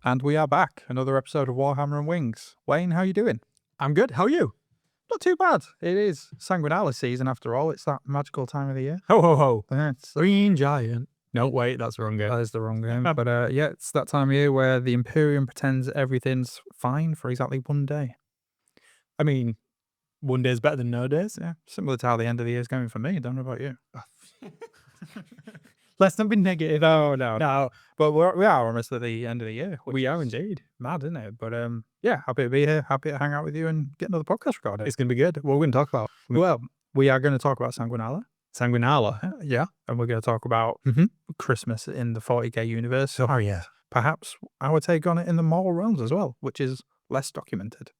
And we are back. Another episode of Warhammer and Wings. Wayne, how you doing? I'm good. How are you? Not too bad. It is Sanguinala season after all. It's that magical time of the year. Ho, ho, ho. It's, Green Giant. No, wait, that's the wrong game. that is the wrong game. But yeah, it's that time of year where the Imperium pretends everything's fine for exactly one day. I mean, one day's better than no days. Yeah, similar to how the end of the year is going for me. Don't know about you. Let's not be negative. No. But we are almost at the end of the year. We are indeed. Mad, isn't it? But yeah, happy to be here. Happy to hang out with you and get another podcast recorded. It's going to be good. What are we going to talk about? Well, we are going to talk about Sanguinala. Sanguinala. Yeah. And we're going to talk about Christmas in the 40k universe. So yeah. perhaps our take on it in the Mortal Realms as well, which is less documented.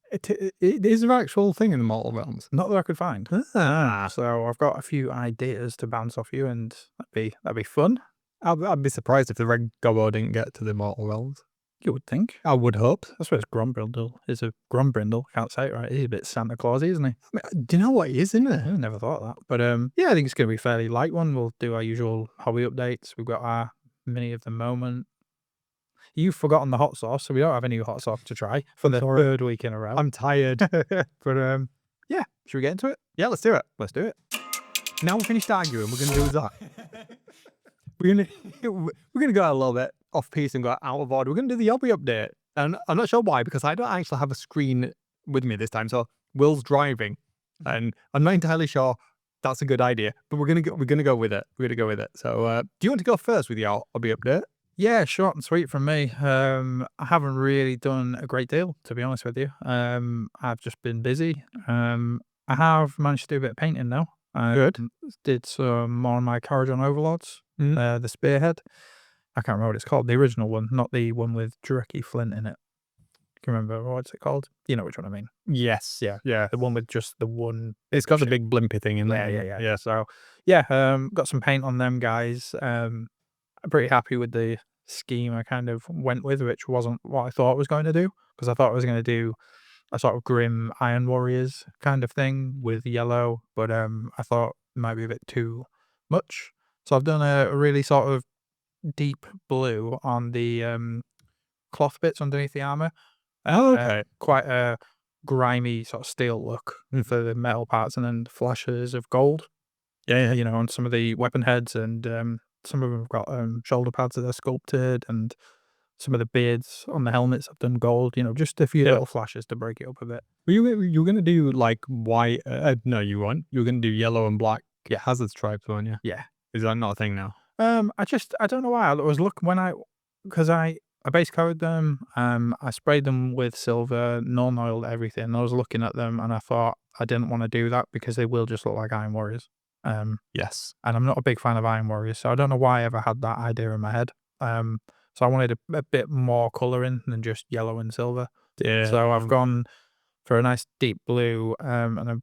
It is an actual thing in the Mortal Realms. Not that I could find. Ah. So I've got a few ideas to bounce off you, and that'd be fun. I'd be surprised if the Red Gobbo didn't get to the Mortal Realms. You would think. I would hope. I suppose Grombrindle is a Grombrindle. Can't say it right. He's a bit Santa Clausy, isn't he? I mean, do you know what he is, isn't it? I never thought of that. But yeah, I think it's going to be a fairly light one. We'll do our usual hobby updates. We've got our mini of the moment. You've forgotten the hot sauce, so we don't have any hot sauce to try for the third week in a row. I'm tired. But yeah, should we get into it? Yeah, let's do it. Let's do it. Now we finished arguing, we're going to do that. we're gonna go a little bit off piece and go out of order. We're going to do the hobby update. And I'm not sure why, because I don't actually have a screen with me this time. So Will's driving. And I'm not entirely sure that's a good idea. But we're gonna go with it. We're gonna go with it. So do you want to go first with your hobby update? Yeah, short and sweet from me. I haven't really done a great deal, to be honest with you. I've just been busy. I have managed to do a bit of painting now. Good. Did some more on my Corridon Overlords, the Spearhead. I can't remember what it's called. The original one, not the one with Drucky Flint in it. Can you remember what's it called? You know which one I mean. Yes, yeah. The one with just the one. It's got the big blimpy thing in there. Yeah. So yeah, got some paint on them guys. I'm pretty happy with the scheme I kind of went with, which wasn't what I thought I was going to do, because I thought I was going to do a sort of grim Iron Warriors kind of thing with yellow, but I thought it might be a bit too much. So I've done a really sort of deep blue on the cloth bits underneath the armor. Oh, okay. Quite a grimy sort of steel look for the metal parts, and then flashes of gold. Yeah. You know, on some of the weapon heads, and some of them have got shoulder pads that are sculpted, and some of the beards on the helmets have done gold. You know, just a few little flashes to break it up a bit. You were going to do like white? No, you weren't. You were going to do yellow and black hazard stripes, weren't you? Yeah. Is that not a thing now? I don't know why. I was looking because I base coated them. I sprayed them with silver, non-oiled everything. I was looking at them and I thought I didn't want to do that because they will just look like Iron Warriors. Yes. And I'm not a big fan of Iron Warriors, so I don't know why I ever had that idea in my head. So I wanted a bit more colouring than just yellow and silver. Yeah. So I've gone for a nice deep blue, and I'm,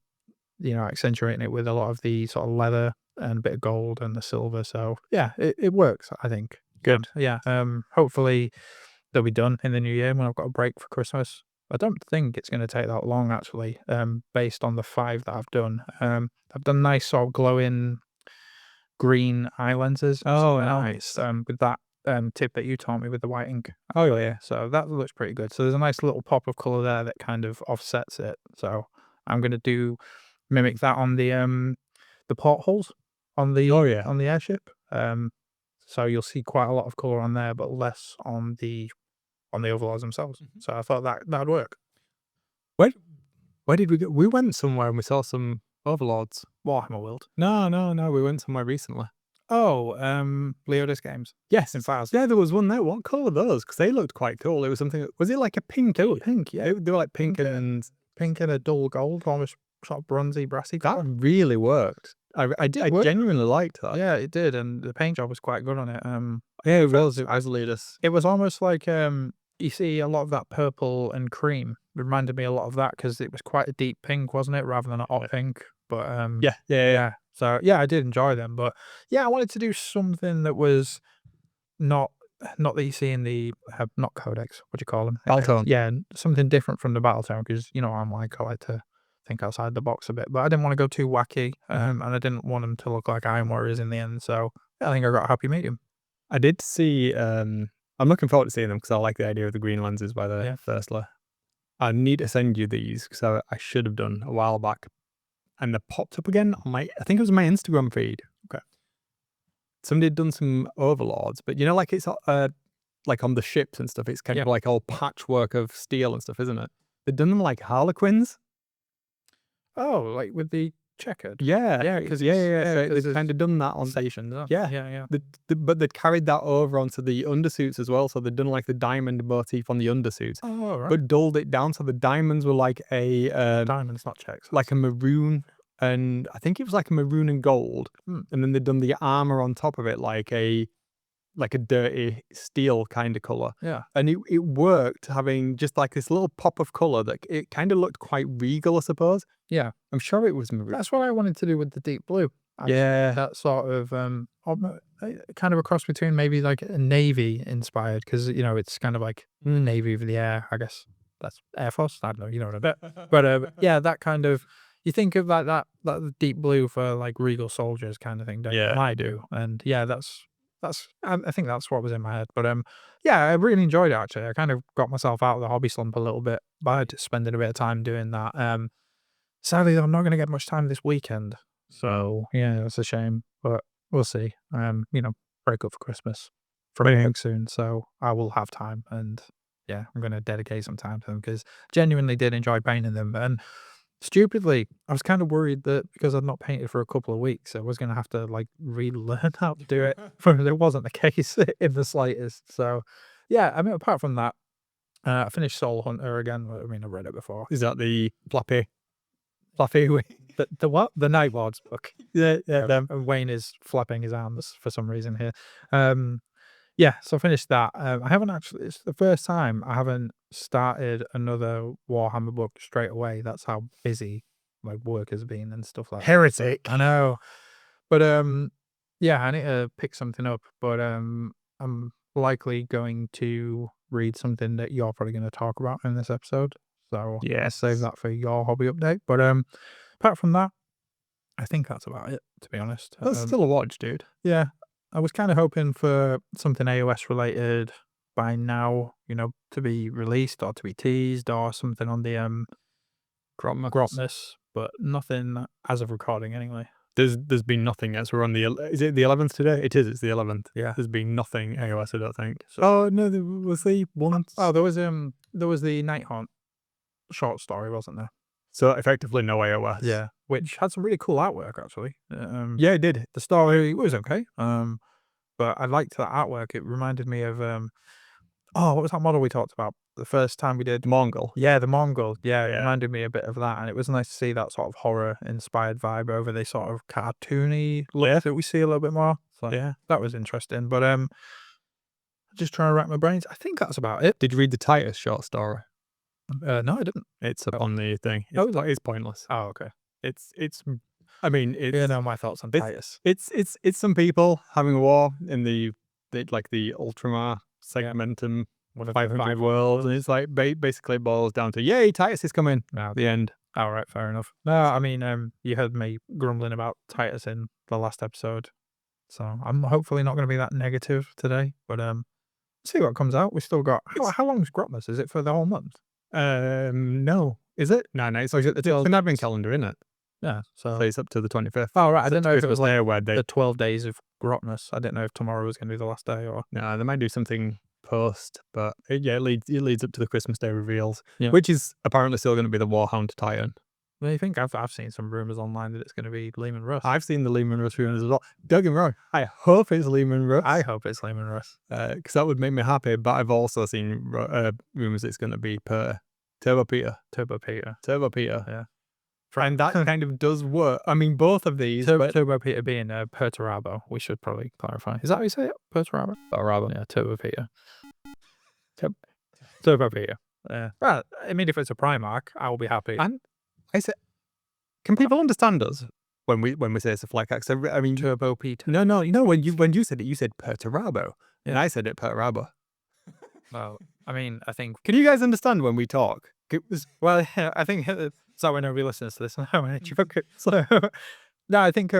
accentuating it with a lot of the sort of leather and a bit of gold and the silver. So yeah, it works, I think. Good. Yeah. Hopefully they'll be done in the new year when I've got a break for Christmas. I don't think it's going to take that long, actually, based on the 5 that I've done. I've done nice sort of glowing green eye lenses. Oh, nice. With that tip that you taught me with the white ink. Oh, yeah. So that looks pretty good. So there's a nice little pop of colour there that kind of offsets it. So I'm going to mimic that on the portholes on the on the airship. So you'll see quite a lot of colour on there, but less on the overlords themselves. So I thought that'd work. Where did we go? We went somewhere and we saw some overlords. Warhammer World. No. We went somewhere recently. Oh, Leodis Games. Yes, in Files. Yeah, there was one there. What colour were those? Because they looked quite cool. It was something. Was it like a pink? They were pink. Yeah, they were like pink and a dull gold, almost sort of bronzy, brassy colour. That really worked. I genuinely liked that. Yeah, it did, and the paint job was quite good on it. Yeah, it was. As Leodis. It was almost like you see a lot of that purple and cream. It reminded me a lot of that because it was quite a deep pink, wasn't it, rather than a hot pink. But yeah. So yeah, I did enjoy them. But yeah, I wanted to do something that was not that you see in the not codex. What do you call them? Battletome. Yeah, something different from the Battletome, because I'm like, I like to think outside the box a bit, but I didn't want to go too wacky, and I didn't want them to look like Iron Warriors in the end. So I think I got a happy medium. I did see I'm looking forward to seeing them because I like the idea of the green lenses by the firstly. I need to send you these because I should have done a while back. And they popped up again on I think it was my Instagram feed. Okay. Somebody had done some overlords, but you know, like it's like on the ships and stuff, it's kind of like all patchwork of steel and stuff, isn't it? They've done them like Harlequins. Oh, like with the checkered. Yeah, because they've kind of done that on stations. yeah. But they'd carried that over onto the undersuits as well, so they'd done like the diamond motif on the undersuits, Oh, right. but dulled it down so the diamonds were like a Diamonds, not checks. like a maroon, and I think it was like a maroon and gold, and then they'd done the armor on top of it like a dirty steel kind of color. Yeah. And it worked, having just like this little pop of color that it kind of looked quite regal, I suppose. Yeah. I'm sure it was maroon. That's what I wanted to do with the deep blue. Actually. Yeah. That sort of kind of a cross between maybe like a navy inspired, because you know it's kind of like navy of the air. I guess that's Air Force. I don't know. You know what I mean? But yeah, that kind of, you think of like that deep blue for like regal soldiers kind of thing. Don't you? Yeah. And I do. And yeah, I think that's what was in my head. But yeah, I really enjoyed it actually. I kind of got myself out of the hobby slump a little bit by spending a bit of time doing that. Sadly, I'm not going to get much time this weekend. So yeah, it's a shame, but we'll see. You know, break up for Christmas from work soon, so I will have time, and yeah, I'm going to dedicate some time to them because genuinely did enjoy painting them. And stupidly, I was kind of worried that because I'd not painted for a couple of weeks, I was going to have to like relearn how to do it. But it wasn't the case in the slightest. So yeah, I mean, apart from that, I finished Soul Hunter again. I mean, I've read it before. Is that the fluffy? The what? The Nightwards book. Yeah. And Wayne is flapping his arms for some reason here. Yeah, so I finished that. I haven't actually. It's the first time I haven't started another Warhammer book straight away. That's how busy my work has been and stuff like that. Heretic. I know, but yeah, I need to pick something up. But I'm likely going to read something that you're probably going to talk about in this episode. So I'll save that for your hobby update. But apart from that, I think that's about it, to be honest. That's still a watch, dude. Yeah, I was kind of hoping for something AOS related by now, you know, to be released or to be teased or something on the Grotmas, but nothing as of recording anyway. There's been nothing yet. So we're on the is it the 11th today? It is. It's the 11th. Yeah. There's been nothing AOS, I don't think. Oh no, there was the one. Oh, there was the Night Haunt short story, wasn't there? So effectively no AOS. Yeah, which had some really cool artwork actually. Yeah, it did. The story was okay. But I liked that artwork. It reminded me of what was that model we talked about the first time we did? Mongol. Yeah, the Mongol. Yeah, it reminded me a bit of that, and it was nice to see that sort of horror inspired vibe over the sort of cartoony look that we see a little bit more. So yeah, that was interesting. But just trying to rack my brains. I think that's about it. Did you read the Titus short story? No, I didn't. It's up on the thing. It's pointless. Oh, okay. It's I mean, it's, you know my thoughts on Titus. It's some people having a war in the like the Ultramar segmentum 500 worlds, and it's like basically boils down to yay, Titus is coming at the end. All right, fair enough. No, I mean, you heard me grumbling about Titus in the last episode, so I'm hopefully not going to be that negative today. But see what comes out. We still got how long is Grotmas? Is it for the whole month? No, is it? No, it's an advent calendar, isn't it? Yeah, so it's up to the 25th. Oh right, I didn't know if it was like where the 12 days of Grotmas. I didn't know if tomorrow was going to be the last day or. No, they might do something post, but it leads up to the Christmas Day reveals, Yeah. which is apparently still going to be the Warhound Titan. Well, you think I've seen some rumors online that it's going to be Lehman Russ. I've seen the Lehman Russ rumors as well. Don't get me wrong, I hope it's Lehman Russ. I hope it's Lehman Russ because that would make me happy. But I've also seen rumors it's going to be Turbo Peter. Yeah. And that kind of does work. I mean, both of these. Turbo Peter being Perturabo, we should probably clarify. Is that how you say it? Perturabo? Yeah, Turbo Peter. Turbo Peter. Yeah. Well, I mean, if it's a Primarch, I will be happy. And I said, can people understand us when we say stuff like that? 'Cause I mean, Turbo Peter. No. You know, when you said it, you said Perturabo, and I said it Perturabo. Well, I mean, I think. Can you guys understand when we talk? Well, I think so. When nobody listens to this, so no, I think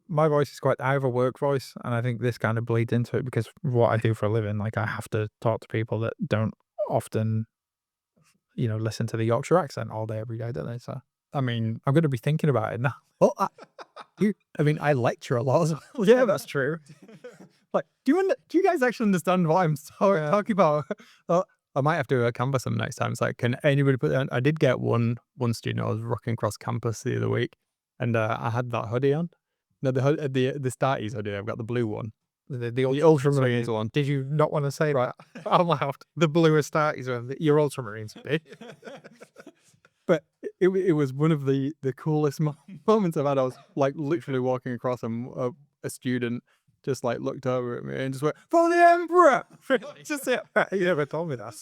my voice is quite, I have a work voice, and I think this kind of bleeds into it because what I do for a living, like I have to talk to people that don't often, listen to the Yorkshire accent all day, every day, don't they? So I mean, I'm going to be thinking about it now. well, I lecture a lot as well. Yeah, that's true. Like, do you guys actually understand what I'm talking about? I might have to canvas them next time. It's like, can anybody put that? I did get one student. I was rocking across campus the other week, and I had that hoodie on. No, the Starties hoodie. I've got the blue one, The the ultramarines one. Did you not want to say that out loud? The blue Astartes one, your ultramarines. But it was one of the coolest moments I've had. I was like literally walking across, and a student just like looked over at me and just went, "For the Emperor!" Just it. You never told me that.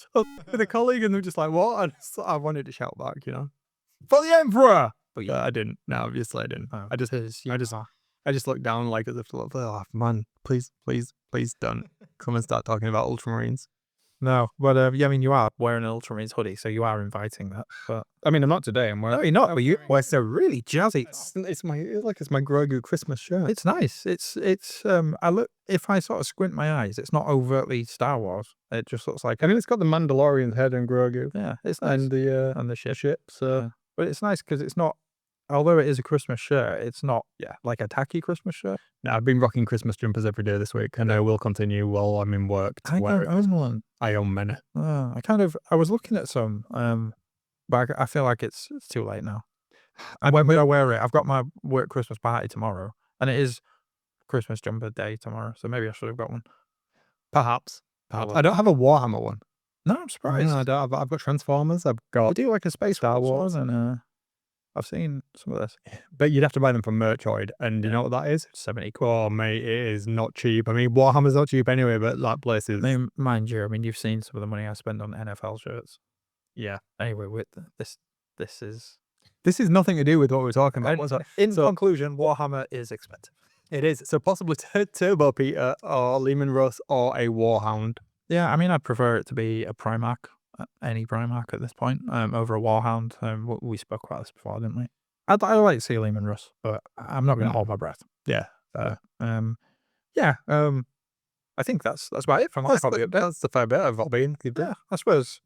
With a colleague, and they're just like, "What?" And I wanted to shout back, "For the Emperor!" But yeah, I didn't. No, obviously I didn't. Oh, I just looked down like as if to look, oh man, please don't come and start talking about ultramarines. No, but yeah, I mean, you are wearing an Ultramarines hoodie, so you are inviting that. But I mean, I'm not today. I'm wearing. no, you're not. But you, well, it's a really jazzy. It's my Grogu Christmas shirt. It's nice. It's. I look. If I sort of squint my eyes, it's not overtly Star Wars. It just looks like. I mean, it's got the Mandalorian's head and Grogu. Yeah, it's nice. And the ship. So, Yeah. But it's nice because it's not. Although it is a Christmas shirt, it's not like a tacky Christmas shirt. now I've been rocking Christmas jumpers every day this week, and I will continue while I'm in work to wear it. own one. I own many. I was looking at some, but I feel like it's too late now. And when I wear it, I've got my work Christmas party tomorrow, and it is Christmas jumper day tomorrow, so maybe I should have got one. Perhaps. Well, I don't have a Warhammer one. No, I'm surprised. No, I don't. I've got Transformers. I've I got do like a Space Star Wars, Wars. and I've seen some of this. But you'd have to buy them from Merchoid, and you know what that is? 70 quid. Oh, mate, it is not cheap. I mean, Warhammer's not cheap anyway, but that place is. I mean, mind you, you've seen some of the money I spend on NFL shirts. Yeah. Anyway, with this is. This is nothing to do with what we're talking about. In conclusion, Warhammer is expensive. It is. So possibly Turbo Peter or Lehman Russ or a Warhound. Yeah, I mean, I'd prefer it to be a Primarch, any Primarch at this point, over a Warhound. We spoke about this before, didn't we? I'd like to see a Lehman Russ, but I'm not going to hold my breath. Yeah. I think that's about it for my hobby update. That's the fair bit of hobby. Yeah, I suppose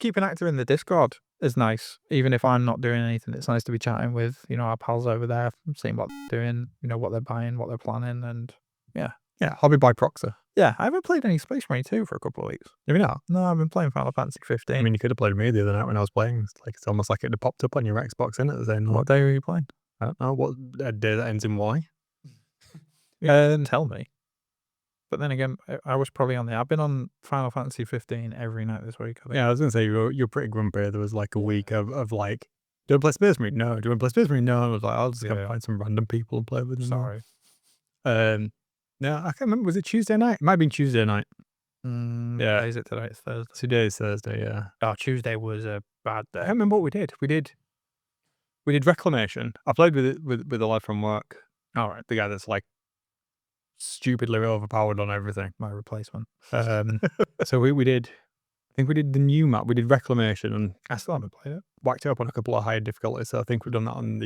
keeping active in the Discord is nice. Even if I'm not doing anything, it's nice to be chatting with, our pals over there, seeing what they're doing, what they're buying, what they're planning, and yeah. Yeah, hobby by proxy. Yeah, I haven't played any Space Marine 2 for a couple of weeks. Have you not? No, I've been playing Final Fantasy 15. I mean, you could have played with me the other night when I was playing. It's almost like it had popped up on your Xbox in at the same. What day were you playing? I don't know. What day that ends in Y? Tell me. But then again, I was probably I've been on Final Fantasy 15 every night this week. I think. Yeah, I was going to say, you're pretty grumpy. There was like a week of like, do you want to play Space Marine? No. Do you want to play Space Marine? No. I was like, I'll just go find some random people and play with them. Sorry. No, I can't remember. Was it Tuesday night? It might have been Tuesday night. Yeah. Is it today? It's Thursday. Today is Thursday, yeah. Oh, Tuesday was a bad day. I can't remember what we did. We did Reclamation. I played with a lad from work. All right. The guy that's like stupidly overpowered on everything. My replacement. So we did, I think we did the new map. We did Reclamation, and I still haven't played it. Whacked it up on a couple of higher difficulties. So I think we've done that on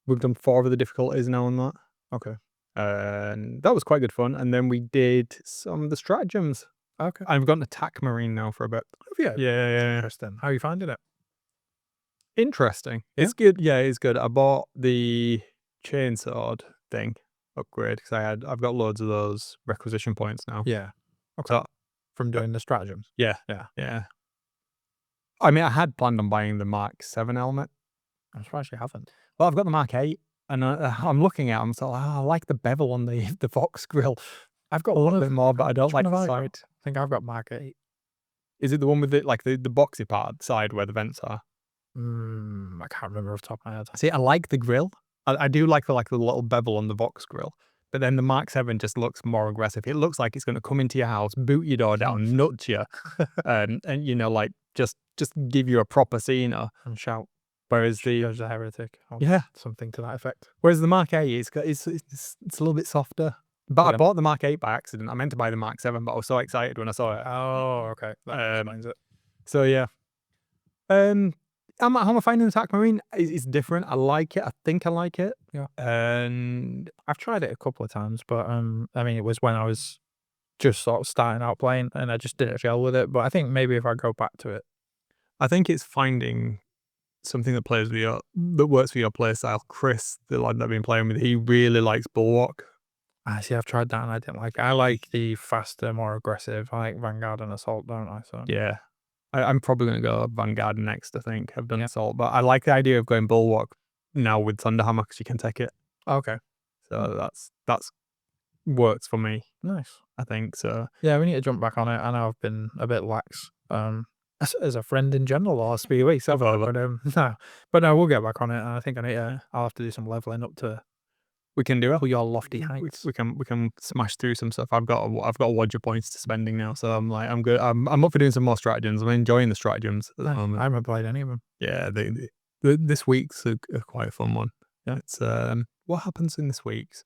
we've done 4 of the difficulties now on that. Okay. And that was quite good fun. And then we did some of the stratagems. Okay. And we've got an attack marine now for a bit. Yeah. Yeah. Interesting. How are you finding it? Interesting. It's good. Yeah, it's good. I bought the chainsword thing upgrade because I've got loads of those requisition points now. Yeah. Okay. So, from doing the stratagems. Yeah. I mean, I had planned on buying the Mark 7 helmet. I'm surprised you haven't. Well, I've got the Mark 8, and I'm looking at them. So I like the bevel on the Vox grill. I've got a little bit more, but I don't like the side. I think I've got Mark 8. Is it the one with the boxy part side where the vents are? I can't remember off the top of my head. See, I like the grill. I do like the little bevel on the Vox grill. But then the Mark 7 just looks more aggressive. It looks like it's going to come into your house, boot your door down, nut you, and like just give you a proper scene and shout. Whereas Judge the heretic. Something to that effect. Whereas the Mark 8 it's a little bit softer. But I bought the Mark 8 by accident. I meant to buy the Mark 7, but I was so excited when I saw it. Oh, okay. That explains it. So yeah. How am I finding Attack Marine? It's different. I like it. I think I like it. Yeah. And I've tried it a couple of times, but I mean, it was when I was just sort of starting out playing, and I just didn't gel with it. But I think maybe if I go back to it, I think it's finding something that works for your play style. Chris, the lad that I've been playing with, he really likes Bulwark. I see. I've tried that and I didn't like it. I like the faster, more aggressive. I like Vanguard and Assault, don't I? So Yeah. I'm probably going to go Vanguard next, I think. I've done Assault, but I like the idea of going Bulwark now with Thunderhammer because you can take it. okay, So that's works for me, nice. I think. So Yeah, we need to jump back on it. I know I've been a bit lax. As a friend in general the last few weeks, I've over. but no, we'll get back on it. And I think I'll have to do some leveling up to We can do it. your lofty heights. We can smash through some stuff. I've got a wad of points to spending now, so I'm like I'm good. I'm up for doing some more stratagems. I'm enjoying the stratagems at the moment. I haven't played any of them. Yeah, this week's a quite a fun one. Yeah, it's what happens in this week's.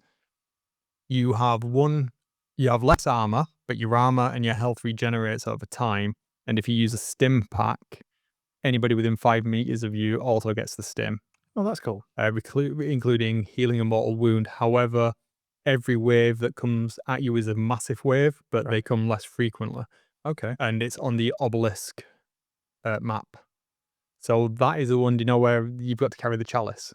You have less armor, but your armor and your health regenerates over time. And if you use a stim pack, anybody within 5 meters of you also gets the stim. Oh, that's cool. Including healing a mortal wound. However, every wave that comes at you is a massive wave, but they come less frequently. Okay. And it's on the obelisk map. So that is the one, do you know, where you've got to carry the chalice?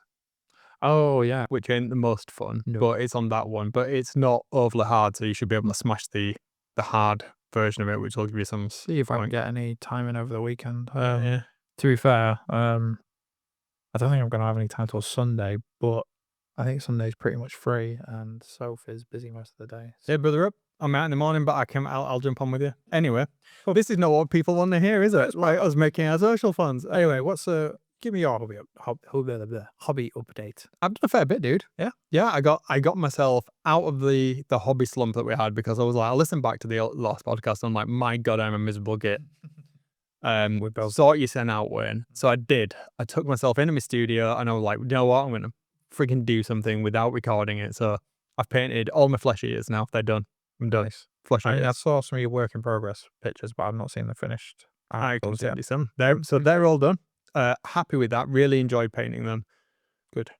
Oh, yeah. Which ain't the most fun, No. but it's on that one. But it's not overly hard, so you should be able to smash the hard version of it, which will give you some. See if I can get any time in over the weekend. Yeah. To be fair, I don't think I'm going to have any time till Sunday, but I think Sunday's pretty much free, and Soph is busy most of the day. So. Yeah, brother up. I'm out in the morning, but I'll jump on with you. Anyway, well, this is not what people want to hear, is it? It's like us making our social funds. Anyway, give me your hobby update. I've done a fair bit, dude. Yeah. I got myself out of the hobby slump that we had because I was like, I listened back to the last podcast. And I'm like, my God, I'm a miserable git. We both sort your sen out, Wayne. So I did. I took myself into my studio and I was like, you know what? I'm going to freaking do something without recording it. So I've painted all my flesh eaters now. They're done. I'm done. Nice. Flesh I eaters. saw some of your work in progress pictures, but I've not seen the finished. I can send you some. They're all done. Happy with that. Really enjoyed painting them. Good.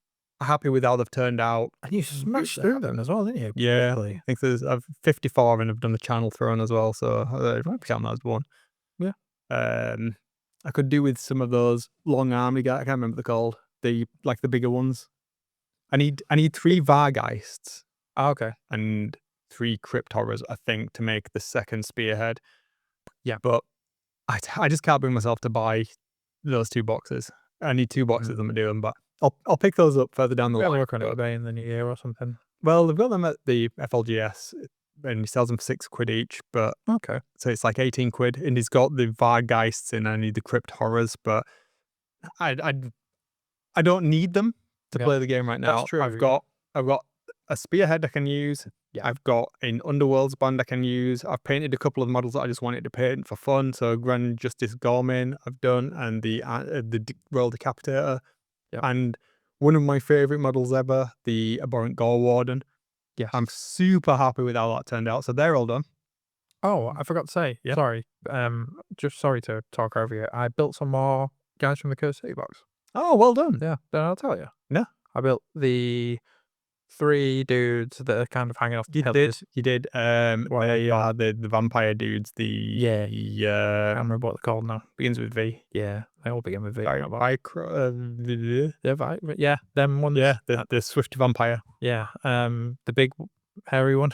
Happy with how they've turned out. And you smashed through them as well, didn't you? Yeah. I think I've 54 and I've done the channel throne as well. So I might count that as one. Yeah. I could do with some of those long army guys. I can't remember what they're called. The bigger ones. I need 3 Vargeists. Oh, okay. And 3 Crypt Horrors, I think, to make the second spearhead. Yeah. But I just can't bring myself to buy those 2 boxes. I need 2 boxes I'm doing, but I'll pick those up further down the line. Work on it in the new year or something. Well, they've got them at the FLGS and he sells them for £6 each, but okay. So it's like 18 quid, and he's got the Vargeists in. I need the Crypt Horrors, but I don't need them to play the game right now. That's true. I've got a spearhead I can use. Yeah. I've got an Underworlds band I can use. I've painted a couple of models that I just wanted to paint for fun. So Grand Justice Gorman I've done, and the Royal Decapitator. Yep. And one of my favourite models ever, the Abhorrent Gore Warden. Yeah. I'm super happy with how that turned out. So they're all done. Oh, I forgot to say. Yeah. Sorry. Just sorry to talk over you. I built some more guys from the Cursed City box. Oh, well done. Yeah. Then I'll tell you. Yeah. I built the 3 dudes that are kind of hanging off the You did. The vampire dudes. I can't remember what they're called now. Begins with V. Yeah, they all begin with V. Yeah, them ones. Yeah, the swift vampire. Yeah, the big hairy one.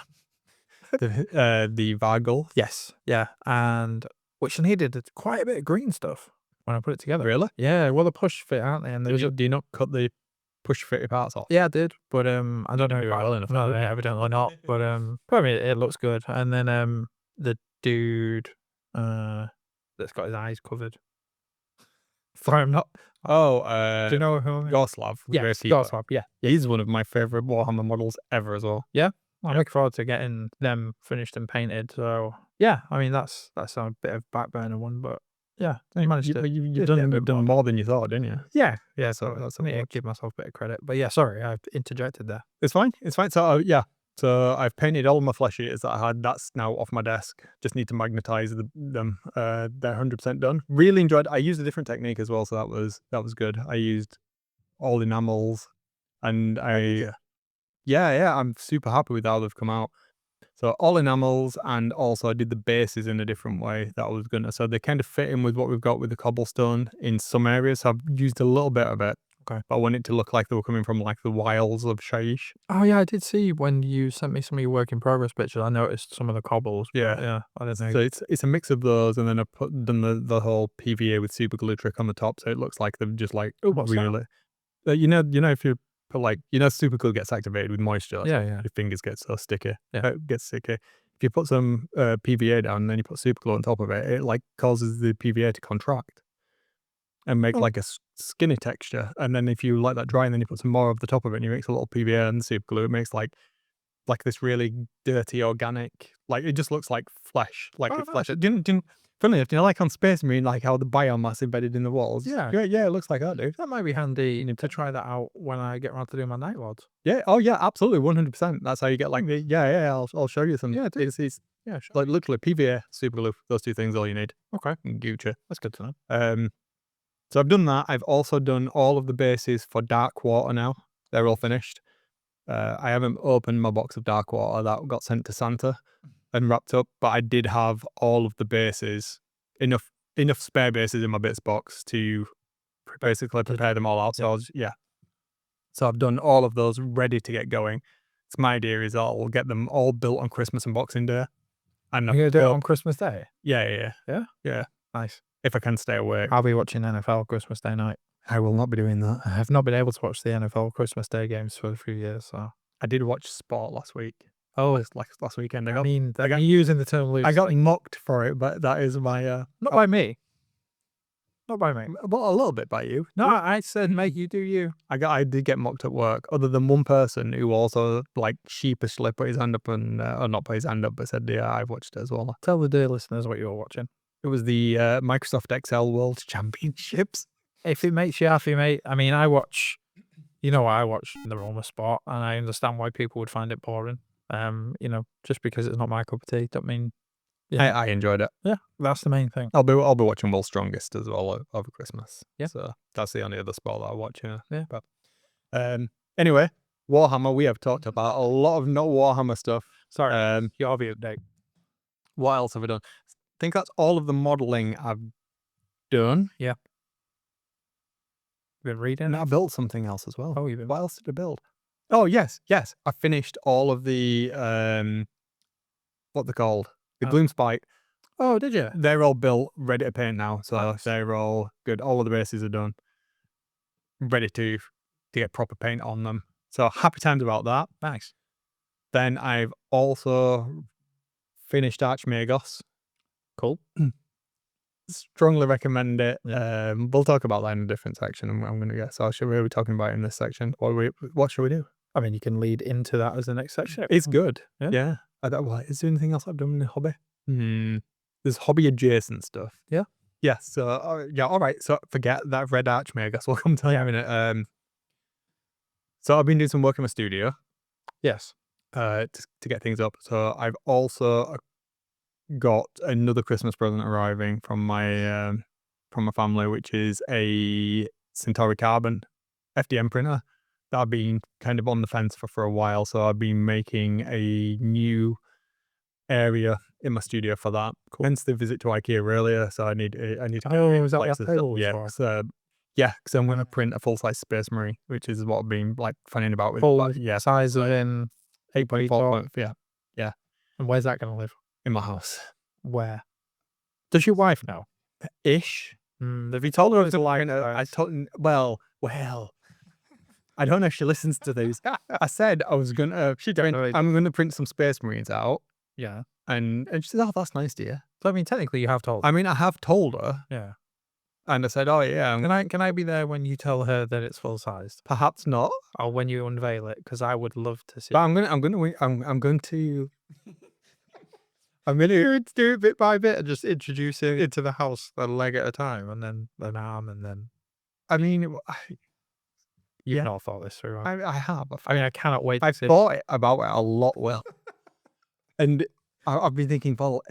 The Vargul. Yes, yeah, and which needed quite a bit of green stuff when I put it together. Really? Yeah, well, the push fit, aren't they? And do you not cut the push fitted parts off? Yeah, I did, but I don't know if well enough. No, evidently not. But I mean, it looks good. And then the dude that's got his eyes covered. Sorry, I'm not. Oh, do you know who? Gorslav. Yeah, Gorslav. Yeah, he's one of my favorite Warhammer models ever as well. Yeah, I'm looking forward to getting them finished and painted. So yeah, I mean that's a bit of back burner one, but yeah, you've done more than you thought, didn't you? Yeah. So that's something to give myself a bit of credit. But yeah, sorry, I've interjected there. It's fine. So yeah, So I've painted all of my flesh eaters that I had. That's now off my desk. Just need to magnetize them. They're 100% done. Really enjoyed. I used a different technique as well, so that was good. I used all enamels, and yeah, I'm super happy with how they've come out. So all enamels, and also I did the bases in a different way that I was gonna. So they kind of fit in with what we've got with the cobblestone in some areas. So I've used a little bit of it. Okay. But I want it to look like they were coming from like the wilds of Shaish. Oh yeah, I did see when you sent me some of your work in progress pictures. I noticed some of the cobbles. But yeah, I don't know. So it's a mix of those, and then I put done the whole PVA with super glue trick on the top, so it looks like they've just like What's that? really. You know if you put like super glue gets activated with moisture, Yeah, so yeah. your fingers get so sticky, Yeah. it gets sticky. If you put some PVA down and then you put super glue on top of it, it like causes the PVA to contract and make Oh. like a skinny texture. And then if you let that dry and then you put some more of the top of it and you mix a little PVA and super glue, it makes like this really dirty organic, like it just looks like flesh, like Oh, if flesh. nice. Funnily enough, like on Space Marine, like how the biomass embedded in the walls. Yeah. Yeah, it looks like that, dude. That might be handy to try that out when I get around to doing my night lords. Yeah. Oh yeah, absolutely, 100%. That's how you get like the yeah. I'll show you some. Yeah, do. It's Yeah, sure. like literally PVA, super glue. Those two things, all you need. Okay, And Gucci. that's good to know. So I've done that. I've also done all of the bases for Dark Water now. They're all finished. I haven't opened my box of Dark Water that got sent to Santa and wrapped up, but I did have all of the bases, enough spare bases in my bits box to basically prepare them all out. So so I've done all of those ready to get going. So my idea is I'll get them all built on Christmas and Boxing Day. And You're gonna do it on Christmas Day? yeah. Nice. If I can stay awake, I'll be watching NFL Christmas Day night. I will not be doing that. I have not been able to watch the NFL Christmas Day games for a few years, so. I did watch sport last week. Oh, Last weekend. I mean, you're using the term loosely. I got mocked for it, but that is my Not by me. Not by me. well, a little bit by you. No, I said, mate, you do you. I did get mocked at work, other than one person who also like sheepishly put his hand up and or not put his hand up, but said, "Yeah, I've watched it as well." Tell the dear listeners what you're watching. It was the Microsoft Excel World Championships. If it makes you happy, mate. I mean, I watch the Roma sport, and I understand why people would find it boring. Just because it's not my cup of tea, don't mean. Yeah. I enjoyed it. Yeah, that's the main thing. I'll be watching World's Strongest as well over Christmas. Yeah. So that's the only other sport that I watch. Yeah. But anyway, Warhammer. We have talked about a lot of not Warhammer stuff. Sorry, your hobby update. What else have I done? I think that's all of the modeling I've done. Yeah. Been reading? And I built something else as well. Oh, you been? What else did I build? Oh yes. I finished all of the what they're called, the Gloomspite. Oh, did you? They're all built, ready to paint now. So Nice. they're all good. All of the bases are done, ready to get proper paint on them. So happy times about that. Nice. Then I've also finished Archmagos. Cool. Strongly recommend it. We'll talk about that in a different section. I'm going to get. So should we be talking about it in this section? What should we do? I mean, you can lead into that as the next section. It's good. Yeah. Is there anything else I've done in the hobby? There's hobby adjacent stuff. Yeah. Yeah. So all right. So forget that Red Archmagus. We'll come tell you in a minute. So I've been doing some work in my studio. Yes. To get things up. So I've also got another Christmas present arriving from my family, which is a Centauri Carbon FDM printer that I've been kind of on the fence for a while. So I've been making a new area in my studio for that. Cool. Hence the visit to IKEA earlier. So I need to. Oh, is that what table was for? So because I'm going to print a full size Space Marine, which is what I've been like fanning about with. Full size of in 8.4. Yeah. And where's that going to live? In my house. Where? Does your wife know? Ish. Have you told her it's a line? I told. Well. I don't know if she listens to these. I said I was gonna. I'm gonna print some Space Marines out. Yeah. And she said, "Oh, that's nice, dear." So I mean, technically, you have told her. I mean, I have told her. Yeah. And I said, "Oh yeah." Can I be there when you tell her that it's full sized? Perhaps not. Or when you unveil it, because I would love to see. But I'm going to do it bit by bit and just introduce it into the house a leg at a time, and then an arm, and then. I mean, You've not thought this through. I have. I mean, I cannot wait. I've thought about it a lot, Will. And I've been thinking, well,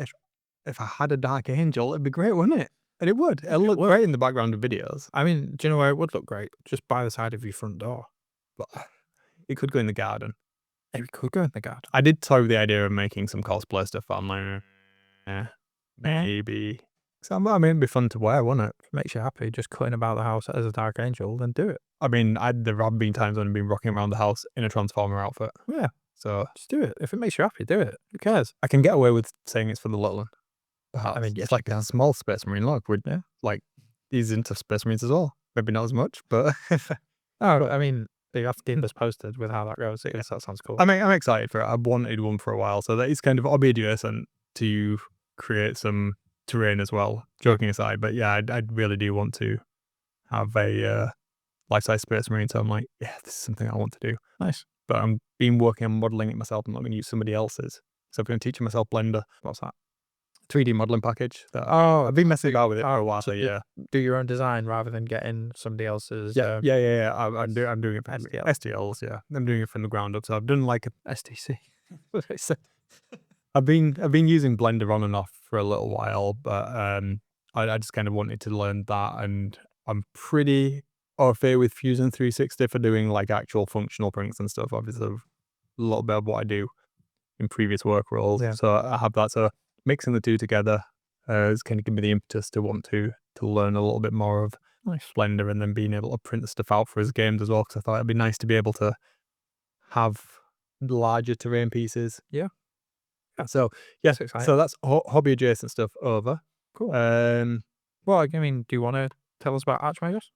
if I had a dark angel, it'd be great, wouldn't it? And it would. It'll look great in the background of videos. I mean, do you know where it would look great? Just by the side of your front door. But it could go in the garden. It could go in the garden. I did toy with the idea of making some cosplay stuff. I'm like, maybe. So, I mean, it'd be fun to wear, wouldn't it? If it makes you happy, just cutting about the house as a dark angel, then do it. I mean, there have been times when I've been rocking around the house in a Transformer outfit. Yeah. So just do it. If it makes you happy, do it. Who cares? I can get away with saying it's for the little one. I mean, it's like a small Space Marine look. Like, he's into Space Marines as well. Maybe not as much, but... I mean, you have to get this posted with how that goes. Yes, that sounds cool. I mean, I'm excited for it. I've wanted one for a while, so that is kind of hobby adjacent to create some terrain as well, joking aside. But yeah, I really do want to have a life-size Space Marine, so I'm like, yeah, this is something I want to do. Nice. But I'm been working on modelling it myself. I'm not going to use somebody else's. So I'm going to teach myself Blender. What's that? 3D modelling package. I've been messing about with it for a while. So yeah, do your own design rather than getting somebody else's. Yeah. I'm doing it for STLs. Yeah, I'm doing it from the ground up. So I've done like a STC. I've been using Blender on and off for a little while, but I just kind of wanted to learn that, and I'm pretty au fait with Fusion 360 for doing like actual functional prints and stuff. Obviously, a little bit of what I do in previous work roles. Yeah. So I have that. So mixing the two together has kind of given me the impetus to want to learn a little bit more of Blender, and then being able to print the stuff out for his games as well, because I thought it'd be nice to be able to have larger terrain pieces. Yeah. So yeah, so that's hobby adjacent stuff over. Cool. Well, I mean, do you want to tell us about Archmagos?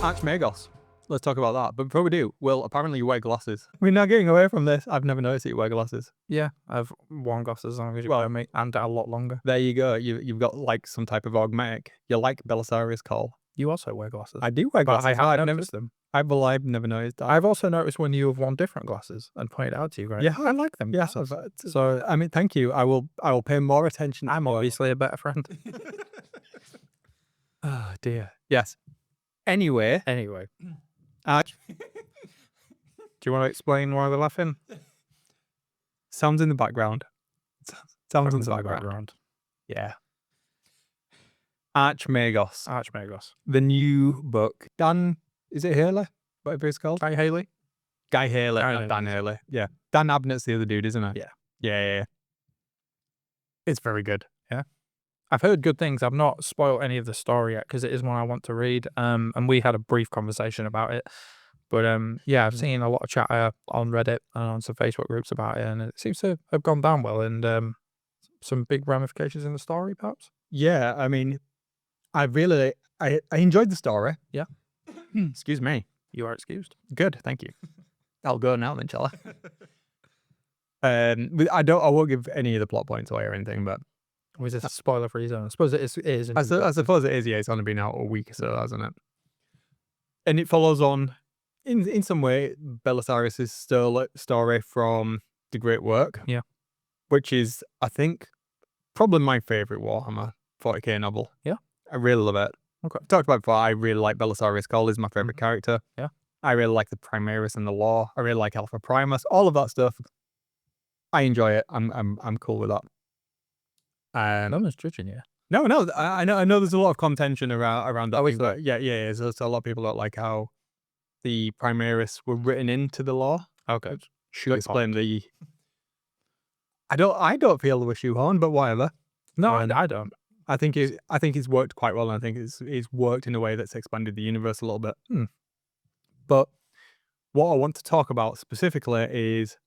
Archmagos. Let's talk about that. But before we do, Will, apparently you wear glasses. We're not getting away from this. I've never noticed that you wear glasses. Yeah, I've worn glasses as long as you wear me, and a lot longer. There you go. You've got like some type of augmetic. You're like Belisarius Cole. You also wear glasses. I do wear glasses. But I have noticed them. I've never noticed that. I've also noticed when you have worn different glasses and pointed out to you, right? Yeah, I like them. Yeah. So I mean, thank you. I will pay more attention. I'm obviously a better friend. Oh dear. Yes. Anyway. Do you want to explain why we're laughing? Sounds in the background. Sounds in the background. Yeah. Archmagos. The new book. Dan, is it Haley? Whatever it's called? Guy Haley? Guy Haley, not Dan Haley. Yeah. Dan Abnett's the other dude, isn't it? Yeah. Yeah. It's very good. Yeah. I've heard good things. I've not spoiled any of the story yet because it is one I want to read. And we had a brief conversation about it. But yeah, I've seen a lot of chatter on Reddit and on some Facebook groups about it, and it seems to have gone down well, and some big ramifications in the story, perhaps. Yeah, I mean, I enjoyed the story. Yeah. Excuse me. You are excused. Good, thank you. I'll go now then, shall I? I won't give any of the plot points away or anything, but was it a spoiler-free zone? I suppose it is. I suppose it is. Yeah, it's only been out a week or so, hasn't it? And it follows on, in some way, Belisarius' story from the Great Work. Yeah. Which is, I think, probably my favourite Warhammer 40k novel. Yeah. I really love it. Okay. I've talked about it before. I really like Belisarius Cole. He's my favourite character. Yeah. I really like the Primaris and the Law. I really like Alpha Primus. All of that stuff. I enjoy it. I'm cool with that. No one's judging you. No. I know. There's a lot of contention around that. But yeah. So a lot of people don't like how the Primaris were written into the Law. Okay. Should explain the. I don't feel they were shoehorned, but whatever. No, I don't. I think it's worked quite well, and I think it's worked in a way that's expanded the universe a little bit. But what I want to talk about specifically is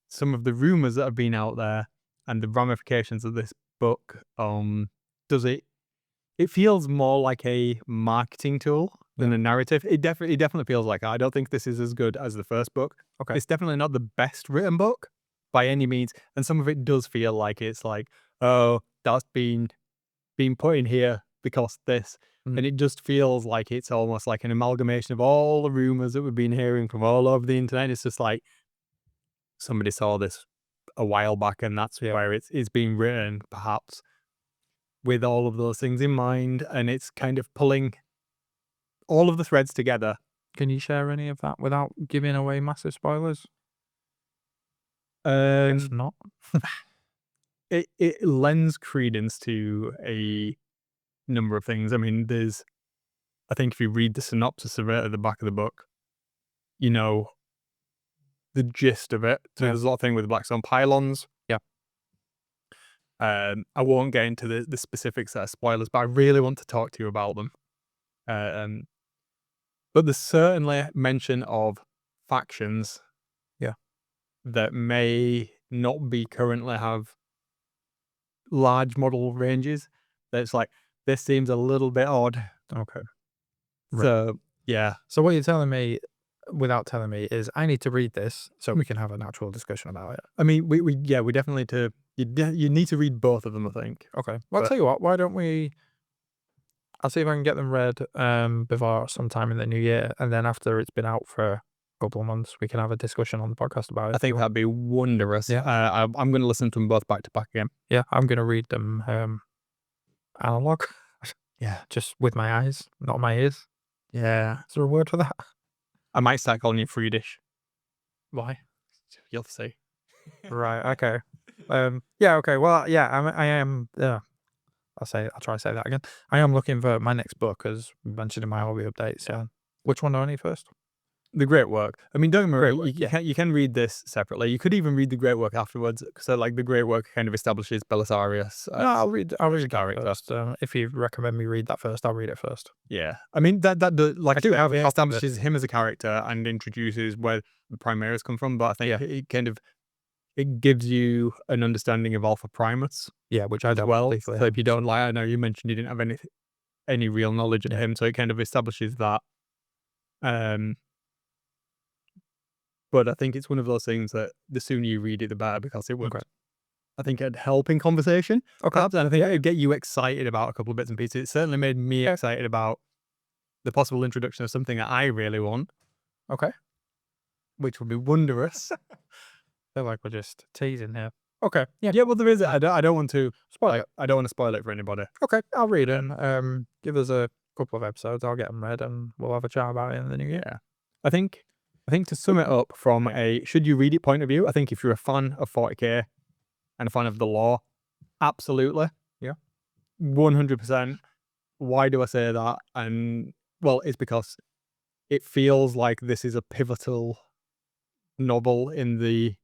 some of the rumors that have been out there and the ramifications of this book. It feels more like a marketing tool than a narrative. It definitely feels like I don't think this is as good as the first book. Okay. It's definitely not the best written book by any means, and some of it does feel like it's like, oh, that's been put in here because this. And it just feels like it's almost like an amalgamation of all the rumors that we've been hearing from all over the internet. It's just like somebody saw this a while back, and that's where it's being written, perhaps with all of those things in mind, and it's kind of pulling all of the threads together. Can you share any of that without giving away massive spoilers? Guess If not. It lends credence to a number of things. I mean, I think if you read the synopsis of it at the back of the book, you know the gist of it. So Yeah. there's a lot of thing with Blackstone pylons. Yeah. I won't get into the specifics that are spoilers, but I really want to talk to you about them. But there's certainly mention of factions. Yeah. That may not be currently have large model ranges. That's like, this seems a little bit odd. Okay. So, yeah. So what you're telling me, without telling me, is I need to read this so we can have an actual discussion about it. I mean, we definitely you need to read both of them, I think. Okay. Well, I'll tell you what, why don't we... I'll see if I can get them read before sometime in the new year, and then after it's been out for a couple of months, we can have a discussion on the podcast about it. I think that'd be wondrous. Yeah. I'm going to listen to them both back to back again. Yeah, I'm going to read them analogue. Yeah. Just with my eyes, not my ears. Yeah. Is there a word for that? I might start calling you Friedish. Why? You'll see. Right, okay. Yeah, okay. Well, yeah, I am... I'll try to say that again. I am looking for my next book, as mentioned in my hobby updates. Yeah. Which one do I need first? The Great Work. I mean, don't get me Great wrong, Work, you can read this separately. You could even read the Great Work afterwards. So, like, the Great Work kind of establishes Belisarius. No, I'll read that character. first. If you recommend me read that first, I'll read it first. Yeah, I mean like I do have it, establishes him as a character and introduces where the Primaris come from. But I think it kind of gives you an understanding of Alpha Primus. Yeah, which I don't So if you don't like, I know you mentioned you didn't have any real knowledge of him, so it kind of establishes that. But I think it's one of those things that the sooner you read it, the better, because it would, I think, it'd help in conversation. Perhaps, and I think it'd get you excited about a couple of bits and pieces. It certainly made me excited about the possible introduction of something that I really want. Okay. Which would be wondrous. I feel like we're just teasing here. Okay. Yeah. Well, there is. I don't want to spoil it. I don't want to spoil it for anybody. Okay, I'll read them. Give us a couple of episodes. I'll get them read, and we'll have a chat about it in the new year. Yeah. I think to sum it up from a should you read it point of view, I think if you're a fan of 40k and a fan of the lore, absolutely. Yeah. 100%. Why do I say that? And well, it's because it feels like this is a pivotal novel in the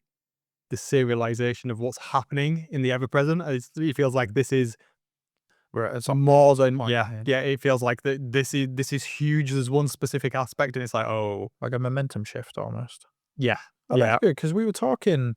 serialization of what's happening in the ever present. It feels like this is more than it feels like this is huge. There's one specific aspect, and it's like, oh, like a momentum shift almost. Yeah. Oh, that's good, because we were talking,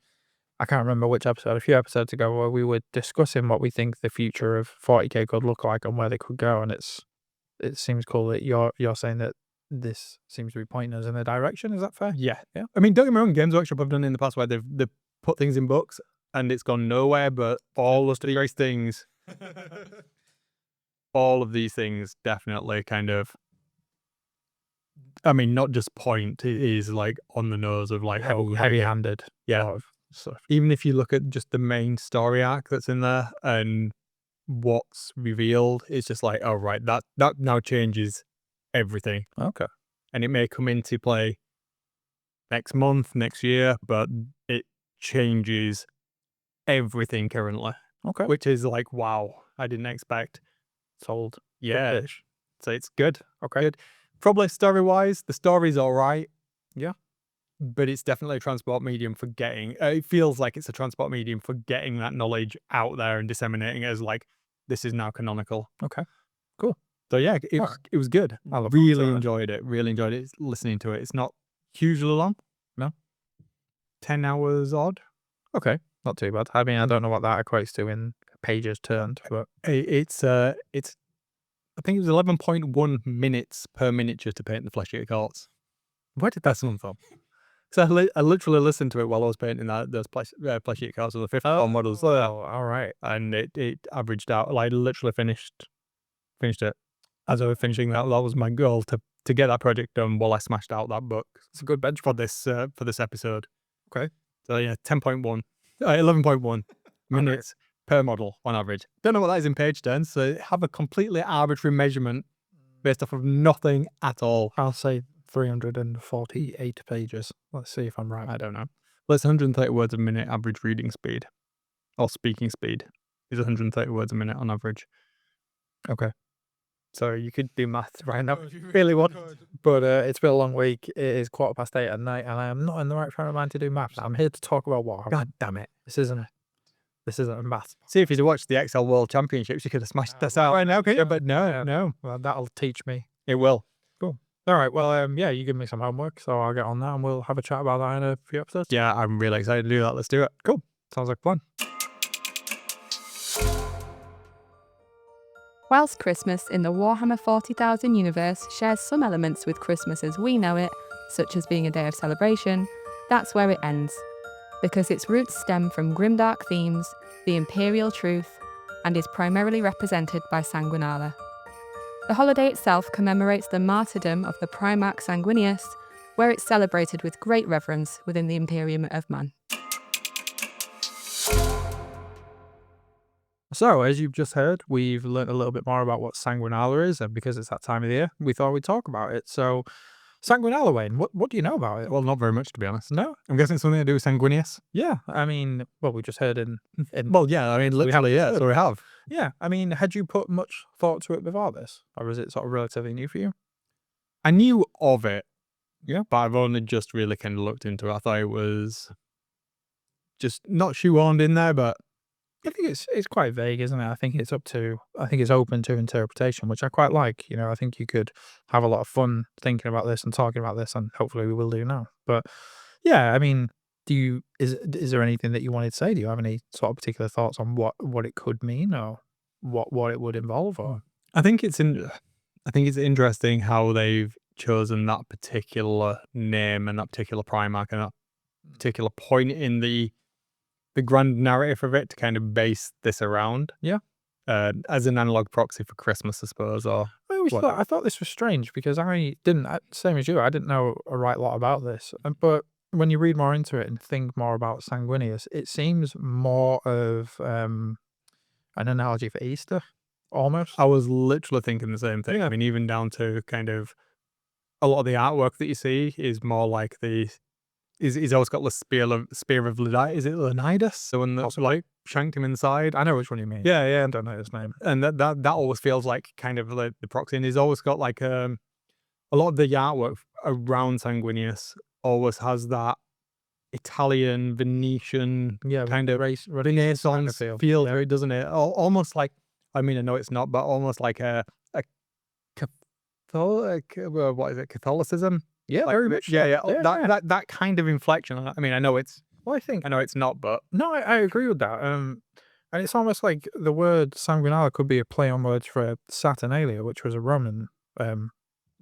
I can't remember which episode, a few episodes ago, where we were discussing what we think the future of 40k could look like and where they could go, and it seems cool that you're saying that this seems to be pointing us in a direction. Is that fair? Yeah. I mean, don't get me wrong, Games Workshop have done it in the past where they've put things in books and it's gone nowhere, but all of these things definitely kind of, I mean, not just point, it is like on the nose of like heavy-handed. Yeah. So even if you look at just the main story arc that's in there and what's revealed, it's just like, oh right, that now changes everything. Okay. And it may come into play next month, next year, but it changes everything currently. Okay. Which is like, wow, I didn't expect. Sold. Yeah. Good-ish. So it's good. Okay. Good. Probably story-wise, the story's all right. Yeah. But it's definitely a transport medium for getting, it feels like it's a transport medium for getting that knowledge out there and disseminating it as like, this is now canonical. Okay. Cool. So yeah, it was good. I really enjoyed it. Really enjoyed it listening to it. It's not hugely long. No. 10 hours odd. Okay. Not too bad. I mean, I don't know what that equates to in pages turned, but it's I think it was 11.1 minutes per miniature to paint the flesh eater courts. Where did that come from? So I literally listened to it while I was painting those flesh eater courts on the 5th models. Oh, all right. And it averaged out. Like, I literally finished it. As I was finishing that was my goal to get that project done while I smashed out that book. It's a good bench for this episode. Okay. So yeah, 11.1 minutes per model on average. Don't know what that is in page turns, so have a completely arbitrary measurement based off of nothing at all. I'll say 348 pages. Let's see if I'm right. I don't know. Well, it's 130 words a minute average reading speed, or speaking speed is 130 words a minute on average. Okay. So you could do maths right now if you really want. But it's been a long week. It is 8:15 at night, and I am not in the right frame of mind to do maths. I'm here to talk about Warhammer. God damn it. This isn't a maths. See, if you'd watched the XL World Championships, you could have smashed this out right now, Yeah, but no. Well, that'll teach me. It will. Cool. All right. Well, yeah, you give me some homework, so I'll get on that, and we'll have a chat about that in a few episodes. Yeah, I'm really excited to do that. Let's do it. Cool. Sounds like fun. Whilst Christmas in the Warhammer 40,000 universe shares some elements with Christmas as we know it, such as being a day of celebration, that's where it ends. Because its roots stem from grimdark themes, the Imperial truth, and is primarily represented by Sanguinala. The holiday itself commemorates the martyrdom of the Primarch Sanguinius, where it's celebrated with great reverence within the Imperium of Man. So, as you've just heard, we've learnt a little bit more about what Sanguinala is, and because it's that time of the year, we thought we'd talk about it. So, Sanguinala, Wayne, what do you know about it? Well, not very much, to be honest. No? I'm guessing it's something to do with Sanguinius. Yeah, I mean, well, we just heard in Well, yeah, I mean, literally, yeah, so we have. yeah, I mean, had you put much thought to it before this, or is it sort of relatively new for you? I knew of it, Yeah. but I've only just really kind of looked into it. I thought it was just not shoehorned in there, but I think it's quite vague, isn't it? I think it's open to interpretation, which I quite like. You know, I think you could have a lot of fun thinking about this and talking about this, and hopefully we will do now. But yeah, I mean, is there anything that you wanted to say? Do you have any sort of particular thoughts on what it could mean, or what it would involve, or? I think it's interesting how they've chosen that particular name and that particular Primarch and that particular point in the grand narrative of it to kind of base this around. Yeah. As an analog proxy for Christmas, I suppose. Or I thought this was strange because I didn't, same as you, I didn't know a right lot about this. But when you read more into it and think more about Sanguinius, it seems more of an analogy for Easter, almost. I was literally thinking the same thing. Yeah. I mean, even down to kind of a lot of the artwork that you see is more like he's always got the spear of Leonidas. Is it Leonidas? The one that like shanked him inside. I know which one you mean. Yeah. I don't know his name. And that always feels like kind of like the proxy. And he's always got like a lot of the artwork around Sanguinius always has that Italian, Venetian kind of Renaissance feel to it, doesn't it? Almost like, I mean, I know it's not, but almost like a what is it? Catholicism? Yeah, Like, very much. Yeah. That kind of inflection. I mean, I know it's not, but No, I agree with that. And it's almost like the word Sanguinala could be a play on words for Saturnalia, which was a Roman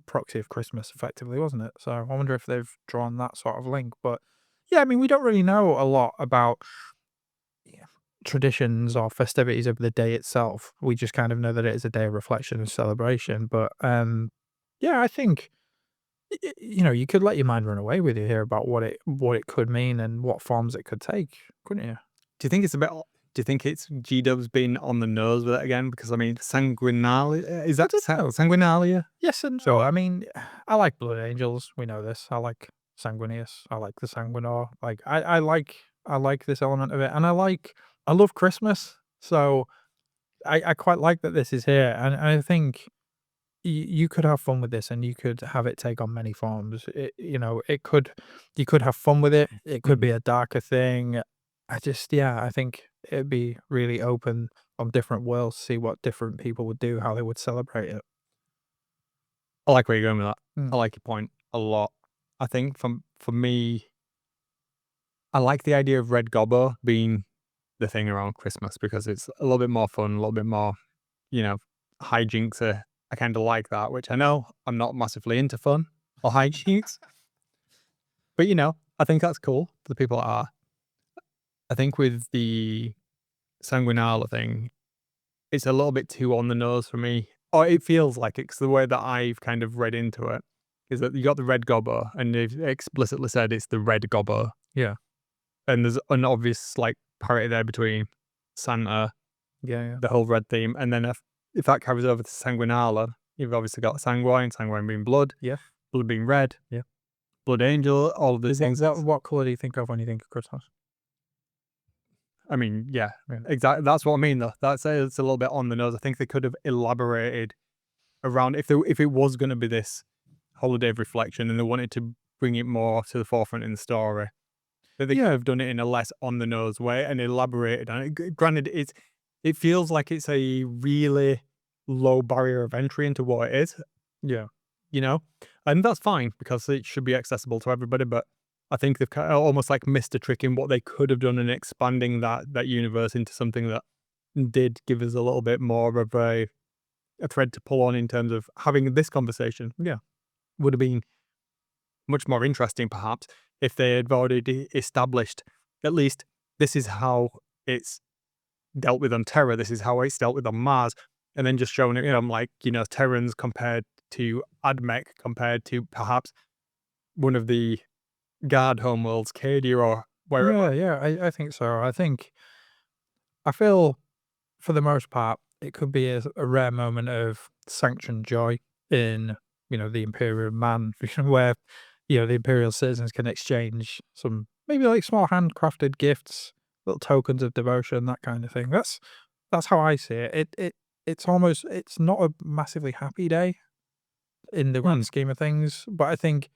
proxy of Christmas, effectively, wasn't it? So I wonder if they've drawn that sort of link. But yeah, I mean, we don't really know a lot about traditions or festivities of the day itself. We just kind of know that it is a day of reflection and celebration. But yeah, I think you could let your mind run away with you here about what it could mean and what forms it could take, couldn't you? do you think it's G-Dub's been on the nose with it again? Because I mean, Sanguinalia, is that Sanguinalia? Yes and no. I mean, I like Blood Angels. We know this. I like Sanguinius. I like the Sanguinor. Like I like this element of it, and I love Christmas. So I quite like that this is here, and I think you could have fun with this, and you could have it take on many forms. You could have fun with it. It could be a darker thing. I think it'd be really open on different worlds, see what different people would do, how they would celebrate it. I like where you're going with that. Mm. I like your point a lot. I think for me, I like the idea of Red Gobbo being the thing around Christmas because it's a little bit more fun, a little bit more, hijinks. I kind of like that, which I know I'm not massively into fun or hijinks. But, I think that's cool for the people that are. I think with the Sanguinala thing, it's a little bit too on the nose for me. Or it feels like it's the way that I've kind of read into it. Is that you got the Red Gobbo, and they've explicitly said it's the Red Gobbo. Yeah. And there's an obvious, parity there between Santa, Yeah. the whole red theme, and then if that carries over to Sanguinala, You've obviously got sanguine being blood, Yeah. blood being red, Yeah. blood angel, all of these things. What colour do you think of when you think of Christmas? I mean, yeah, Yeah. exactly. That's what I mean, though. It's a little bit on the nose. I think they could have elaborated around if it was going to be this holiday of reflection and they wanted to bring it more to the forefront in the story, that they could have done it in a less on the nose way and elaborated on it. Granted, it feels like it's a really low barrier of entry into what it is, Yeah. you know, and that's fine because it should be accessible to everybody. But I think they've kind of almost like missed a trick in what they could have done in expanding that universe into something that did give us a little bit more of a thread to pull on in terms of having this conversation. Yeah, would have been much more interesting perhaps if they had already established at least this is how it's dealt with on Terra, this is how it's dealt with on Mars, and then just showing it, like, Terrans compared to Admech, compared to perhaps one of the guard homeworlds, Cadia or wherever. I think so. I feel for the most part it could be a rare moment of sanctioned joy in the Imperium man where the Imperial citizens can exchange some maybe like small handcrafted gifts, little tokens of devotion, that kind of thing. That's how I see it. It's not a massively happy day in the grand scheme of things, but I think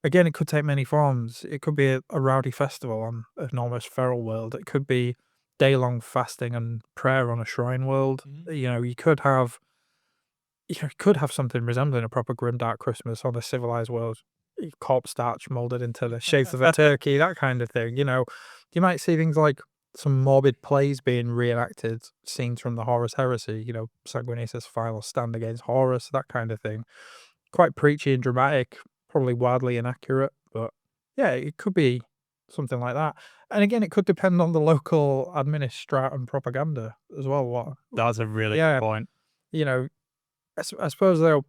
again it could take many forms. It could be a rowdy festival on an almost feral world. It could be day-long fasting and prayer on a shrine world. You could have something resembling a proper grimdark Christmas on a civilized world. Corpse starch molded into the shape of a turkey, that kind of thing. You might see things like some morbid plays being reenacted, scenes from the Horus Heresy. Sanguinius' final stand against Horus, that kind of thing. Quite preachy and dramatic, probably wildly inaccurate, but yeah, it could be something like that. And again, it could depend on the local administrat and propaganda as well. That's a really good point. I suppose though,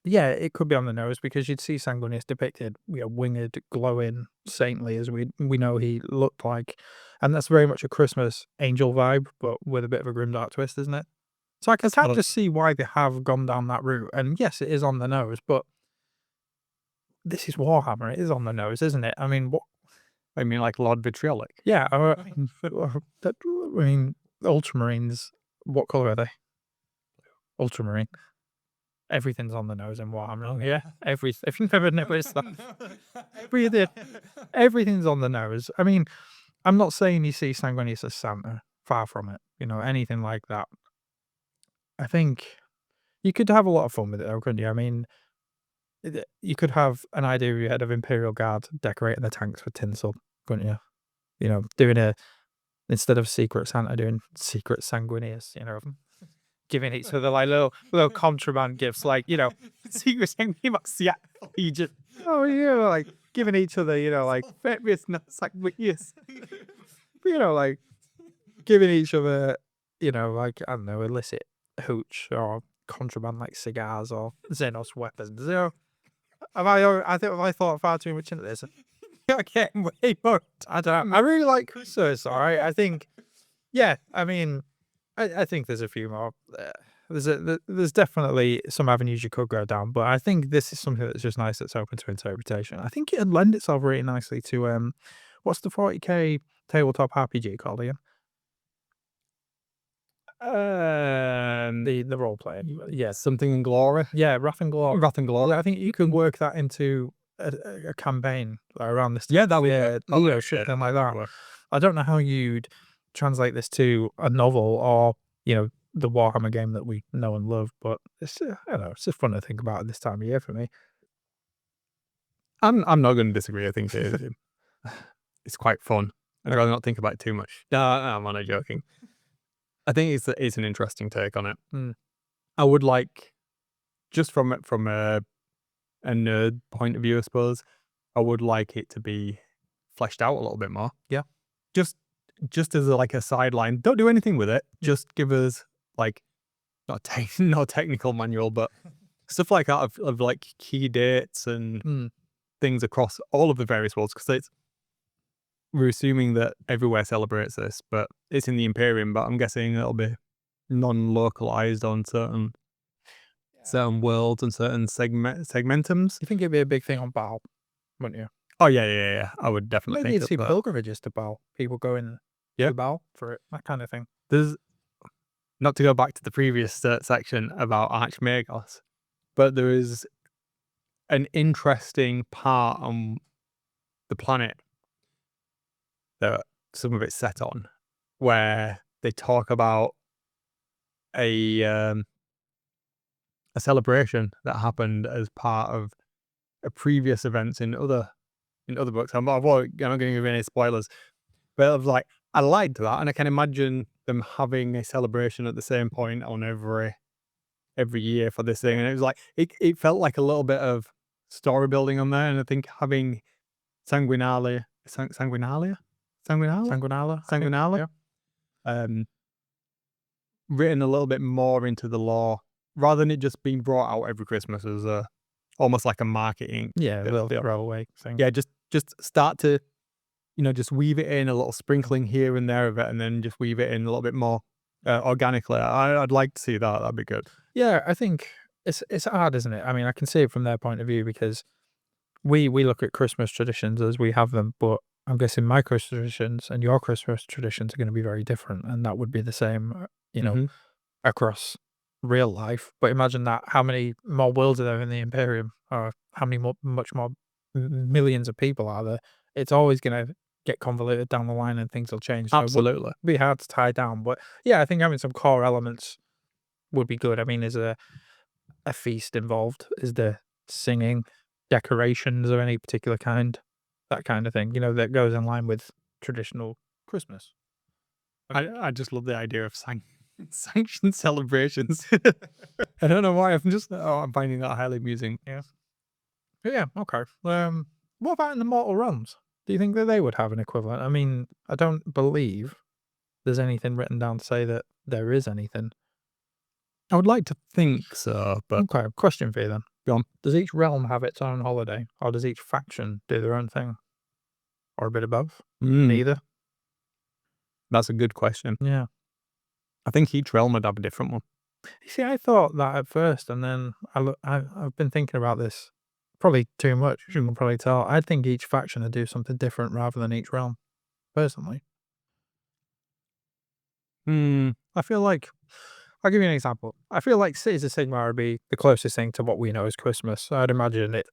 yeah, it could be on the nose because you'd see Sanguinius depicted, winged, glowing, saintly as we know he looked like, and that's very much a Christmas angel vibe, but with a bit of a grimdark twist, isn't it? So I can kind of just see why they have gone down that route. And yes, it is on the nose, but this is Warhammer. It is on the nose, isn't it? I mean, what? I mean, like Lord Vitriolic. Yeah, I mean, Ultramarines. What color are they? Ultramarine. Everything's on the nose in Warhammer. Yeah, if you've never noticed that, everything's on the nose. I mean, I'm not saying you see Sanguinius as Santa. Far from it. Anything like that. I think you could have a lot of fun with it, though, couldn't you? I mean, you could have an idea in your head of Imperial Guard decorating the tanks with tinsel, couldn't you? Doing instead of Secret Santa, doing Secret Sanguinius, giving each other like little contraband gifts, like, Secret Sanguinius, yeah, you just, like giving each other, like, various Sanguinius, like giving each other, like, I don't know, illicit hooch or contraband like cigars or Xenos weapons. I think I thought far too much into this. I'm getting way more. I don't know. I really like Christmas. All right. I think, yeah. I mean, I think there's a few more. There's definitely some avenues you could go down, but I think this is something that's just nice. That's open to interpretation. I think it'd lend itself really nicely to what's the 40k tabletop RPG called again? The role playing, Yes, something in Glory. Yeah, Wrath and Glory. Wrath and Glory. I think you can work that into a campaign around this. Yeah, that would shit, like that. I don't know how you'd translate this to a novel or the Warhammer game that we know and love, but it's I don't know, it's just fun to think about at this time of year for me. I'm not going to disagree. I think it's quite fun. I'd rather not think about it too much. No, I'm only joking. I think it's an interesting take on it. I would like, just from a nerd point of view, I suppose, I would like it to be fleshed out a little bit more. Yeah. Just as a sideline. Don't do anything with it. Just give us like not technical manual, but stuff like that of like key dates and things across all of the various worlds, because we're assuming that everywhere celebrates this, but it's in the Imperium, but I'm guessing it'll be non-localized on certain certain worlds and certain segmentums. You think it'd be a big thing on Baal, wouldn't you? Oh yeah. I would definitely Maybe think you'd see that. pilgrimages to Baal. People going Yeah. to Baal for it, that kind of thing. There's, not to go back to the previous section about Archmagos, but there is an interesting part on the planet that some of it's set on, where they talk about a celebration that happened as part of a previous events in other books. I'm not going to give any spoilers, but I was like, I liked that, and I can imagine them having a celebration at the same point on every year for this thing, and it was like it felt like a little bit of story building on there, and I think having Sanguinala, Yeah. Written a little bit more into the lore, rather than it just being brought out every Christmas as almost like a marketing. Yeah, a little throwaway thing. Yeah, just start to, just weave it in a little sprinkling here and there of it, and then just weave it in a little bit more organically. I'd like to see that. That'd be good. Yeah, I think it's hard, isn't it? I mean, I can see it from their point of view because we look at Christmas traditions as we have them, but I'm guessing my Christmas traditions and your Christmas traditions are going to be very different, and that would be the same, Mhm. across real life. But imagine that, how many more worlds are there in the Imperium, or how many much more millions of people are there? It's always going to get convoluted down the line, and things will change. So it would Absolutely. be hard to tie down. But yeah, I think having some core elements would be good. I mean, is there a feast involved? Is there singing, decorations of any particular kind? That kind of thing, that goes in line with traditional Christmas. I just love the idea of sanctioned celebrations. I don't know why. I'm finding that highly amusing. But yeah, okay. What about in the mortal realms? Do you think that they would have an equivalent? I mean, I don't believe there's anything written down to say that there is anything. I would like to think so, but Okay, question for you then. Go on. Does each realm have its own holiday, or does each faction do their own thing? Or a bit of both? Neither? That's a good question. Yeah. I think each realm would have a different one. You see, I thought that at first, and then I've been thinking about this probably too much. You can probably tell. I think each faction would do something different rather than each realm, personally. I feel like, I'll give you an example. I feel like Cities of Sigmar would be the closest thing to what we know as Christmas. I'd imagine it,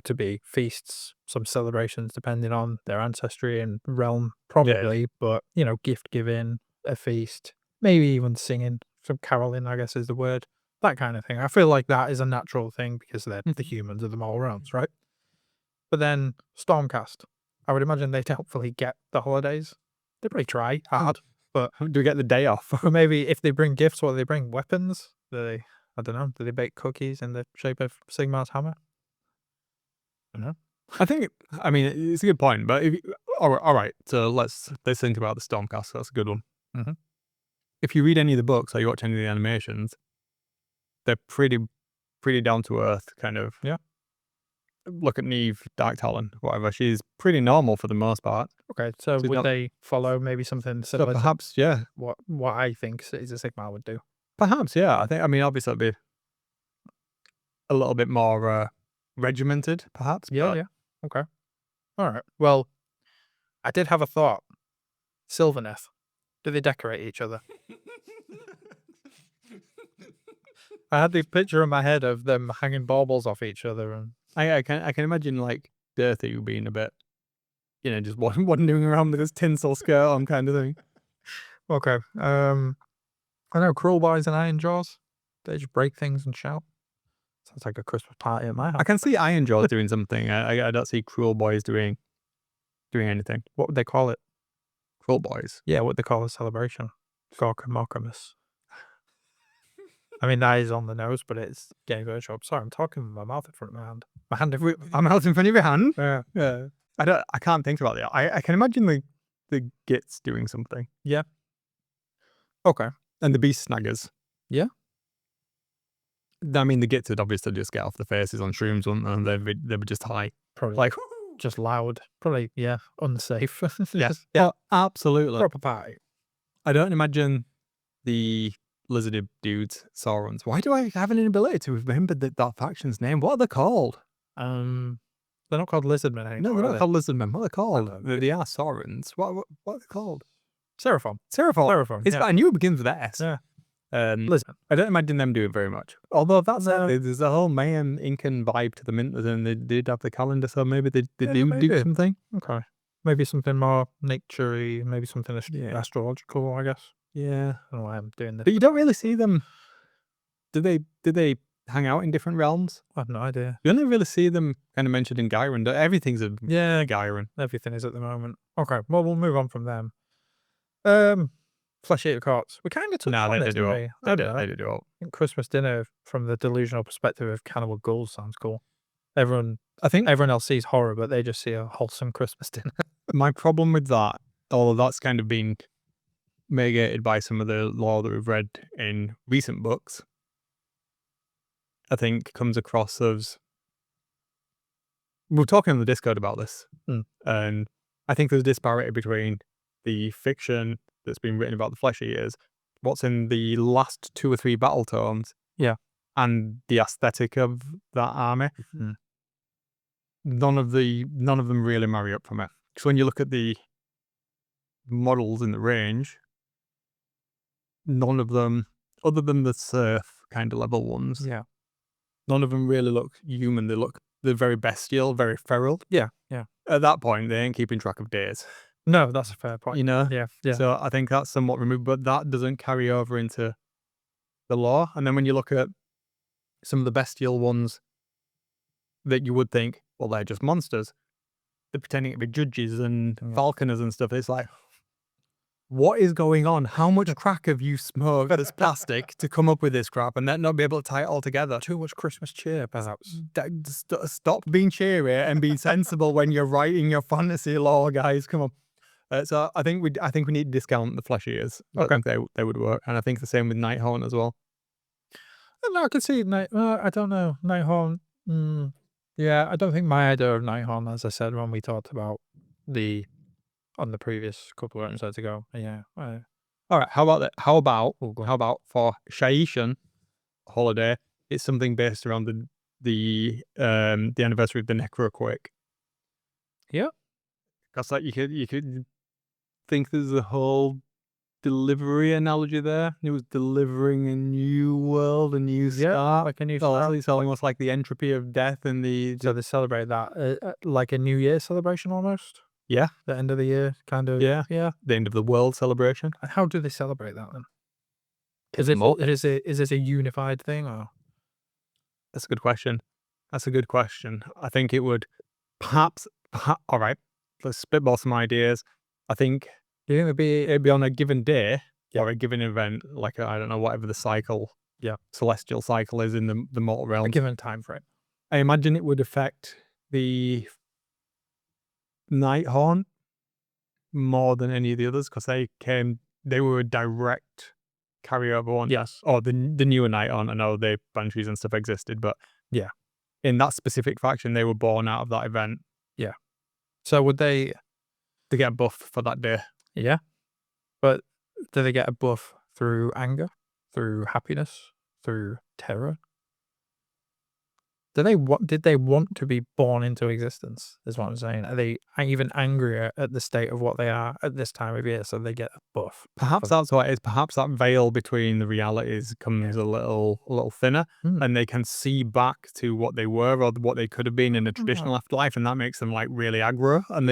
to be feasts, some celebrations depending on their ancestry and realm, probably, but, gift giving, a feast, maybe even singing, some caroling, I guess is the word, that kind of thing. I feel like that is a natural thing because they're the humans of the mortal realms, right? But then Stormcast, I would imagine they'd hopefully get the holidays. They probably try hard. But do we get the day off? Or maybe if they bring gifts, what do they bring? Weapons? I don't know. Do they bake cookies in the shape of Sigmar's hammer? I don't know. I mean, it's a good point, but all right. So let's think about the Stormcast. That's a good one. Mhm. If you read any of the books or you watch any of the animations, they're pretty down to earth, kind of. Yeah. Look at Neve, Dark Talon, whatever. She's pretty normal for the most part. Okay, so So would not- they follow maybe something So similar to perhaps, yeah. what I think Cities of Sigmar would do? Perhaps, yeah. I mean, obviously it'd be a little bit more regimented, perhaps. Yeah, but yeah. Okay. All right. Well, I did have a thought. Sylvaneth, do they decorate each other? I had this picture in my head of them hanging baubles off each other, and I can imagine like Dirty being a bit, just wandering around with his tinsel skirt on kind of thing. okay. I know Cruel Boys and Iron Jaws. They just break things and shout. Sounds like a Christmas party at my house. I can see Iron Jaws doing something. I don't see Cruel Boys doing anything. What would they call it? Cruel Boys. Yeah, what they call a celebration. Gorkamorkamus. I mean, that is on the nose, but it's gay virtual. Sorry, I'm talking with my mouth in front of my hand. My hand in I'm out in front of your hand. Yeah. I can't think about it. I can imagine the Gits doing something. Yeah. Okay. And the Beast Snaggers. Yeah. I mean, the Gits would obviously just get off the faces on shrooms, and they would just high. Probably Like, just loud. Probably, yeah, unsafe. yeah. Just, yeah. Oh, absolutely. Proper party. I don't imagine the lizardy dudes, Saurons. Why do I have an inability to remember that faction's name? What are they called? They're not called lizardmen anymore. No, they're are not they? called lizardmen. What are they called? don't know. They are Saurons. What are they called? Seraphon. Seraphon. Yeah. I knew it begins with S. Yeah. Listen, I don't imagine them doing very much. Although that's No. there's a whole Mayan Incan vibe to the Minters, and they did have the calendar, so maybe they Yeah, do maybe. something. Okay. Maybe something more nature-y, maybe something Yeah. astrological, I guess. Yeah, I don't know why I'm doing this. but you don't really see them. Do they hang out in different realms? I have no idea. You only really see them kind of mentioned in Gyron. Everything's a Yeah, Gyron. everything is at the moment. Okay, well, we'll move on from them. Flesh eater courts. We kind of touched on this, didn't we? I don't know. They do all. I think Christmas dinner from the delusional perspective of cannibal ghouls sounds cool. Everyone else sees horror, but they just see a wholesome Christmas dinner. My problem with that, although that's kind of been mitigated by some of the lore that we've read in recent books, I think comes across as, we were talking on the Discord about this, and I think there's a disparity between the fiction that's been written about the flesh eaters, what's in the last 2 or 3 battle tomes, and the aesthetic of that army. None of them really marry up for me. Because when you look at the models in the range, none of them, other than the surf kind of level ones, none of them really look human. They're very bestial, very feral. Yeah. At that point, they ain't keeping track of days. No, that's a fair point. You know? Yeah. So I think that's somewhat removed, but that doesn't carry over into the lore. And then when you look at some of the bestial ones that you would think, well, they're just monsters, they're pretending to be judges and falconers and stuff. It's like, what is going on? How much crack have you smoked that's plastic to come up with this crap and then not be able to tie it all together? Too much Christmas cheer, perhaps. Stop being cheery and be sensible when you're writing your fantasy lore, guys. Come on. So I think we need to discount the flesh eaters. I think they would work, and I think the same with Nighthorn as well. No, I can see I don't know, Nighthorn. Yeah, I don't think my idea of Nighthorn, as I said when we talked about on the previous couple of episodes ago. Yeah. All right. How about that? How about for Shaishan holiday? It's something based around the anniversary of the Necroquake. Yeah. Because like you could think there's a whole delivery analogy there. It was delivering a new world, a new start, like a new start. It's almost like the entropy of death and the. So they celebrate that like a New Year celebration almost. Yeah, the end of the year, kind of. Yeah, the end of the world celebration. And how do they celebrate that then? Is it a unified thing, or? That's a good question. I think it would perhaps. All right, let's spitball some ideas. I think it'd be on a given day or a given event, like I don't know, whatever the cycle, celestial cycle is in the mortal realm. A given time frame. I imagine it would affect the Nighthorn more than any of the others because they were a direct carryover one. Yes. Or the newer Nighthorn. I know the Banshees and stuff existed, but in that specific faction, they were born out of that event. Yeah. So would they get a buff for that day? Yeah. But do they get a buff through anger, through happiness, through terror? Did they want to be born into existence, is what I'm saying. Are they even angrier at the state of what they are at this time of year, so they get a buff? Perhaps that's what it is. Perhaps that veil between the realities comes a little thinner, and they can see back to what they were or what they could have been in a traditional afterlife, and that makes them like really aggro. And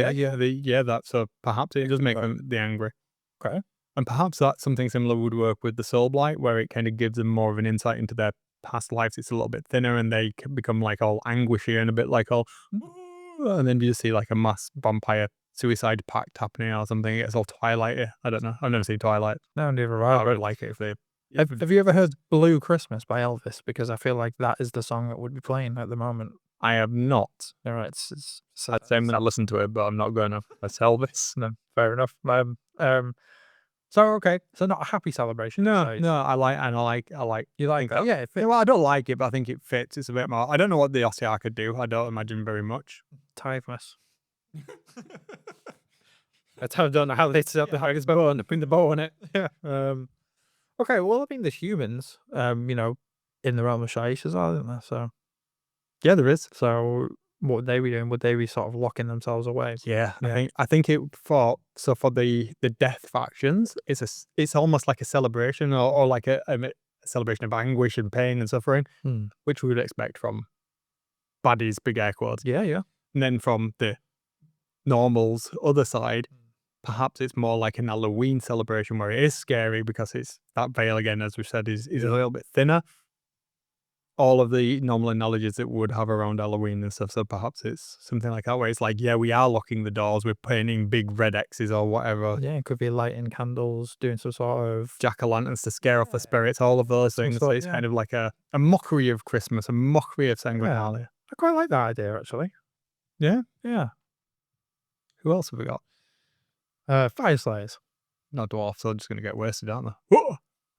so perhaps it does make them the angry. Okay. And perhaps that's something similar would work with the Soul Blight, where it kind of gives them more of an insight into their past lives. It's a little bit thinner and they can become like all anguishy and a bit like all, and then you just see like a mass vampire suicide pact happening or something. It's all Twilighty. I don't know. I've never seen Twilight. No, neither have I. I really like it if they. Have you ever heard Blue Christmas by Elvis? Because I feel like that is the song that would be playing at the moment. I have not. All right. I'd say I'm going to listen to it, but I'm not going to. That's Elvis. No, fair enough. So okay, so not a happy celebration. No, I like. You like that? Yeah, well, I don't like it, but I think it fits. It's a bit more. I don't know what the Ossiar could do. I don't imagine very much. Tiredness. I don't know how they set the highest bow on, put the bow on it. Yeah. Okay, well, I mean, there's humans, you know, in the realm of Shaish as well, isn't there? So, Yeah, there is. so what would they be doing? Would they be sort of locking themselves away? Yeah, Yeah. I think it for the death factions, it's almost like a celebration or like a celebration of anguish and pain and suffering, Hmm. which we would expect from baddies, big air quotes. Yeah, yeah. And then from the normals other side, perhaps it's more like an Halloween celebration where it is scary because it's that veil again, as we said, is a little bit thinner. All of the normal analogies that we would have around Halloween and stuff. So perhaps it's something like that where it's like, yeah, we are locking the doors, we're painting big red X's or whatever. Yeah, it could be lighting candles, doing some sort of Jack-o'-lanterns to scare off the spirits, all of those Some things. sort, So it's yeah. kind of like a mockery of Christmas, a mockery of Sanguinala. I quite like that idea actually. Yeah. Yeah. Who else have we got? Fire Slayers. Not dwarfs, so they're just going to get wasted, aren't they?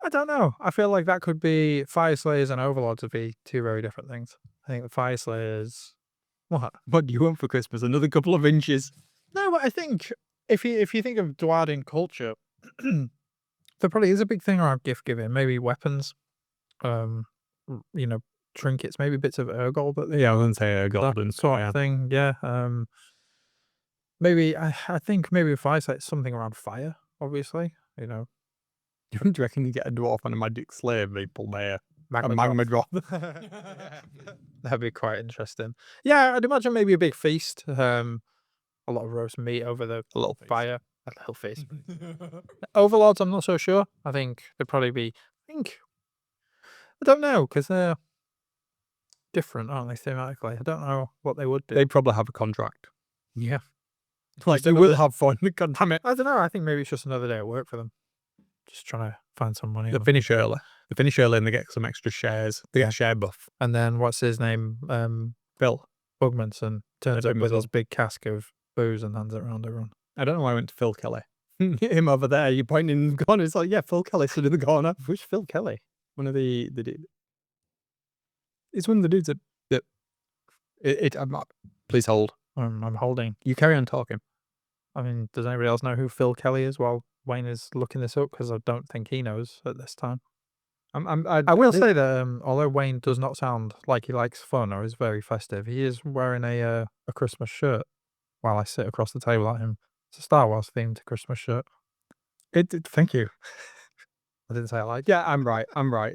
I don't know. I feel like that could be Fire Slayers and Overlords would be two very different things. I think the Fire Slayers. What? What do you want for Christmas? Another couple of inches. No, but I think if you think of Dwarden culture, there probably is a big thing around gift giving. Maybe weapons, you know, trinkets, maybe bits of Urgol, but Yeah, I wouldn't say a that golden sort of thing. Yeah. Maybe I think maybe with Fire Slayers something around fire. Obviously, you know, Do you reckon you get a dwarf and a magic slave, they pull their a magma drop? That'd be quite interesting. Yeah, I'd imagine maybe a big feast. A lot of roast meat over the A little fire. A little feast. Overlords, I'm not so sure. I think they'd probably be. I don't know because they're different, aren't they? Thematically, I don't know what they would do. They probably have a contract. Yeah, Like, Just they another- will have fun. God damn it. I don't know. I think maybe it's just another day at work for them. Just trying to find some money. They finish early. They finish early and they get some extra shares. They get a share buff. And then what's his name? Phil. Bugmanson turns up with Bugmanson. his big cask of booze and hands it around everyone. I don't know why I went to Phil Kelly. Him over there, you're pointing in the corner. It's like, yeah, Phil Kelly stood in the corner. Who's Phil Kelly? One of the it's one of the dudes that please hold. I'm holding. You carry on talking. I mean, does anybody else know who Phil Kelly is while Wayne is looking this up? Because I don't think he knows at this time. I will say that although Wayne does not sound like he likes fun or is very festive, he is wearing a Christmas shirt while I sit across the table at him. It's a Star Wars themed Christmas shirt. Thank you. I didn't say I like it. Yeah, I'm right.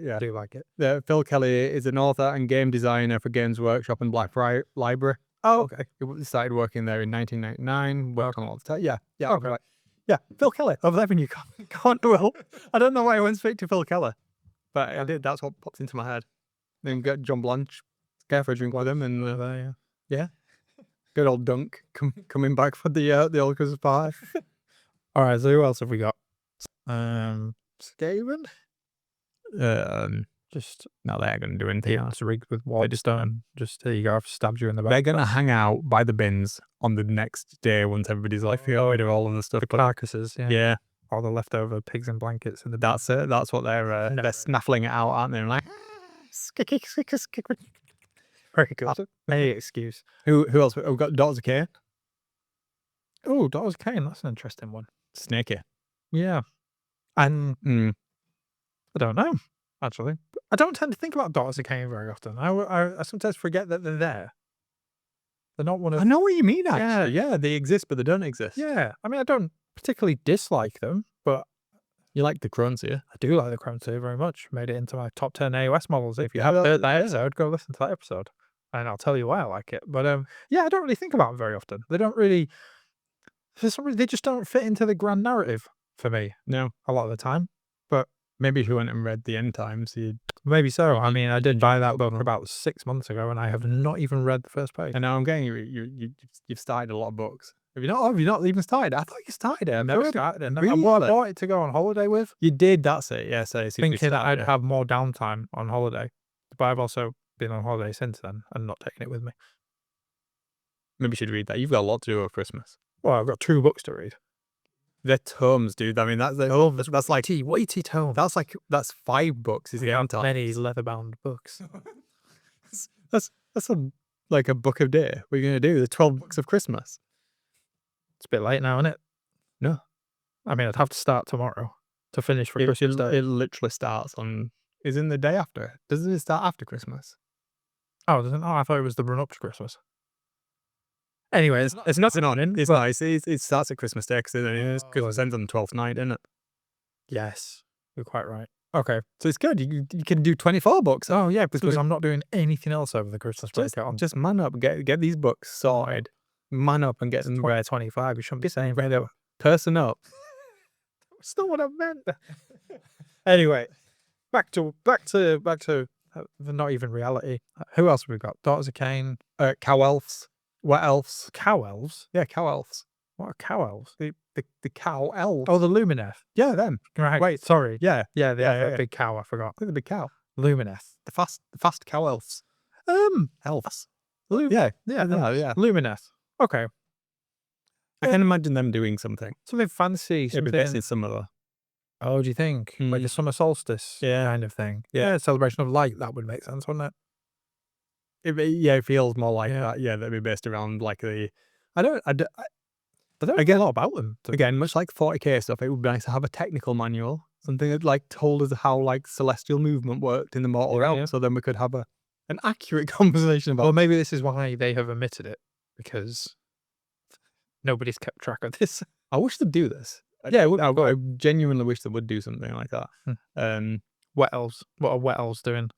Yeah. I do like it. Phil Kelly is an author and game designer for Games Workshop and Blackfriars Library. Oh, okay. He started working there in 1999. Worked on all the time. Yeah. Okay. Right. Yeah, Phil Kelly. Over there when you can't well. I don't know why I went straight to Phil Kelly, but I did. That's what popped into my head. Then got John Blanche, care for a drink with him, and yeah, good old Dunk coming back for the old Christmas party. All right. So who else have we got? Skaven. Just No, they're going to do anything else. it's rigged with Wardstone. Just here you go. I've stabbed you in the back. They're going to hang out by the bins on the next day once everybody's like, oh, rid of all of the stuff. The carcasses. Yeah. Yeah, All the leftover pigs and blankets in the that's it. That's what they're snaffling it out, aren't they? And like, very good. Any excuse. who else? We've got Daughters of Cain. Oh, Daughters of Cain. That's an interesting one. Snaky. Yeah. And Mm. I don't know, actually. I don't tend to think about Daughters of Cain very often. I sometimes forget that they're there. They're not one of. I know what you mean, actually. Yeah, they exist, but they don't exist. Yeah. I mean, I don't particularly dislike them, but You like the Crones here. I do like the Crown Two very much. Made it into my top 10 AOS models. If you haven't heard that episode, go listen to that episode. And I'll tell you why I like it. But yeah, I don't really think about them very often. They don't really. For some reason, they just don't fit into the grand narrative for me No. a lot of the time. Maybe if you went and read the End Times, you'd... Maybe so. I mean, I did buy that book about 6 months ago, and I have not even read the first page. And now I'm getting you've started a lot of books. Have you not even started? I thought you started it. I never started it. Really? Well, I bought it to go on holiday with, You did, that's it. Yeah, so it's thinking that I'd have more downtime on holiday. But I've also been on holiday since then and not taken it with me. Maybe you should read that. You've got a lot to do over Christmas. Well, I've got 2 books to read. They're tomes, dude. I mean, that's like weighty tome. that's 5 books. Is the End Times. Many leather-bound books. That's like a book a day. What are you gonna do? The 12 books of Christmas. It's a bit late now, isn't it? No. I mean, I'd have to start tomorrow. to finish for It Christmas Day. literally starts on. Is in the day after. Doesn't it start after Christmas? Oh, doesn't? Oh, I thought it was the run up to Christmas. Anyway, It's nothing on it. It's Well- nice. It starts at Christmas Day because Christmas ends on the 12th night, isn't it? yes, you're quite right. Okay, so it's good. You can do 24 books. Oh yeah, because I'm not doing anything else over the Christmas break. Just man up, get these books sorted. Man up and get them ready. 25. You shouldn't be saying Ready up. Person up. That's not what I meant. Anyway, back to the not even reality. Who else have we got? Daughters of Cain, Cow elves. What elves? cow elves. Yeah, cow elves. What are cow elves? The cow elves. Oh, the Lumineth. yeah, them. Right. Wait. sorry. Yeah, Yeah, they Yeah, have yeah, a yeah. big cow. I forgot. look at the big cow. Lumineth. The fast cow elves. Elves. Yeah, Yeah. Lumineth. Okay. I can imagine them doing something. Something fancy. It'd be Something. best in summer. Oh, do you think? Like the Mm. summer solstice kind of thing? Yeah. Celebration of light. That would make sense, wouldn't it? It feels more like Yeah. that. Yeah, that'd be based around like the. I don't I don't Again- know a lot about them. Again, much like 40k stuff, it would be nice to have a technical manual, something that like told us how like celestial movement worked in the mortal Yeah, realm, yeah. so then we could have an accurate conversation about. Well, maybe this is why they have omitted it, because nobody's kept track of this. I wish they'd do this. Yeah, it would be I good. genuinely wish they would do something like that. Wet elves. What are wet elves doing?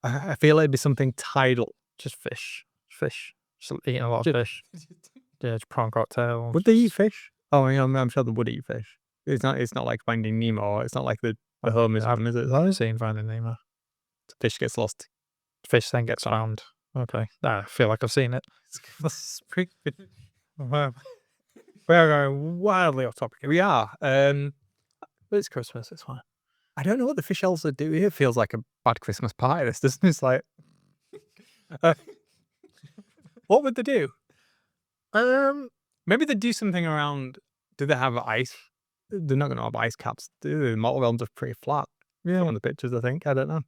I feel it'd be something tidal. Just fish. Fish. Just eating a lot of fish. Yeah, just prawn cocktails. Would they eat fish? Oh, yeah, I'm sure they would eat fish. It's not like Finding Nemo. It's not like the home is I've one, is it? I've seen Finding Nemo. Fish gets lost. Fish then gets found. Okay. I feel like I've seen it. Wow. We are going wildly off topic. We are. But it's Christmas, it's fine. I don't know what the fish elves are doing. It feels like a bad Christmas party. This doesn't it? It's like, what would they do? Maybe they do something around. Do they have ice? They're not going to have ice caps. Do they? The mortal realms are pretty flat. Yeah, on the pictures, I think. I don't know.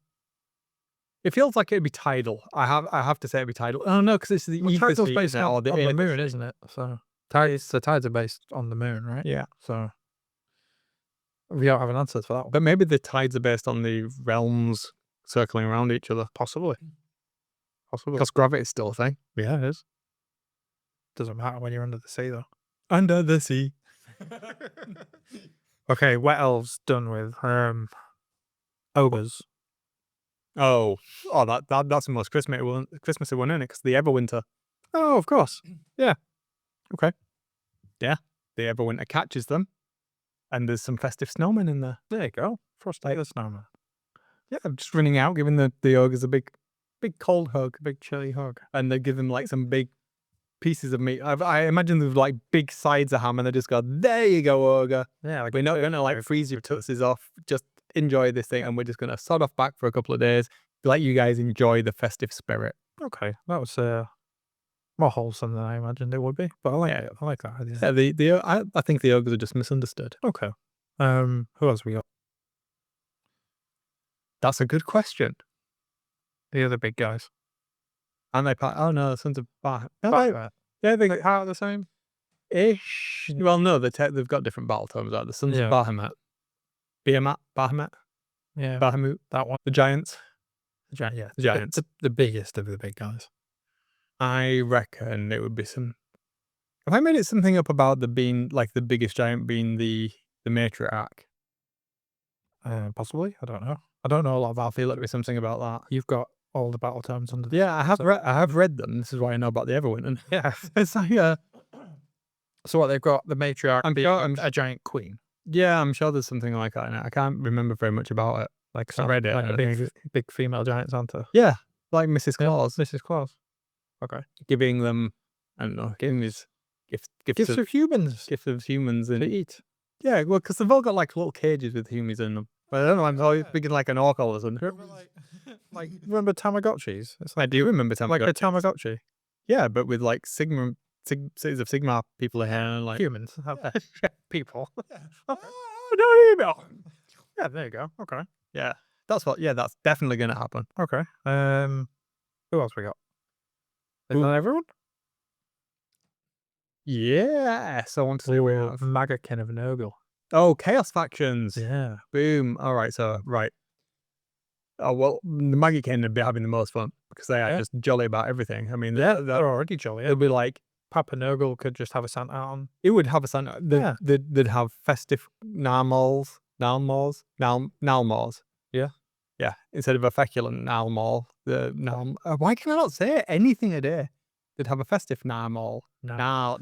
It feels like it'd be tidal. I have to say it'd be tidal. Oh no, because it's the Tidal's eclipse based now, on the moon, isn't it? So the tides are based on the moon, right? Yeah, So we don't have an answer for that one. but maybe the tides are based on the realms circling around each other. Possibly. Because gravity is still a thing. Yeah, it is. Doesn't matter when you're under the sea, though. Under the sea. Okay, wet elves done with. Ogres. Oh, that's the most Christmassy one, isn't it? Because the Everwinter. Oh, of course. The Everwinter catches them, and there's some festive snowmen in there. There you go. Frosty the Snowman. Yeah, I'm just running out, giving the ogres a big cold hug, a big chilly hug, and they give them like some big pieces of meat. I imagine they've like big sides of ham, and they just go, "There you go, ogre. Yeah, like We're not gonna like freeze your tootsies off. Just enjoy this thing, and we're just gonna sod off back for a couple of days. Let you guys enjoy the festive spirit." okay. That was more wholesome than I imagined it would be. But I like that idea. Yeah, I think the ogres are just misunderstood. Okay. Who else we got? That's a good question. The other big guys. And they oh no, the sons of Bahamut. Bahamut. Yeah, they Like, how are the same? ish. Well, no, they've got different battle tomes. Like the sons Yeah. of Bahamut, Bahamut, Yeah, Bahamut, that one. the giants. Yeah, The giants. The biggest of the big guys. I reckon it would be some. Have I made it something up about the being like the biggest giant being the matriarch? Possibly. I don't know. I don't know a lot I about. feel like it'd be something about that. You've got all the battle tomes under. Yeah, I have read them. This is why I know about the Everwinter. Yeah. It's like So what they've got the matriarch. I'm being sure- a giant queen. yeah, I'm sure there's something like that in it. I can't remember very much about it. Like I read it. Like big female giant Santa. Yeah, like Mrs. Claus Mrs. Claus. Okay. giving them, I don't know, giving these gifts Gifts of humans gifts of humans to and eat. yeah, well, because they've all got like little cages with humans in them. But I don't know. I'm always thinking like an orc or something. Like remember Tamagotchis? It's I do remember Tamagotchi. like a Tamagotchi. Yeah, but with like Cities of Sigmar people here, like Humans. People. oh, no email. Yeah, there you go. Okay. Yeah, that's definitely gonna happen. Okay. Who else we got? Is Who- that everyone? Yeah, so I want to see where Magakin of Nurgle. Oh, chaos factions. Yeah. Boom. All right. So right. Oh well, the Maggie King would be having the most fun because they are Yeah. just jolly about everything. I mean, Yeah, they're already jolly. it'll be like Papa Nurgle could just have a Santa on. it would have a Santa. Yeah. They'd have festive nalmals. Yeah. Yeah, instead of a feculent nalmal, the nal. Why can I not say anything a day? They'd have a festive nalmal. Yeah.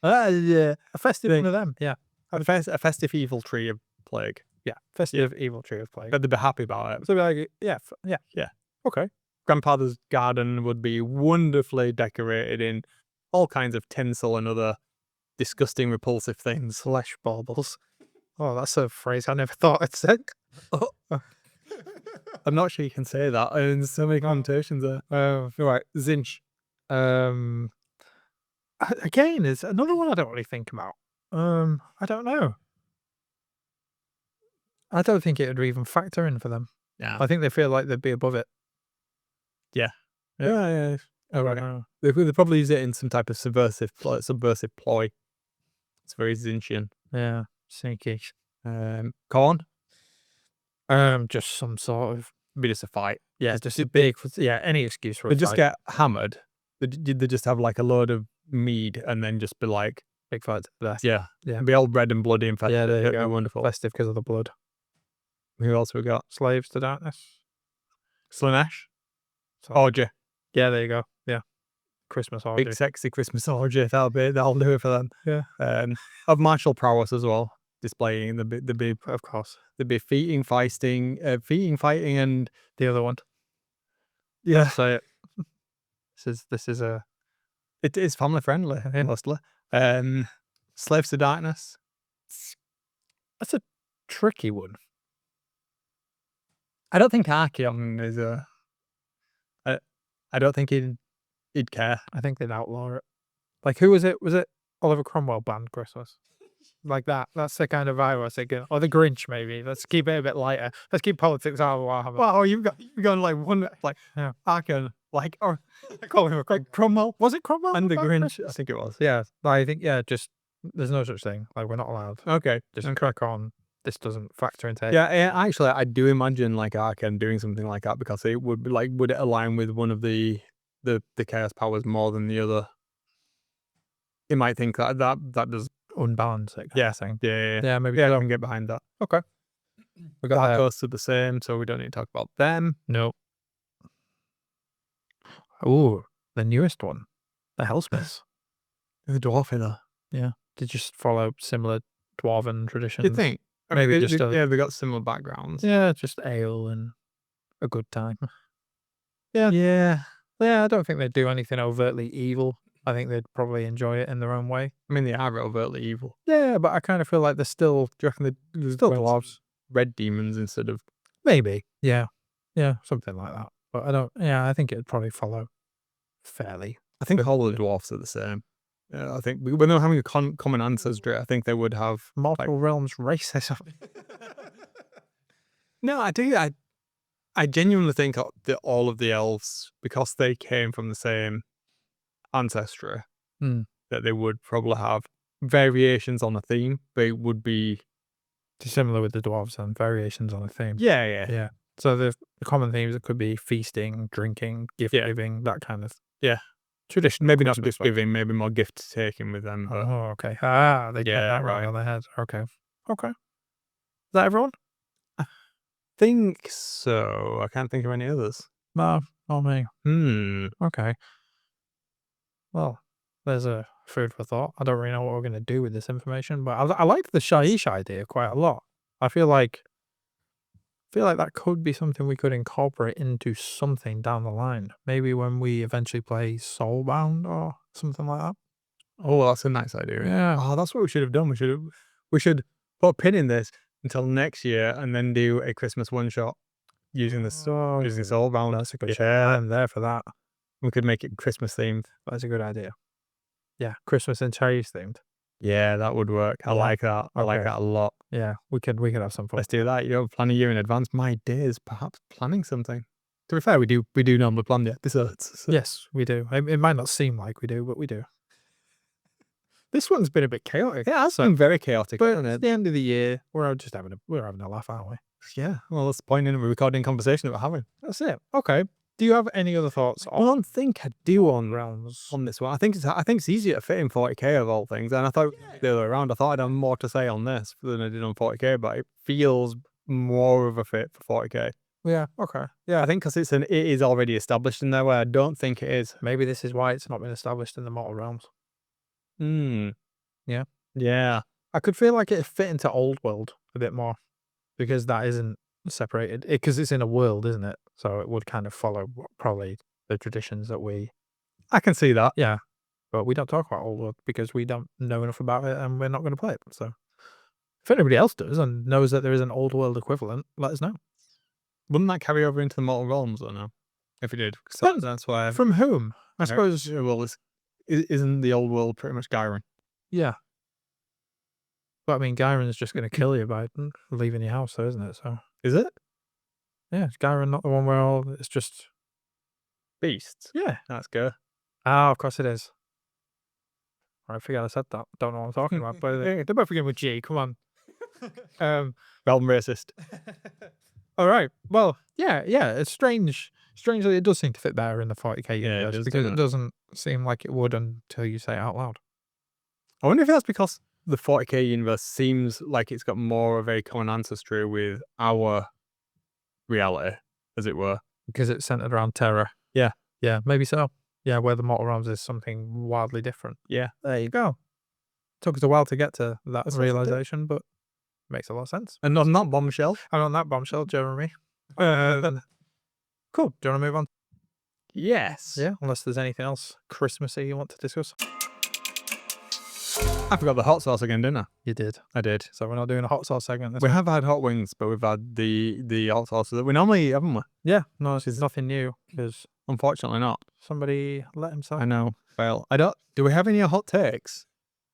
A festive one of them. Yeah. A festive evil tree of plague. Yeah. Festive evil tree of plague. But they'd be happy about it. So like, yeah. Yeah. Okay. Grandfather's garden would be wonderfully decorated in all kinds of tinsel and other disgusting, repulsive things. Flesh baubles. Oh, that's a phrase I never thought I'd said. I'm not sure you can say that. And there's so many connotations there. Right, Zinch. Again, is another one I don't really think about. I don't know. I don't think it would even factor in for them. Yeah. I think they feel like they'd be above it. Yeah. Yeah. Oh, right. They probably use it in some type of subversive ploy. It's very Zinchian. Yeah. Sneaky. Corn? Just some sort of, Be just a fight. yeah, just a big, yeah, any excuse for They a just fight. get hammered. They just have like a load of mead and then just be like, Big fight to the death. yeah, Yeah. be all red and bloody and festive. Yeah, there you It'd be go. wonderful. Festive because of the blood. Who else we got? Slaves to darkness. Slanesh? So, Orgy. yeah, there you go. Yeah. Christmas orgy. Big sexy Christmas orgy. That'll do it for them. Yeah. Of martial prowess as well. Displaying the big, Of course. there'd be feating, fighting, and The other one. yeah, Say it. This is a, it is family friendly mostly. Slaves to Darkness. that's a tricky one. I don't think Archeon is a. I don't think he'd care. I think they'd outlaw it. Like, who was it? Was it Oliver Cromwell banned Christmas? Like that. That's the kind of vibe I was thinking. Or the Grinch, maybe. Let's keep it a bit lighter. Let's keep politics out of Warhammer. Wow, you've gone like one like Yeah. Archeon like or I call him like Cromwell Was it Cromwell? and the banned Grinch. Christmas? I think it was. Yeah. I think, yeah, just, there's no such thing. Like, we're not allowed. Okay. Just crack on. This doesn't factor into it. Yeah, actually, I do imagine like Archeon doing something like that because it would be like would it align with one of the chaos powers more than the other? You might think that does Unbalance it. Yeah. Thing. yeah Yeah, maybe. I can get behind that. Okay. We got Dark that. Ghosts are the same, so we don't need to talk about them. No. Ooh, the newest one. The Hellsmiths. The dwarf in there. Yeah. They just follow similar dwarven traditions. You think? I Maybe mean, just a- yeah, they got similar backgrounds. Yeah, just ale and a good time. Yeah. Yeah, I don't think they'd do anything overtly evil. I think they'd probably enjoy it in their own way. I mean, they are overtly evil. Yeah, but I kind of feel like they're still, do you reckon they're still dwarves? Red demons instead of. Maybe. Yeah. Yeah, something like that. But I think it'd probably follow fairly. I think all the dwarfs are the same. I think when they're having a common ancestry, I think they would have. Mortal Realms racism. No, I do. I genuinely think that all of the elves, because they came from the same ancestry, that they would probably have variations on a theme, but it would be Similar with the dwarves and variations on a theme. yeah. So the common themes, it could be feasting, drinking, gift giving, that kind of tradition. Maybe not gift giving, maybe more gift taking with them. But Oh, okay. They get that right on their heads. Okay. Is that everyone? think so. I can't think of any others. No, not me. Okay. Well, there's a food for thought. I don't really know what we're going to do with this information, but I like the Shaiish idea quite a lot. I feel like that could be something we could incorporate into something down the line. Maybe when we eventually play Soulbound or something like that. Oh, that's a nice idea. Yeah. Oh, that's what we should have done. We should put a pin in this until next year and then do a Christmas one shot using the Soulbound. That's a good show. Yeah. I'm there for that. We could make it Christmas themed. That's a good idea. Yeah, Christmas and Chinese themed. Yeah, that would work. I like that. I like Okay. that a lot. Yeah, we could have some fun. Let's do that. Plan a year in advance. My days, perhaps planning something. To be fair, we do normally plan the episodes. So. Yes, we do. It might not seem like we do, but we do. This one's been a bit chaotic. It has been very chaotic, But hasn't at it? the end of the year, we're just having a laugh, aren't we? Yeah. Well, that's the point in a recording conversation that we're having. That's it. Okay. Do you have any other thoughts I don't think I do on realms? on this one. I think it's easier to fit in 40k of all things, and I thought the other way around. I thought I'd have more to say on this than I did on 40k, but it feels more of a fit for 40k. Yeah. Okay. Yeah. I think because it is already established in there, where I don't think it is. Maybe this is why it's not been established in the mortal realms. Yeah. Yeah. I could feel like it fit into old world a bit more because that isn't separated because it's in a world, isn't it? So it would kind of follow probably the traditions that we. I can see that. Yeah. But we don't talk about old world because we don't know enough about it and we're not going to play it. So if anybody else does and knows that there is an old world equivalent, let us know. Wouldn't that carry over into the mortal realms or no? If it did, so that's why. From whom? I suppose. Well, isn't the old world pretty much Gyron? Yeah. But I mean, Gyron's just going to kill you by leaving your house, though, isn't it? So Is it yeah, is Gyron not the one where it's just beasts? yeah? That's good. Ah, of course it is. I forget I said that. Don't know what I'm talking about. But they're both beginning with G. Come on. Realm racist. All right. Well, yeah. It's strange. Strangely, it does seem to fit better in the 40k universe does, because doesn't it it? doesn't seem like it would until you say it out loud. I wonder if that's because the 40k universe seems like it's got more of a common ancestry with our reality, as it were. Because it's centered around terror. Yeah. Yeah, maybe so. Yeah, where the mortal realms is something wildly different. Yeah. There you go. Took us a while to get to that That's what it did. realization, but makes a lot of sense. And on that bombshell, And on that bombshell, Jeremy. Cool. Do you want to move on? yes. Yeah, unless there's anything else Christmassy you want to discuss. I forgot the hot sauce again, didn't I? You did. I did. So we're not doing a hot sauce segment this We week. have had hot wings, but we've had the hot sauce that we normally eat, haven't we? Yeah, no, it's nothing new because Unfortunately not. somebody let himself. I know. Well, do we have any hot takes?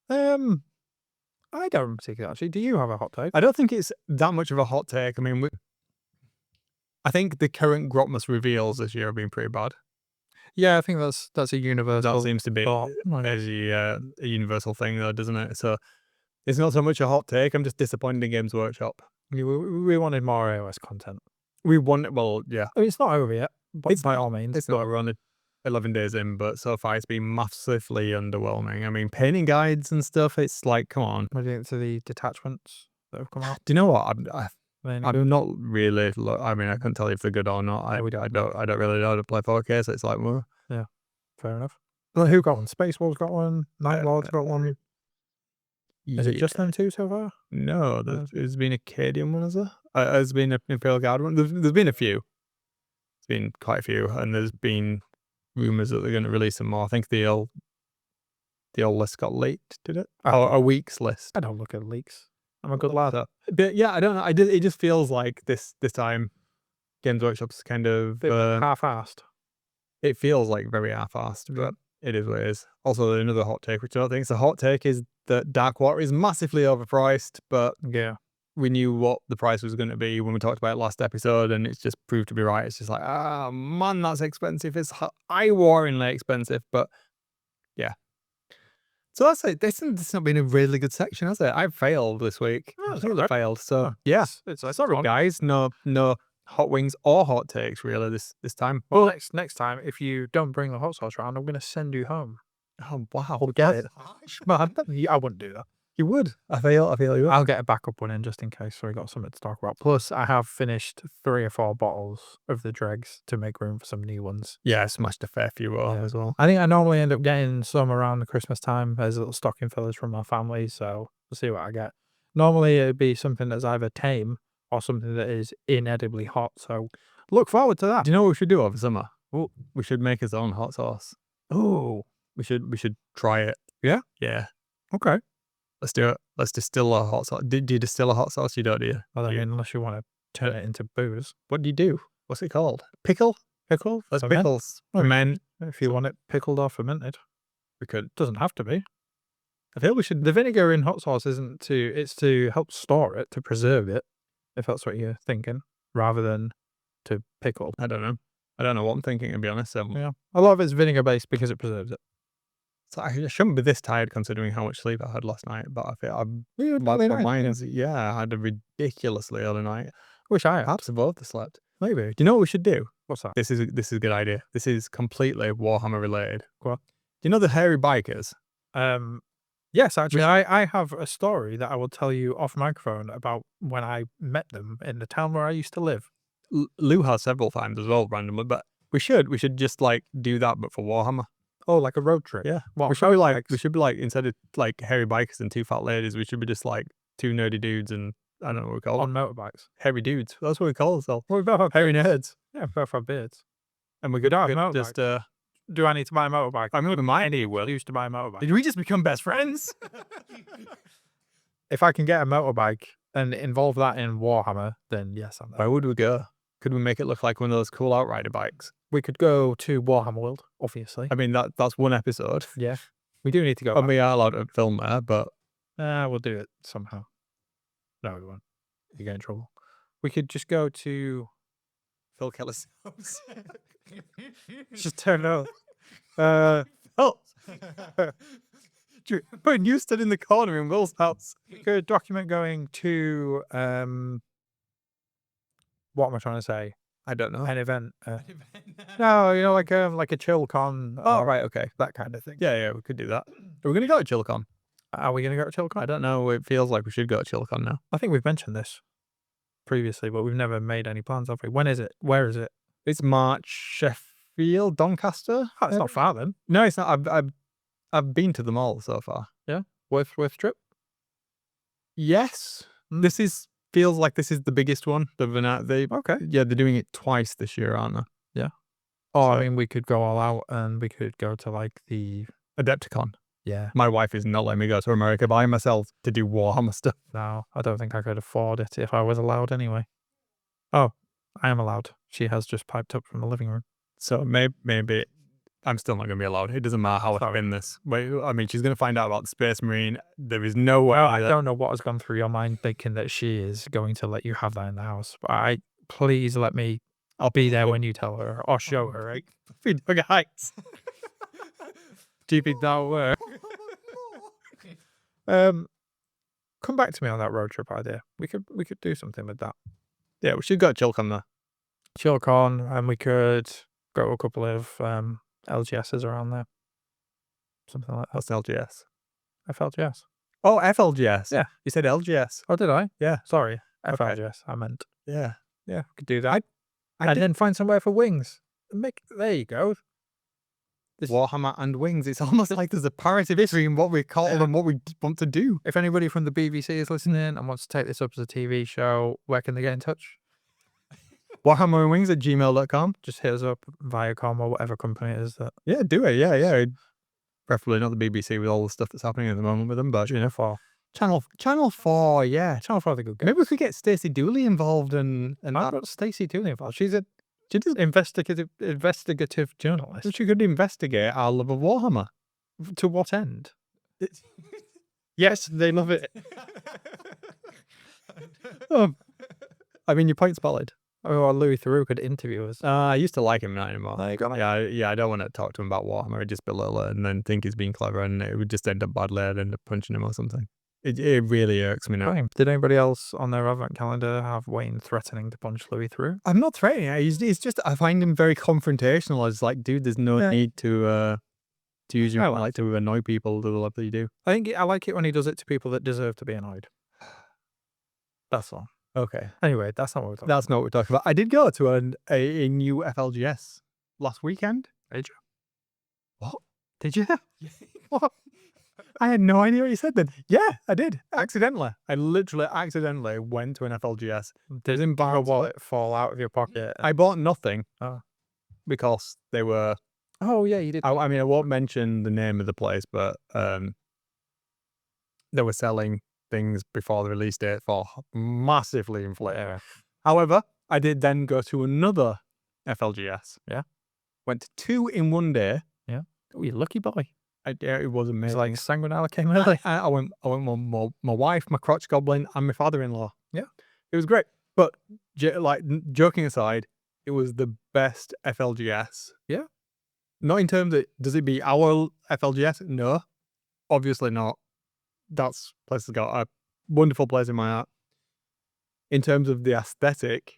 I don't particularly actually. Do you have a hot take? I don't think it's that much of a hot take. I mean, I think the current Grotmas reveals this year have been pretty bad. Yeah, I think that's a universal. That seems to be thought. a universal thing, though, doesn't it? So it's not so much a hot take. I'm just disappointed in Games Workshop. We wanted more iOS content. We want, well, yeah. I mean, it's not over yet, but It's- by all means. It's not, we're only 11 days in, but so far it's been massively underwhelming. I mean, painting guides and stuff, it's like, come on. What do you think to the detachments that have come out? Do you know what? Any I'm not really. I mean, I couldn't tell you if they're good or not. I we don't. don't really know how to play 4K, so it's like, well, Fair enough. Well, who got one? Space Wolves got one. Night Lord's got one. Is it just them two so far? No, there's been a Cadian one, has there? There's been an Imperial Guard one. There's been a few. There's been quite a few, and there's been rumours that they're going to release some more. I think the old list got leaked, did it? Oh. Or a week's list. I don't look at leaks. I'm a good lad. But yeah, I don't know. It just feels like this time, Games Workshop's kind of half-assed. it feels like very half-assed, but it is what it is. Also, another hot take, which I don't think is a hot take, is that Darkwater is massively overpriced, but Yeah. we knew what the price was going to be when we talked about it last episode, and it's just proved to be right. It's just like, man, that's expensive. It's eye-wateringly expensive, but yeah. So that's it. This has not been a really good section, has it? I've failed this week. Oh, I failed. So Oh, yeah, It's sorry fun. guys. No hot wings or hot takes really this time. Well, next time, if you don't bring the hot sauce round, I'm going to send you home. Oh wow, That's harsh, man. I wouldn't do that. you would. I feel you. I'll get a backup one in just in case, so we got something to talk about. Plus, I have finished 3 or 4 bottles of the dregs to make room for some new ones. Yeah, I smashed a fair few off Yeah. as well. I think I normally end up getting some around the Christmas time as little stocking fillers from my family, so we'll see what I get. Normally, it'd be something that's either tame or something that is inedibly hot, so look forward to that. Do you know what we should do over summer? Well, we should make our own hot sauce. Oh, We should try it. Yeah? Yeah. okay. Let's do it. Let's distill a hot sauce. Do you distill a hot sauce? You don't, do you? Well, I Do you? mean, unless you want to turn it into booze. What do you do? What's it called? Pickle? Pickle? Let's Ferment? pickles. Oh, Ferment. If you want it pickled or fermented. We could. Doesn't have to be. I feel we should. The vinegar in hot sauce it's to help store it, to preserve it, if that's what you're thinking, rather than to pickle. I don't know. I don't know what I'm thinking, to be honest. Yeah. A lot of it's vinegar based because it preserves it. So I shouldn't be this tired considering how much sleep I had last night, but I feel I'm You had my early night, mind's I had a ridiculously early night. Wish I had. Perhaps I both slept. Maybe. Do you know what we should do? What's that? This is a good idea. This is completely Warhammer related. Go on. Do you know the hairy bikers? Yes, actually, I have a story that I will tell you off microphone about when I met them in the town where I used to live. Lou has several times as well, randomly, but we should just like do that, but for Warhammer. Oh, like a road trip. Yeah. What, we should be like bikes? instead of like hairy bikers and two fat ladies, we should be just like two nerdy dudes and I don't know what we call On them. motorbikes. Hairy dudes. That's what we call ourselves. Well, we both have Hairy nerds. Yeah, we both have beards. And we could don't have just Do I need to buy a motorbike? I'm gonna buy Any will used to buy a motorbike. Did we just become best friends? If I can get a motorbike and involve that in Warhammer, then yes, I'm there. Where would we go? Could we make it look like one of those cool outrider bikes? We could go to Warhammer World, obviously. I mean that's one episode. Yeah. We do need to go. And we are allowed to film there, but We'll do it somehow. No, we won't. You get in trouble. We could just go to Phil Keller's house. just turn it Oh. Putting Euston in the corner in Will's house. We could document going to what am I trying to say? I don't know. An event. No, you know, like a chill con. Oh, right, okay. That kind of thing. Yeah, we could do that. We're going to go to ChillCon. Are we going to go to chill con? I don't know. It feels like we should go to ChillCon now. I think we've mentioned this previously, but we've never made any plans, have we? When is it? Where is it? It's March, Sheffield, Doncaster. Oh, it's not far then. No, it's not. I've been to them all so far. Worth trip. Yes. This feels like this is the biggest one. Okay. Yeah, they're doing it twice this year, aren't they? Oh, I mean, we could go all out and we could go to like the Adepticon. Yeah. My wife is not letting me go to America by myself to do Warhammer stuff. No, I don't think I could afford it if I was allowed anyway. Oh, I am allowed. She has just piped up from the living room. So maybe I'm still not going to be allowed. It doesn't matter how I spin this. Wait, I mean, she's going to find out about the Space Marine. There is no way. I don't know what has gone through your mind thinking that she is going to let you have that in the house. But please let me. I'll be there when you tell her or show her, right? Big heights. Do you think that'll work? Come back to me on that road trip idea. We could do something with that. Yeah, we should go to ChillCon though. ChillCon, and we could go to a couple of LGSs around there. Something like that. That's LGS. FLGS. Oh, FLGS. Yeah. You said LGS. Oh, did I? Yeah. Sorry. Okay. FLGS, I meant. Yeah. Yeah, we could do that. I and did- then find somewhere for wings. There you go. Warhammer and wings. It's almost like there's a parity between what we call and what we want to do. If anybody from the BBC is listening and wants to take this up as a TV show, where can they get in touch? WarhammerandWings@gmail.com. Just hit us up Viacom or whatever company it is that. Yeah, do it. Yeah. Preferably not the BBC with all the stuff that's happening at the moment with them, but Channel 4. Channel 4, yeah. Channel 4 is a good game. Maybe we could get Stacey Dooley involved and I've that. got Stacey Dooley involved. She's an investigative journalist. She could investigate our love of Warhammer. To what end? Yes, they love it. I mean, your point's valid. Or Louis Theroux could interview us. I used to like him, not anymore. There you go. Yeah, I don't want to talk to him about Warhammer. I'd just belittle it and then think he's being clever and it would just end up badly. I'd end up punching him or something. It really irks me now. Fine. Did anybody else on their advent calendar have Wayne threatening to punch Louis Theroux? I'm not threatening. He's just, I find him very confrontational. It's like, dude, there's no need to use your like to annoy people to the level you do. I like it when he does it to people that deserve to be annoyed. That's all. Okay. Anyway, that's not what we're talking That's not what we're talking about. I did go to a new FLGS last weekend. Did you? What? Did you? What? I had no idea what you said then. Yeah, I did. Accidentally. I literally accidentally went to an FLGS. Did your wallet fall out of your pocket? I bought nothing. Oh. Because they were... Oh, yeah, you did. I mean, I won't mention the name of the place, but they were selling things before the release date for massively inflated. However, I did then go to another FLGS. Yeah. Went to 2 in one day. Yeah. Oh, you lucky boy. It was amazing. It's like Sanguinala came early. I went with my wife, my crotch goblin, and my father-in-law. Yeah. It was great. But joking aside, it was the best FLGS. Yeah. Not in terms of, does it beat our FLGS? No, obviously not. That's place has got a wonderful place in my heart. In terms of the aesthetic,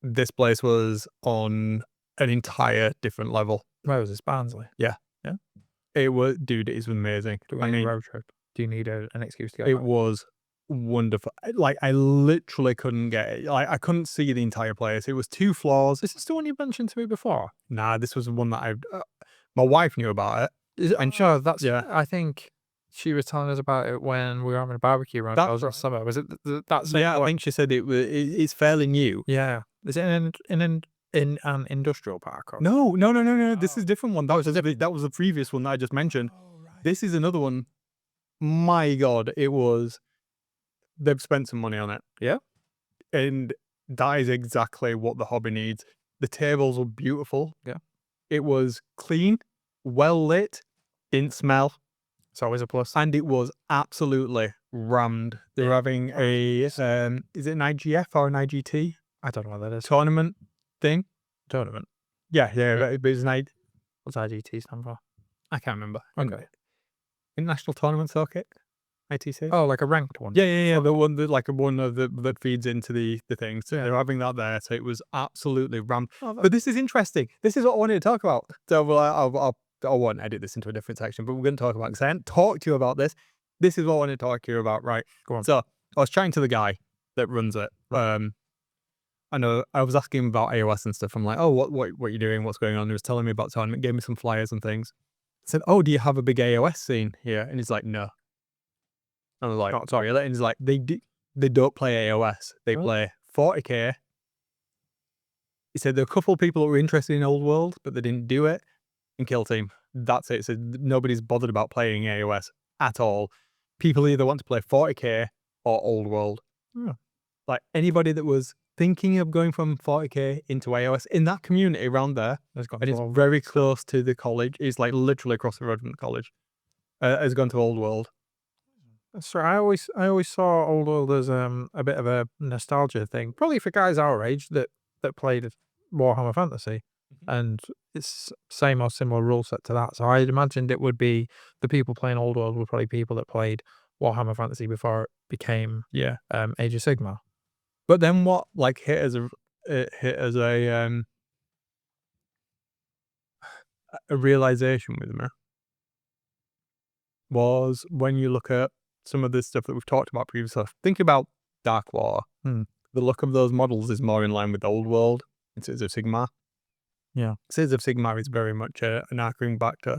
this place was on an entire different level. Where was this? Barnsley? Yeah. Yeah? It was, dude, it was amazing. Do we I need a mean, road trip? Do you need an excuse to go it back? was wonderful. Like, I literally couldn't get it. Like, I couldn't see the entire place. It was 2 floors. Is this the one you mentioned to me before? Nah, this was the one that my wife knew about it. I'm sure that's. Yeah. I think she was telling us about it when we were having a barbecue around That's Belgium right. summer. Was it that same Yeah, I one? think she said it's fairly new. Yeah. Is it in an industrial park? Or? No. This is a different one. That was the previous one that I just mentioned. Oh, right. This is another one. My God, they've spent some money on it. Yeah. And that is exactly what the hobby needs. The tables were beautiful. Yeah. It was clean, well lit, didn't smell, It's always a plus. and it was absolutely rammed. They were having a is it an IGF or an IGT I don't know what that is. tournament thing? Tournament. Yeah. It was What's IGT stand for? I can't remember. Okay. International Tournament Circuit, ITC. Oh, like a ranked one. Yeah. The one that feeds into the thing. So Yeah. they're having that there. So it was absolutely rammed. Oh, But this is interesting. This is what I wanted to talk about. So I won't edit this into a different section, but we're going to talk about it because I hadn't talked to you about this. This is what I wanted to talk to you about, right? Go on. So I was chatting to the guy that runs it. I know I was asking him about AOS and stuff. I'm like, oh, what are you doing? What's going on? He was telling me about the tournament, gave me some flyers and things. I said, oh, do you have a big AOS scene here? And he's like, no. And I was like, sorry. And he's like, they don't play AOS. They play 40k. He said there are a couple of people that were interested in Old World, but they didn't do it. And Kill Team. That's it. So nobody's bothered about playing AOS at all. People either want to play 40k or Old World. Yeah. Like anybody that was thinking of going from 40k into AOS in that community around there, Has gone and to it's Old- very close to the college. It's like literally across the road from the college. Has gone to Old World. So I always saw Old World as a bit of a nostalgia thing, probably for guys our age that played Warhammer Fantasy, and it's same or similar rule set to that. So I imagined it would be the people playing Old World were probably people that played Warhammer Fantasy before it became Age of Sigmar. But then what like hit as a realization with me was when you look at some of this stuff that we've talked about previously. Think about Dark War. Hmm. The look of those models is more in line with the Old World in Cities of Sigmar. Yeah. Cities of Sigmar is very much an arcing back to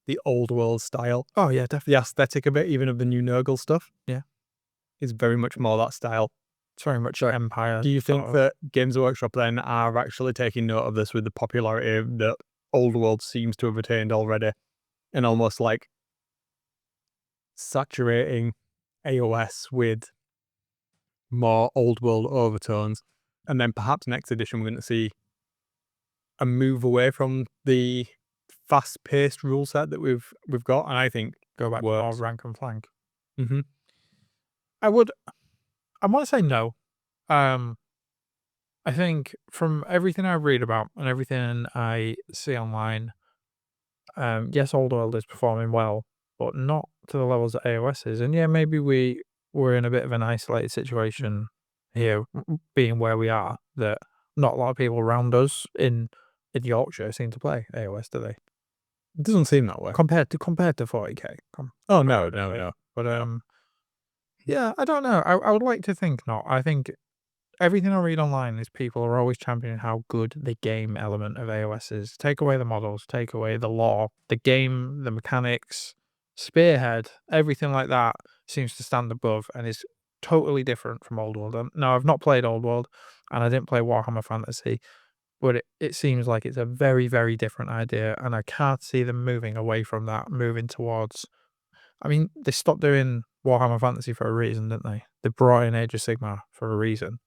the Old World style. Oh yeah, definitely. The aesthetic of it, even of the new Nurgle stuff, Yeah. is very much more that style. It's very much Empire. Do you think sort of- that Games Workshop then are actually taking note of this with the popularity that Old World seems to have attained already, and almost like saturating AOS with more Old World overtones, and then perhaps next edition we're going to see a move away from the fast-paced rule set that we've got, and I think go back to more works. rank and flank? Mm-hmm. I want to say no. I think from everything I read about and everything I see online, yes, Old World is performing well, but not to the levels that AOS is. And yeah, maybe we're in a bit of an isolated situation here, being where we are, that not a lot of people around us in Yorkshire seem to play AOS, do they? It doesn't seem that way. Compared to 40k. Oh no. But yeah, I don't know. I would like to think not. I think everything I read online is people are always championing how good the game element of AOS is. Take away the models, take away the lore, the game, the mechanics, Spearhead, everything like that seems to stand above and is totally different from Old World. Now, I've not played Old World and I didn't play Warhammer Fantasy, but it seems like it's a very, very different idea, and I can't see them moving away from that, moving towards... I mean, they stopped doing Warhammer Fantasy for a reason, didn't they? They brought in Age of Sigmar for a reason.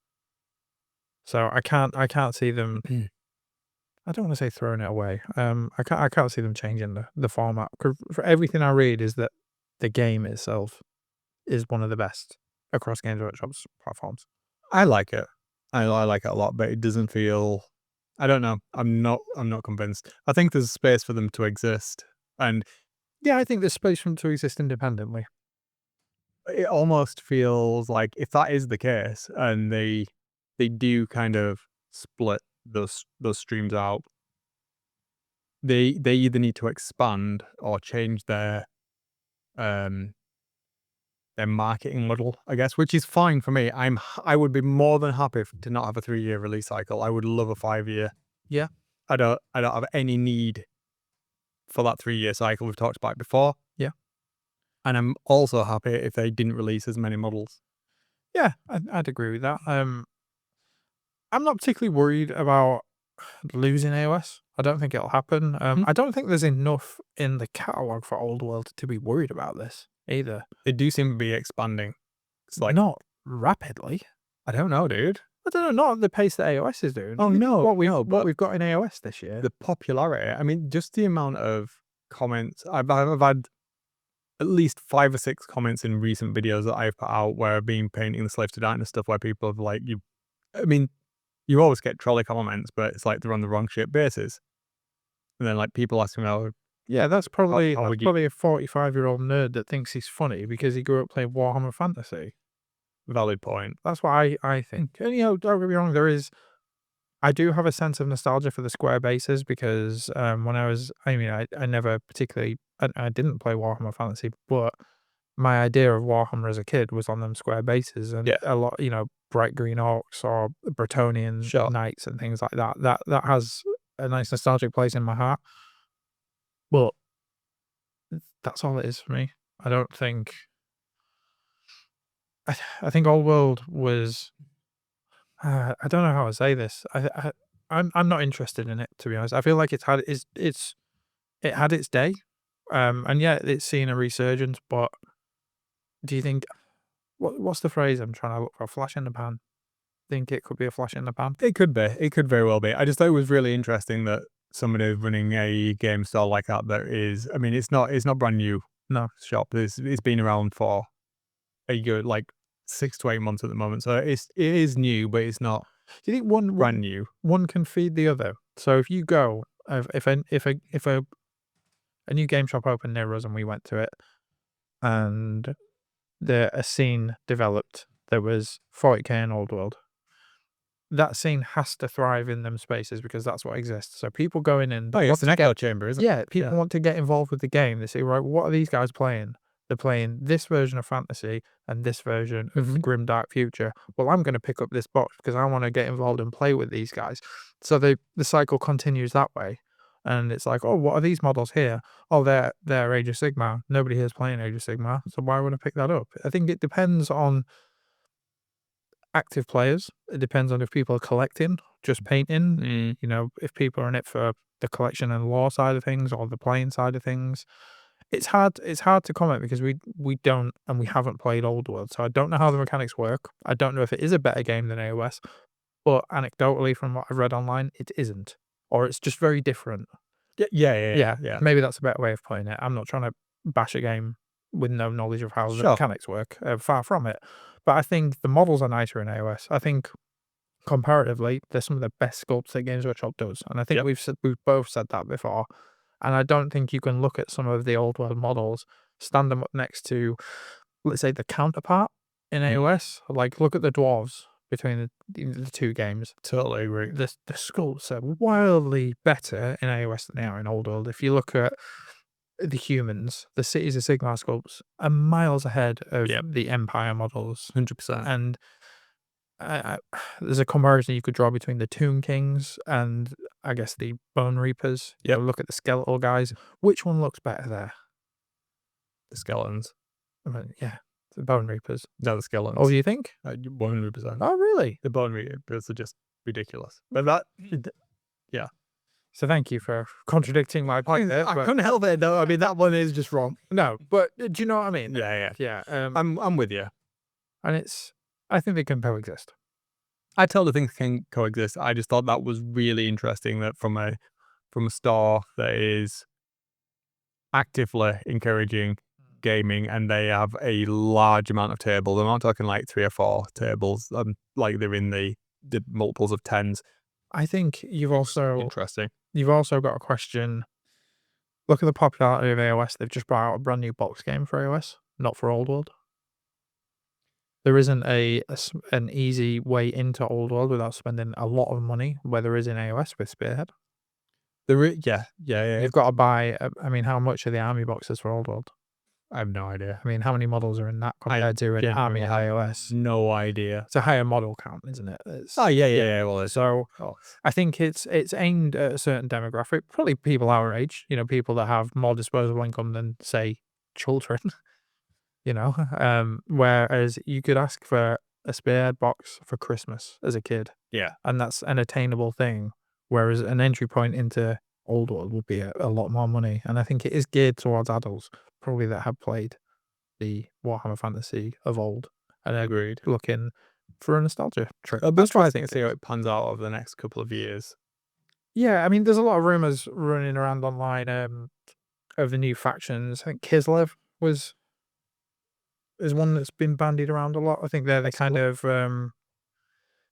So I can't see them... I don't want to say throwing it away. I can't see them changing the format. 'Cause for everything I read is that the game itself is one of the best across Games Workshop's platforms. I like it. I like it a lot, but it doesn't feel I don't know. I'm not convinced. I think there's space for them to exist, and Yeah, I think there's space for them to exist independently. it almost feels like if that is the case, and they do kind of split those streams out, they either need to expand or change their marketing model, I guess, which is fine for me. I would be more than happy to not have a 3-year release cycle. I would love a 5-year. Yeah. I don't have any need for that 3-year cycle. We've talked about it before. Yeah. And I'm also happy if they didn't release as many models. Yeah, I'd agree with that. I'm not particularly worried about losing AOS. I don't think it'll happen. I don't think there's enough in the catalogue for Old World to be worried about this either. They do seem to be expanding. It's like, Not rapidly. I don't know, dude. I don't know, not at the pace that AOS is doing. Oh, no. What we've but got in AOS this year. the popularity, I mean, just the amount of comments. I've had at least 5 or 6 comments in recent videos that I've put out where I've been painting the Slaves to Darkness stuff where people have like, you always get trolley comments, but it's like they're on the wrong shit basis. And then like people asking me, Yeah, that's probably how would you- probably a 45-year-old nerd that thinks he's funny because he grew up playing Warhammer Fantasy. valid point. That's what I think. And don't get me wrong, I do have a sense of nostalgia for the square bases because when I never particularly, I didn't play Warhammer Fantasy, but my idea of Warhammer as a kid was on them square bases and Yeah. a lot, bright green orcs or Bretonian Sure. knights and things like that. That has a nice nostalgic place in my heart. But that's all it is for me. I don't think. I think Old World was. I don't know how to say this. I'm not interested in it, to be honest. I feel like it had its day, and yeah, it's seen a resurgence. But do you think what's the phrase I'm trying to look for? A flash in the pan. Think it could be a flash in the pan. It could be. It could very well be. I just thought it was really interesting that somebody running a game store like that is. I mean, it's not brand new. No. Shop. It's been around for a good 6 to 8 months at the moment. So it is new, but it's not. Do you think brand new? One can feed the other. So if you go, if a new game shop opened near us and we went to it, and a scene developed, there was 40k in Old World. That scene has to thrive in them spaces because that's what exists. So people go in and It's an echo chamber, isn't it? yeah, people want to get involved with the game. They say, right, what are these guys playing? They're playing this version of fantasy and this version of Grim Dark Future. Well, I'm going to pick up this box because I want to get involved and play with these guys. So the cycle continues that way. And it's like, oh, what are these models here? Oh, they're Age of Sigmar. Nobody here's playing Age of Sigmar. So why would I pick that up? I think it depends on active players. It depends on if people are collecting, just painting. If people are in it for the collection and lore side of things or the playing side of things. It's hard to comment because we don't and we haven't played Old World, so I don't know how the mechanics work. I don't know if it is a better game than AOS, but anecdotally from what I've read online, it isn't, or it's just very different. Yeah. Maybe that's a better way of putting it. I'm not trying to bash a game with no knowledge of how the Sure. mechanics work. Far from it, but I think the models are nicer in AOS. I think comparatively, they're some of the best sculpts that Games Workshop does, and I think Yep. we've both said that before. And I don't think you can look at some of the Old World models, stand them up next to, let's say, the counterpart in AOS. Like, look at the dwarves between the two games. Totally agree. The sculpts are wildly better in AOS than they are in Old World. If you look at the humans, the Cities of Sigmar sculpts are miles ahead of the Empire models. 100%. And there's a comparison you could draw between the Tomb Kings and I guess the Bone Reapers. Look at the skeletal guys. Which one looks better there? The skeletons. I mean, yeah, the Bone Reapers. No, the skeletons. Oh, do you think? 100%. Oh, really? The Bone Reapers are just ridiculous. But that, yeah. So thank you for contradicting my point there. I couldn't help it though. I mean, that one is just wrong. No, but do you know what I mean? Yeah. I'm with you. And I think they can coexist. I totally think they can coexist. I just thought that was really interesting that from a store that is actively encouraging gaming and they have a large amount of tables. I'm not talking like 3 or 4 tables. Like they're in the multiples of 10s. I think you've also Interesting. got a question. Look at the popularity of AOS. They've just brought out a brand new box game for AOS, not for Old World. There isn't an easy way into Old World without spending a lot of money, where there is in AOS with Spearhead. Yeah. You've got to buy. I mean, how much are the army boxes for Old World? I have no idea. I mean, how many models are in that compared to an army genuinely have iOS? No idea. It's a higher model count, isn't it? Yeah. Well, So I think it's aimed at a certain demographic, probably people our age, people that have more disposable income than, say, children, whereas you could ask for a Spearhead box for Christmas as a kid. Yeah. And that's an attainable thing, whereas an entry point into Old World would be a lot more money. And I think it is geared towards adults, probably that have played the Warhammer Fantasy of old and Agreed. looking for a nostalgia trip. That's why I think see how it pans out over the next couple of years. Yeah, I mean, there's a lot of rumors running around online of the new factions. I think Kislev is one that's been bandied around a lot. I think they're the kind of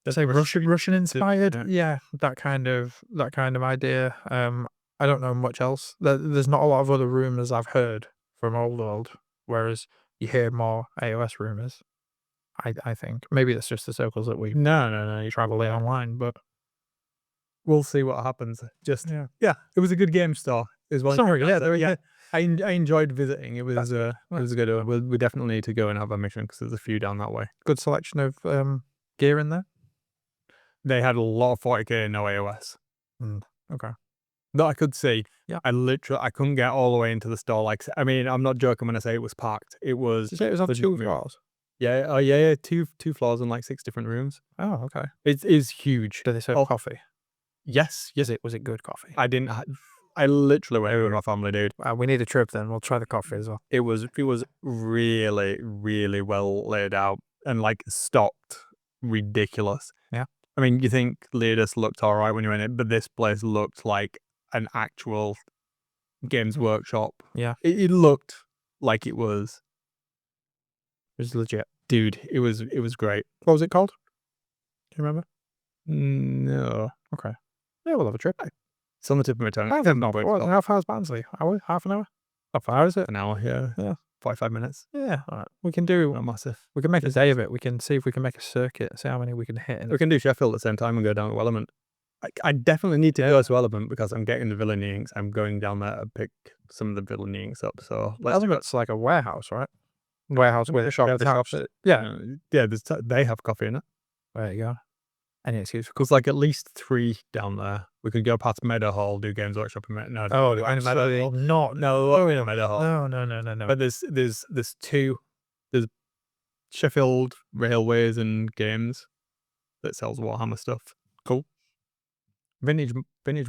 say Russian inspired. Yeah, that kind of idea. I don't know much else. There's not a lot of other rumors I've heard from Old World, whereas you hear more AOS rumors. I think maybe that's just the circles that we No. You travel in online, but we'll see what happens. Just yeah, it was a good game store. Is one. Sorry, I enjoyed visiting. It was it was good. We definitely need to go and have a mission because there's a few down that way. good selection of gear in there. They had a lot of 40k no AOS. Okay. That I could see. Yeah. I couldn't get all the way into the store. Like, I mean, I'm not joking when I say it was packed. It was. Did you say it was on 2 floors? Yeah. Oh yeah. Two floors and like 6 different rooms. Oh, okay. It is huge. Did they serve coffee? Yes. Was it good coffee? I didn't. I literally went with my family, dude. We need a trip then. We'll try the coffee as well. It was really, really well laid out and like stocked. Ridiculous. Yeah. I mean, you think Leadus looked all right when you went in, but this place looked like an actual Games Workshop. Yeah. It looked like it was legit. Dude, it was great. What was it called? Do you remember? No. Okay. Yeah, we'll have a trip. It's on the tip of my tongue. I don't know. How far is Barnsley? Hour? Half an hour? How far is it? An hour, yeah. 45 minutes. Yeah. All right. We can do. Not massive. We can make a day of it. We can see if we can make a circuit. See how many we can hit. We can do Sheffield at the same time and go down to Element. I definitely need to go to Element because I'm getting the villainy inks. I'm going down there to pick some of the villainy inks up. So I think it's like a warehouse, right? Warehouse with a shop. Yeah. They have coffee in it. There you go. Any excuse? There's like at least 3 down there. We could go past Meadow Hall, do Games Workshop in Meadow. No, Meadow Hall. No, in Meadow Hall. No. But there's 2. There's Sheffield Railways and Games that sells Warhammer stuff. Cool. Vintage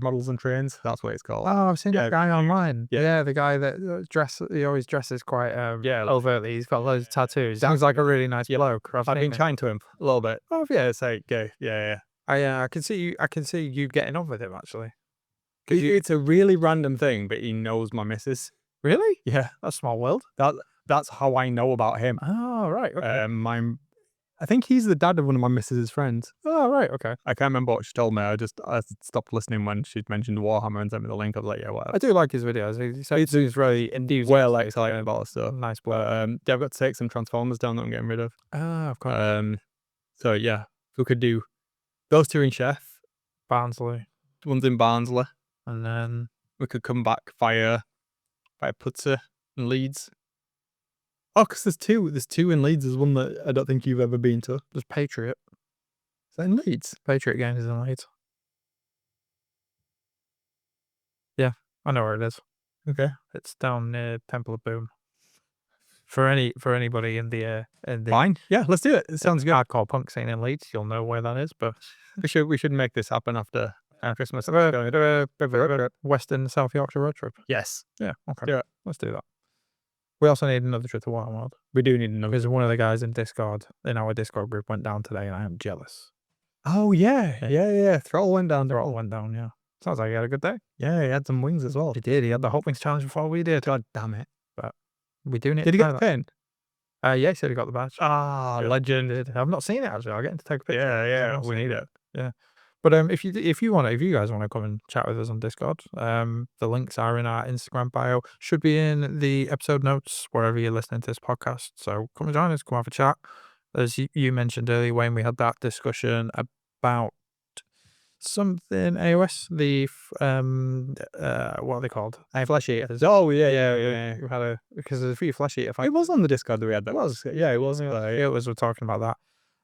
models and trains. That's what it's called. Oh, I've seen that guy online. Yeah, the guy that he always dresses quite overtly. He's got loads of tattoos. Sounds like a really nice bloke. I've been chatting to him a little bit. Oh yeah, it's like yeah. I can see you getting on with him actually. It's a really random thing, but he knows my missus. Really? Yeah, that's a small world. That's how I know about him. Oh right. Okay. I think he's the dad of one of my missus's friends. Oh right. Okay. I can't remember what she told me. I stopped listening when she'd mentioned Warhammer and sent me the link. I was like, yeah, whatever. I do like his videos. He's really enthused. Well, like excited about stuff. Nice boy. I've got to take some Transformers down that I'm getting rid of. Oh, of course. So yeah, we could do those 2 in Chef, Barnsley, one's in Barnsley, and then we could come back via Putzer and Leeds. Oh, because there's 2. There's 2 in Leeds. There's one that I don't think you've ever been to. there's Patriot. Is that in Leeds? Patriot Games is in Leeds. Yeah, I know where it is. Okay. It's down near Temple of Boom. For anybody in the Fine. Yeah, let's do it. It sounds good. hardcore punk scene in Leeds, you'll know where that is. But We should make this happen after Christmas. Western South Yorkshire road trip. Yes. Yeah. Okay. Yeah. Let's do that. We also need another trip to Warhammer. We do need another. Because one of the guys in our Discord group went down today, and I am jealous. Oh yeah. Throttle went down. Yeah. Sounds like he had a good day. Yeah, he had some wings as well. He did. He had the Hot Wings challenge before we did. God damn it. But we do need. Did he get the pin? Yeah, he said he got the badge. Ah, legend. I've not seen it actually. I'll get him to take a picture. Yeah. We need it. Yeah. But if you guys want to come and chat with us on Discord, the links are in our Instagram bio. Should be in the episode notes wherever you're listening to this podcast. So come and join us. Come have a chat. As you mentioned earlier, Wayne, we had that discussion about something AOS. What are they called? Flesh eaters. Oh yeah. We had because there's a few flesh eater. It was on the Discord that we had that. It was. Yeah, it was. It was. We're talking about that.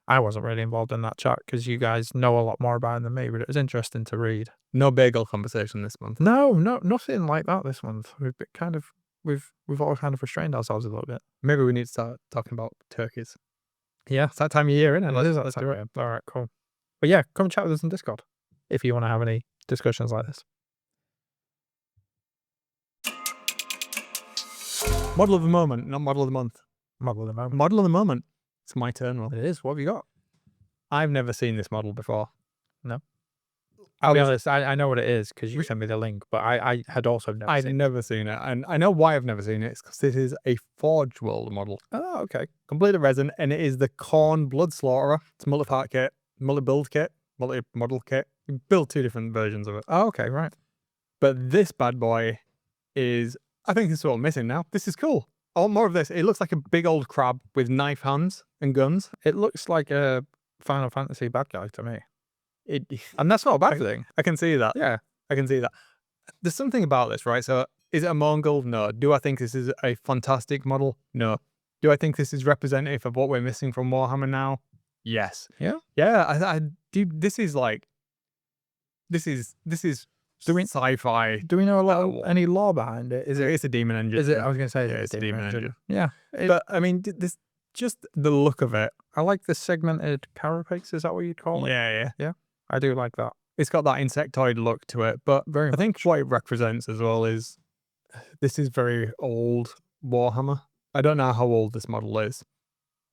I wasn't really involved in that chat because you guys know a lot more about it than me, but it was interesting to read. No bagel conversation this month. No, nothing like that this month. We've been we've all kind of restrained ourselves a little bit. Maybe we need to start talking about turkeys. Yeah, It's that time of year, isn't it? let's do it. All right, cool. But yeah, come chat with us on Discord if you want to have any discussions like this. Model of the moment, not model of the month. Model of the moment. Model of the moment. It's my turn. Well, It is. What have you got? I've never seen this model before. No. I'll be honest, I know what it is because you sent me the link, but I had also never I'd seen it. never seen it, and I know why I've never seen it. It's because this is a Forge World model. Oh, okay. Completely resin, and it is the Khorne Blood Slaughterer. It's a multi-part kit, multi-build kit, multi-model kit. You build 2 different versions of it. Oh, okay, right. But this bad boy is, I think this is what I'm missing now. This is cool. I want more of this. It looks like a big old crab with knife hands and guns. It looks like a Final Fantasy bad guy to me. It, And that's not a bad thing. I can see that. Yeah. I can see that. There's something about this, right? So is it a Mongol? No. Do I think this is a fantastic model? No. Do I think this is representative of what we're missing from Warhammer now? Yes. Yeah? Yeah, I do. This is like, this is sci-fi. Do we know any lore behind it? It's a demon engine. Is it? I was going to say Yeah, it's a demon engine. Yeah. But I mean, this just the look of it. I like the segmented carapace. Is that what you'd call it? Yeah. I do like that. It's got that insectoid look to it, but Very I think what it represents as well is this is very old Warhammer. I don't know how old this model is,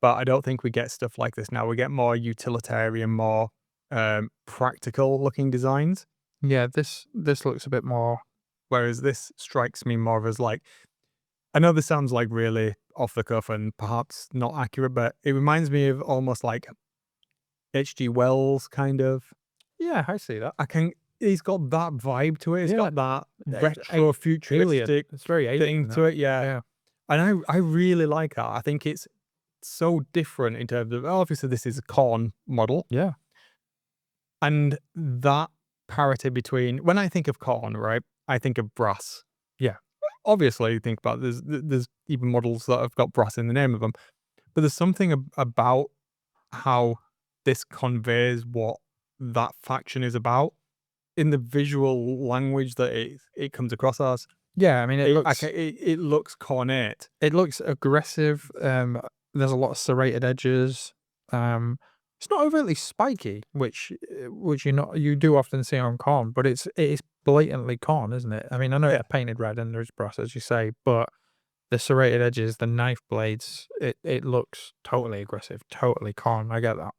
but I don't think we get stuff like this now. We get more utilitarian, more practical looking designs. Yeah, this looks a bit more. Whereas this strikes me more as like, I know this sounds like really off the cuff and perhaps not accurate, but it reminds me of almost like H.G. Wells kind of. Yeah, I see that. He's got that vibe to it. It's got that It's retro futuristic It's very alien thing to it. Yeah. Yeah. And I really like that. I think it's so different in terms of, obviously this is a Khorne model. Yeah. And that parity between, when I think of Khorne, right, I think of brass. Yeah. Obviously, you think about there's even models that have got brass in the name of them. But there's something about how this conveys what that faction is about in the visual language that it comes across as. Yeah, I mean, it looks cornate. It looks aggressive. There's a lot of serrated edges. It's not overtly spiky, which you do often see on Khorne, but it is blatantly Khorne, isn't it? I mean, I know it's painted red and there's brass, as you say, but the serrated edges, the knife blades, it looks totally aggressive, totally Khorne. I get that.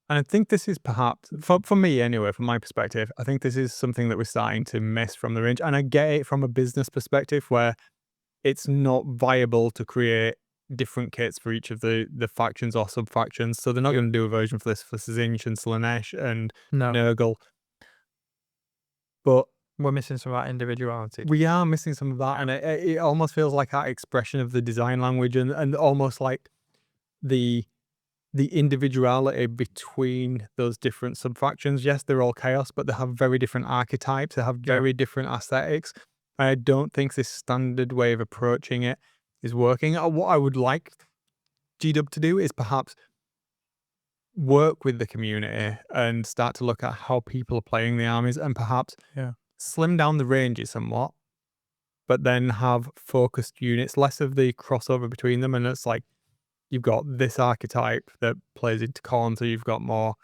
And I think this is perhaps, for me anyway, from my perspective, I think this is something that we're starting to miss from the range. And I get it from a business perspective where it's not viable to create different kits for each of the factions or sub-factions. So they're not going to do a version for this for Tzinch and Slaanesh and Nurgle. But we're missing some of that individuality. We are missing some of that. And it almost feels like that expression of the design language and almost like the individuality between those different sub-factions. Yes, they're all chaos, but they have very different archetypes. They have very different aesthetics. I don't think this standard way of approaching it is working. What I would like GW to do is perhaps work with the community and start to look at how people are playing the armies and perhaps slim down the ranges somewhat, but then have focused units, less of the crossover between them. And it's like, you've got this archetype that plays into Khorne, so you've got more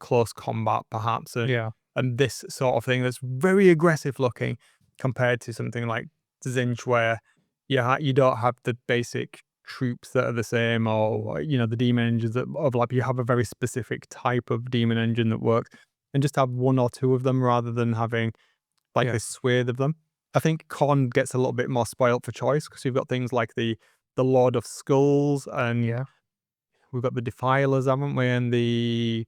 close combat, perhaps, and this sort of thing that's very aggressive looking compared to something like Tzinch, where you don't have the basic troops that are the same, or the demon engines that overlap. You have a very specific type of demon engine that works, and just have one or two of them rather than having like a swathe of them. I think Khorne gets a little bit more spoiled for choice because you've got things like the Lord of Skulls, and we've got the Defilers, haven't we? And the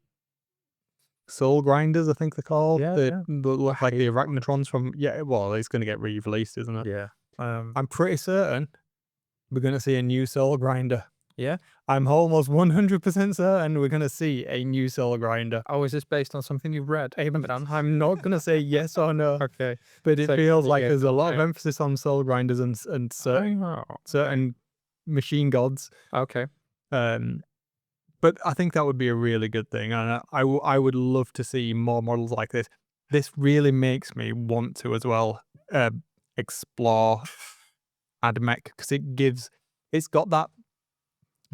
soul grinders, I think they're called. Yeah, the, yeah. the look like the arachnotrons from well, it's going to get re-released, isn't it? Yeah. I'm pretty certain we're going to see a new soul grinder. Yeah. I'm almost 100% certain we're going to see a new soul grinder. Oh, is this based on something you've read? I'm not going to say yes or no, Okay. but it So feels like yeah, there's a lot of okay. emphasis on soul grinders and certain Oh, machine gods. okay. But I think that would be a really good thing, and I would love to see more models like this. This really makes me want to as well explore AdMech, because it's got that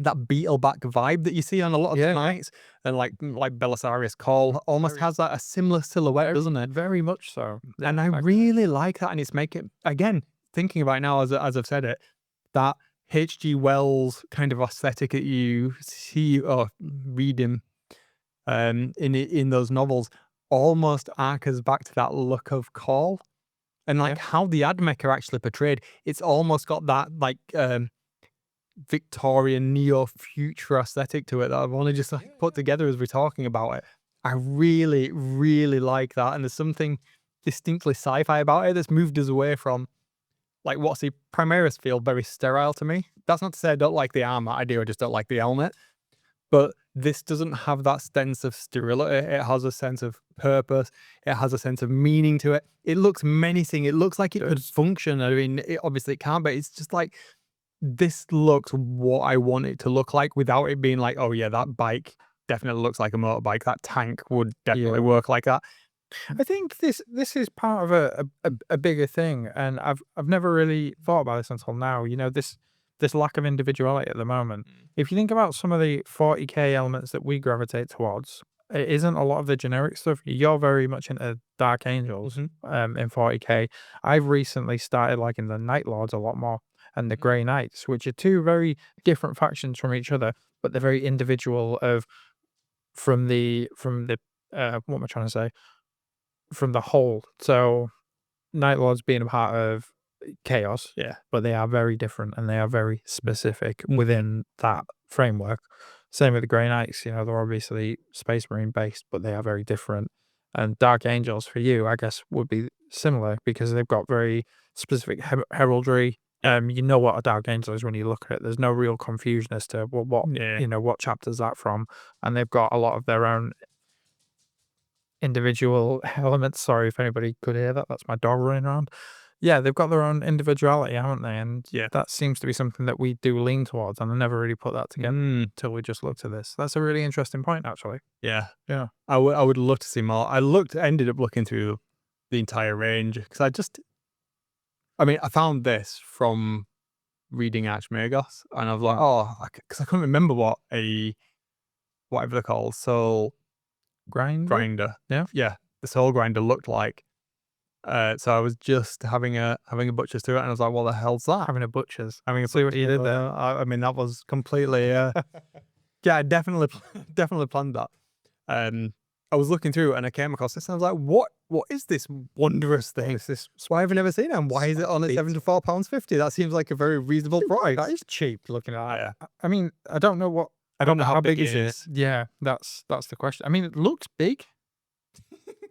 Beetleback vibe that you see on a lot of knights, and like Belisarius Call almost has that a similar silhouette, doesn't it? Very much so. And I really like that, and it's making, again, thinking about it now as I've said it, that H.G. Wells kind of aesthetic that you see or read him in those novels almost arcs back to that look of Call, and like how the AdMech are actually portrayed. It's almost got that like Victorian neo-future aesthetic to it that I've only just put together as we're talking about it. I really, really like that, and there's something distinctly sci-fi about it that's moved us away from like what's the Primaris feel very sterile to me. That's not to say I don't like the armor. I do. I just don't like the helmet. But this doesn't have that sense of sterility. It has a sense of purpose. It has a sense of meaning to it. It looks menacing. It looks like it could function. I mean, obviously it can't, but it's just like, this looks what I want it to look like without it being like, oh yeah, that bike definitely looks like a motorbike. That tank would definitely work like that. I think this is part of a bigger thing, and I've never really thought about this until now. You know, this lack of individuality at the moment. If you think about some of the 40k elements that we gravitate towards, it isn't a lot of the generic stuff. You're very much into Dark Angels in 40k. I've recently started liking the Night Lords a lot more, and the Grey Knights, which are two very different factions from each other, but they're very individual from the what am I trying to say? From the whole. So Night Lords being a part of Chaos, but they are very different and they are very specific within that framework. Same with the Grey Knights, you know, they're obviously Space Marine based, but they are very different. And Dark Angels for you, I guess, would be similar because they've got very specific heraldry. You know what a Dark Angel is when you look at it. There's no real confusion as to what you know, what chapter's that from, and they've got a lot of their own individual elements. Sorry if anybody could hear that. That's my dog running around. Yeah, they've got their own individuality, haven't they? And that seems to be something that we do lean towards, and I never really put that together until we just looked at this. That's a really interesting point, actually. Yeah. I would love to see more. Ended up looking through the entire range because I found this from reading Archmagos, and I was like, because I couldn't remember whatever they're called, soul grinder. Yeah, the soul grinder looked like. So I was just having a butcher's through it, and I was like, "What the hell's that?" Having a butcher's. See what you did there. I mean, that was completely. Yeah, I definitely planned that. I was looking through and I came across this, and I was like, "What is this wondrous thing? Why have I never seen it? And why is it on at £74.50? That seems like a very reasonable price. That is cheap looking at it. I mean, I don't know how big it is. Yeah, that's the question. I mean, it looks big.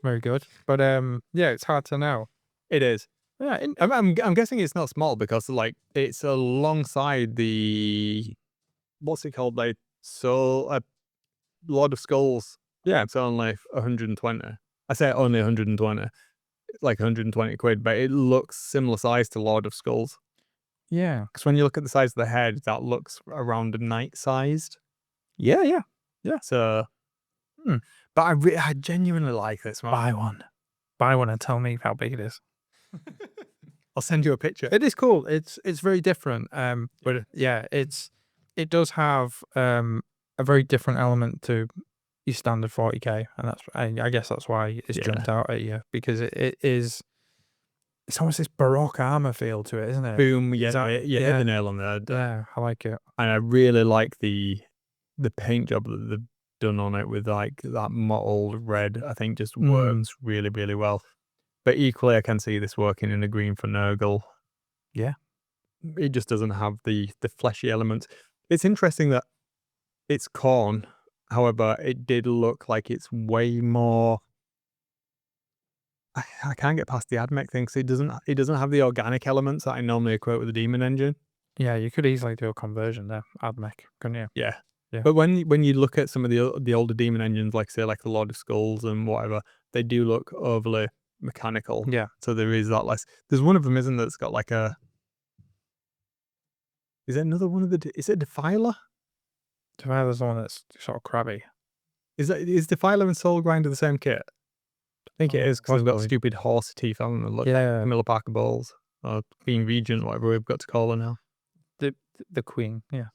Very good, but yeah, it's hard to know. It is. Yeah, I'm guessing it's not small because like it's alongside the what's it called, like Lord of Skulls. Yeah, it's only 120. I say only 120, like 120 quid, but it looks similar size to Lord of Skulls. Yeah, because when you look at the size of the head, that looks around a knight sized. Yeah. So, but I genuinely like this one. Buy one and tell me how big it is. I'll send you a picture. It is cool. It's very different. But yeah, it does have a very different element to your standard 40k, and I guess that's why it's jumped out at you, because it's almost this Baroque armor feel to it, isn't it? Boom! Hit the nail on the head. Yeah, I like it, and I really like the paint job that they've done on it with like that mottled red. I think just works really, really well. But equally, I can see this working in a green for Nurgle. Yeah, it just doesn't have the fleshy element. It's interesting that it's Khorne However, it did look like it's way more. I can't get past the AdMech thing, so it doesn't have the organic elements that I normally equate with the Demon Engine. Yeah, you could easily do a conversion there, AdMech, couldn't you? Yeah. Yeah. But when you look at some of the older Demon Engines, like say like the Lord of Skulls and whatever, they do look overly mechanical. Yeah. So there is that less. There's one of them, isn't there, that's got like a. Is it another one of the? Is it Defiler? Defiler's the one that's sort of crabby. Is Defiler and Soul Grinder the same kit? I think it is, because they've got possibly. stupid horse teeth on them that look Yeah. like Miller Parker balls, or Queen Regent, whatever we've got to call her now. The Queen, yeah.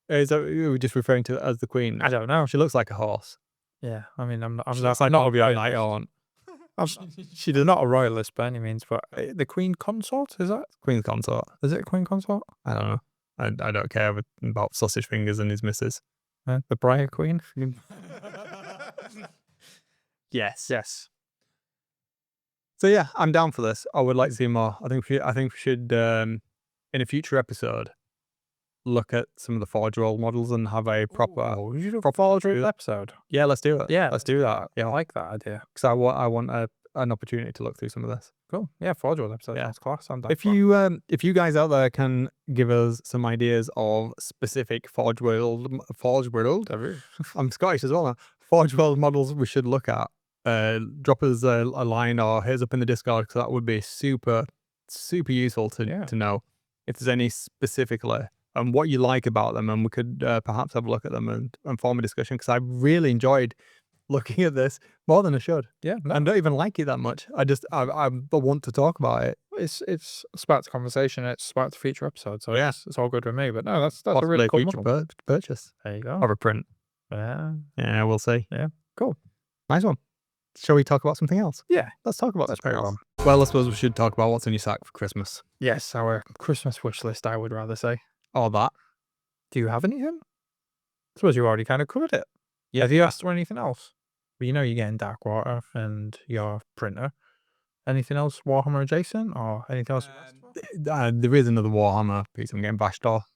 Is that we were just referring to her as the Queen? I don't know. She looks like a horse. Yeah, I mean, I'm She not looks like a Bobby royalist. Knight. She's not a royalist by any means, but the Queen Consort, is that? Queen's Consort. Is it a Queen Consort? I don't know. I don't care about Sausage Fingers and his missus. The Briar Queen? Yes. Yes. So yeah, I'm down for this. I would like to see more. I think we should in a future episode look at some of the Forge World models and have a proper. We should do a Forge World episode. Yeah, let's do it. Yeah, let's do that. Yeah, I like that idea. Because I want an opportunity to look through some of this. Cool. Yeah, Forge World episode. Yeah. That's class. I'm down If you guys out there can give us some ideas of specific Forge World, I'm Scottish as well now, Forge World models we should look at, drop us a line or hit us up in the Discord, because that would be super useful to know if there's any specifically and what you like about them, and we could perhaps have a look at them and form a discussion, because I really enjoyed looking at this more than I should. Yeah, I don't even like it that much. I want to talk about it. it's sparked a conversation. It's sparked a future episode. So Yeah. it's all good with me. But no, that's a Possibly really a cool future model. purchase There you go. or a print. Yeah, We'll see. Yeah, cool. Nice one. Shall we talk about something else? Yeah, Let's talk about let's something move else. on. Well, I suppose we should talk about what's in your sack for Christmas. Yes, our Christmas wish list, I would rather say. Or that. Do you have anything? I suppose you already kind of covered it. Yeah. Have you asked for anything else? Well, you know you're getting Dark Water and your printer. Anything else Warhammer adjacent or anything else? There is another Warhammer piece I'm getting bashed off.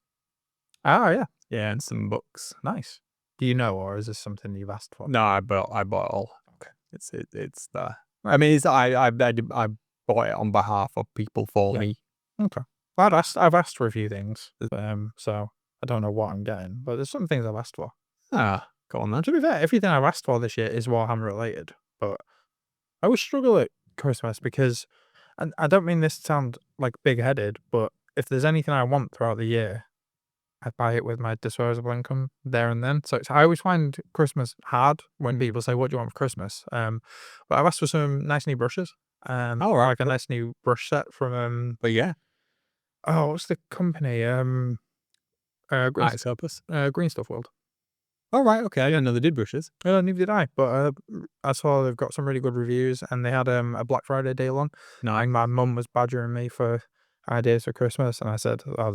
Yeah. Yeah, and some books. Nice. Do you know, or is this something you've asked for? No, I bought it all. Okay. It's there. I mean, I bought it on behalf of people for me. Okay. Well, I've asked for a few things. So I don't know what I'm getting, but there's some things I've asked for. Go on then. To be fair, everything I've asked for this year is Warhammer related, but I always struggle at Christmas because, and I don't mean this to sound like big-headed, but if there's anything I want throughout the year, I buy it with my disposable income there and then. So I always find Christmas hard when people say, "What do you want for Christmas?" But I've asked for some nice new brushes. Like a nice new brush set from But yeah. oh, what's the company? Green Stuff World. All right, okay. I didn't know they did brushes. Neither did I, but I saw they've got some really good reviews, and they had a Black Friday deal on. No, And my mum was badgering me for ideas for Christmas, and I said, "Oh,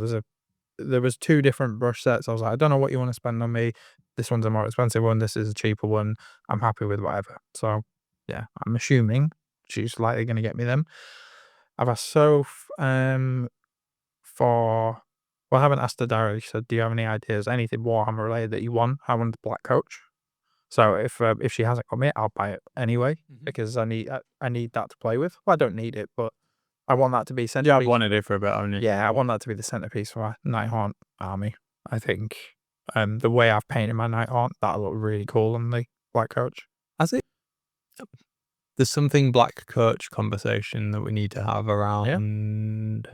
there was 2 different brush sets." I was like, "I don't know what you want to spend on me. This one's a more expensive one. This is a cheaper one. I'm happy with whatever." So yeah, I'm assuming she's likely going to get me them. I've asked Soph for. Well, I haven't asked her directly. She said, "Do you have any ideas, anything Warhammer related that you want?" I want the Black Coach. So if she hasn't got me, I'll buy it anyway because I need that to play with. Well, I don't need it, but I want that to be centerpiece. Yeah, I've wanted it for a bit, haven't you? Yeah, I want that to be the centerpiece for my Nighthaunt army. I think the way I've painted my Nighthaunt, that'll look really cool on the Black Coach. Has it? There's something Black Coach conversation that we need to have around.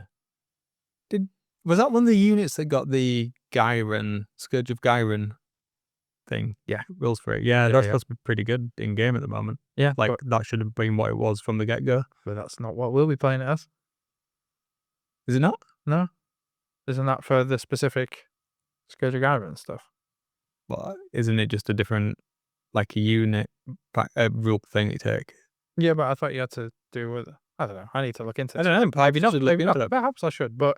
Was that one of the units that got the Gyron, Scourge of Gyron thing? Yeah. Rules for it. Yeah, that's supposed to be pretty good in game at the moment. Yeah, like that should have been what it was from the get-go. But that's not what we'll be playing it as. Is it not? No. Isn't that for the specific Scourge of Gyron stuff? Well, isn't it just a different, like a unit rule thing you take? Yeah, but I thought you had to do with. I don't know. I need to look into it. I don't know. Maybe not. Perhaps I should, but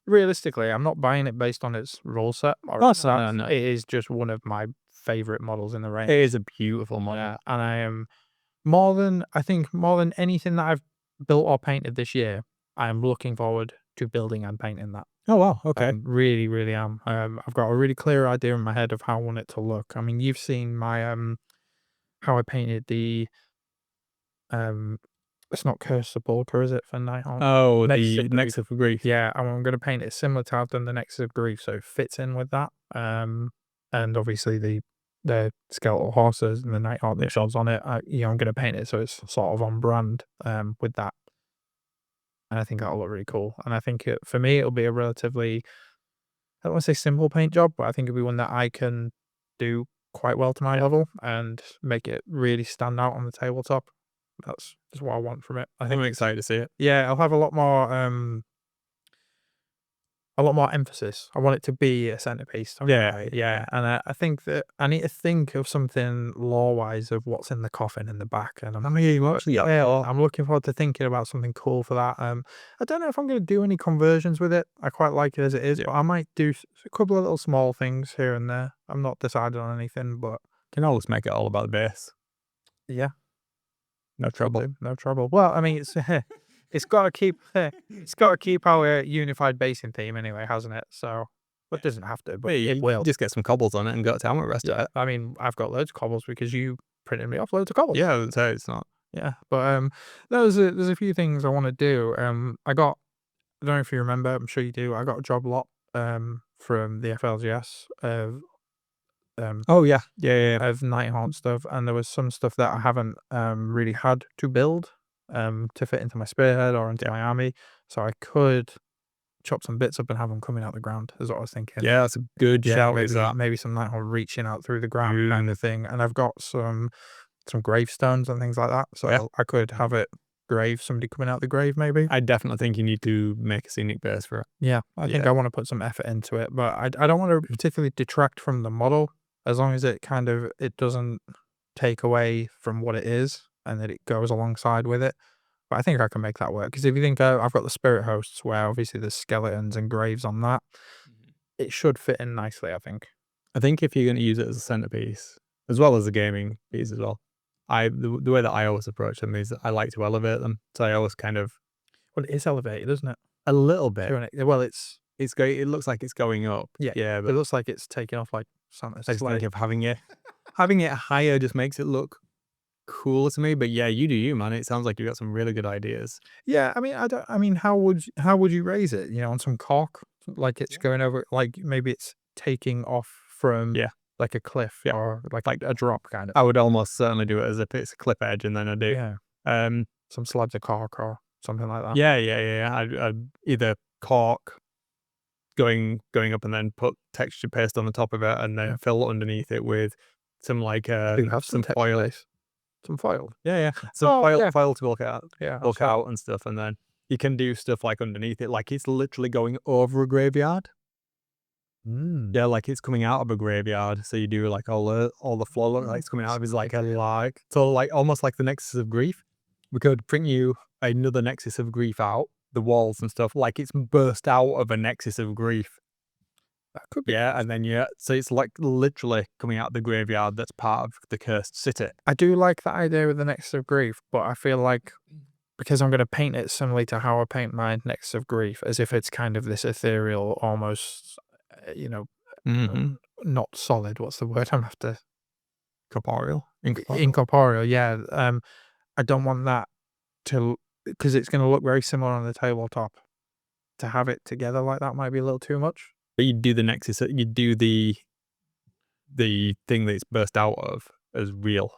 realistically, I'm not buying it based on its rule set. No. It is just one of my favorite models in the range. It is a beautiful model. Yeah, and I am more than anything that I've built or painted this year, I am looking forward to building and painting that. Oh wow, okay. Really, really am. I've got a really clear idea in my head of how I want it to look. I mean, you've seen my how I painted the it's not Curse Sepulchre, is it, for Nighthawk? Oh, Nexus the of Nexus of Grief. Yeah, I'm gonna paint it similar to how I've done the Nexus of Grief, so it fits in with that. And obviously the skeletal horses and the Nighthawk that shows on it, I'm gonna paint it so it's sort of on brand with that. And I think that'll look really cool. And I think for me, it'll be a relatively, I don't want to say simple paint job, but I think it'll be one that I can do quite well to my level and make it really stand out on the tabletop. That's just what I want from it. I think, I'm excited to see it. yeah, I'll have a lot more emphasis. I want it to be a centerpiece. Yeah. And I think that I need to think of something lore-wise of what's in the coffin in the back. And I'm looking forward to thinking about something cool for that. I don't know if I'm going to do any conversions with it. I quite like it as it is, but I might do a couple of little small things here and there. I'm not decided on anything, but Can always make it all about the base. yeah, No trouble. no trouble. Well, I mean, it's got to keep our unified basing theme anyway, hasn't it? So, but it doesn't have to. But it will. Just get some cobbles on it and go to town with the rest of it. I mean, I've got loads of cobbles because you printed me off loads of cobbles. Yeah, so it's not. Yeah, but there's a few things I want to do. I don't know if you remember. I'm sure you do. I got a job lot from the FLGS of Oh yeah. of Nighthawk stuff, and there was some stuff that I haven't really had to build to fit into my spearhead or into my army, so I could chop some bits up and have them coming out the ground. Is what I was thinking. Yeah, that's a good shout. Maybe some Nighthawk reaching out through the ground kind of thing. And I've got some gravestones and things like that, so I could have it somebody coming out the grave maybe. I definitely think you need to make a scenic base for it. Yeah, I think I want to put some effort into it, but I don't want to particularly detract from the model as long as it doesn't take away from what it is and that it goes alongside with it. But I think I can make that work, because if you think I've got the spirit hosts where obviously there's skeletons and graves on that, it should fit in nicely, I think. I think if you're going to use it as a centerpiece, as well as a gaming piece as well, the way that I always approach them is I like to elevate them. So I always kind of... Well, it is elevated, isn't it? A little bit. Well, it's it looks like it's going up. Yeah, but it looks like it's taking off like Santa's I just sleigh. think of having it higher just makes it look cooler to me. But yeah, you do you, man. It sounds like you got some really good ideas. Yeah, I mean, how would you raise it? On some cork, like it's going over, like maybe it's taking off from like a cliff or like a drop kind of. I would almost certainly do it as if it's a cliff edge, and then I do some slabs of cork or something like that. Yeah. I'd either cork going up and then put texture paste on the top of it, and then fill underneath it with some like some foil. Some foil. Yeah. Some foil to bulk out. Yeah. Bulk out and stuff, and then you can do stuff like underneath it, like it's literally going over a graveyard. Yeah, like it's coming out of a graveyard. So you do like all the floor like it's coming out of is like so like almost like the Nexus of Grief. We could print you another Nexus of Grief out, the walls and stuff, like it's burst out of a Nexus of Grief. That could be. Yeah, and then so it's like literally coming out of the graveyard that's part of the cursed city. I do like that idea with the Nexus of Grief, but I feel like because I'm going to paint it similarly to how I paint my Nexus of Grief, as if it's kind of this ethereal, almost, not solid. What's the word I'm after? Corporeal. Incorporeal, yeah. I don't want that because it's going to look very similar on the tabletop. To have it together like that might be a little too much. But you do the Nexus, you do the thing that it's burst out of as real.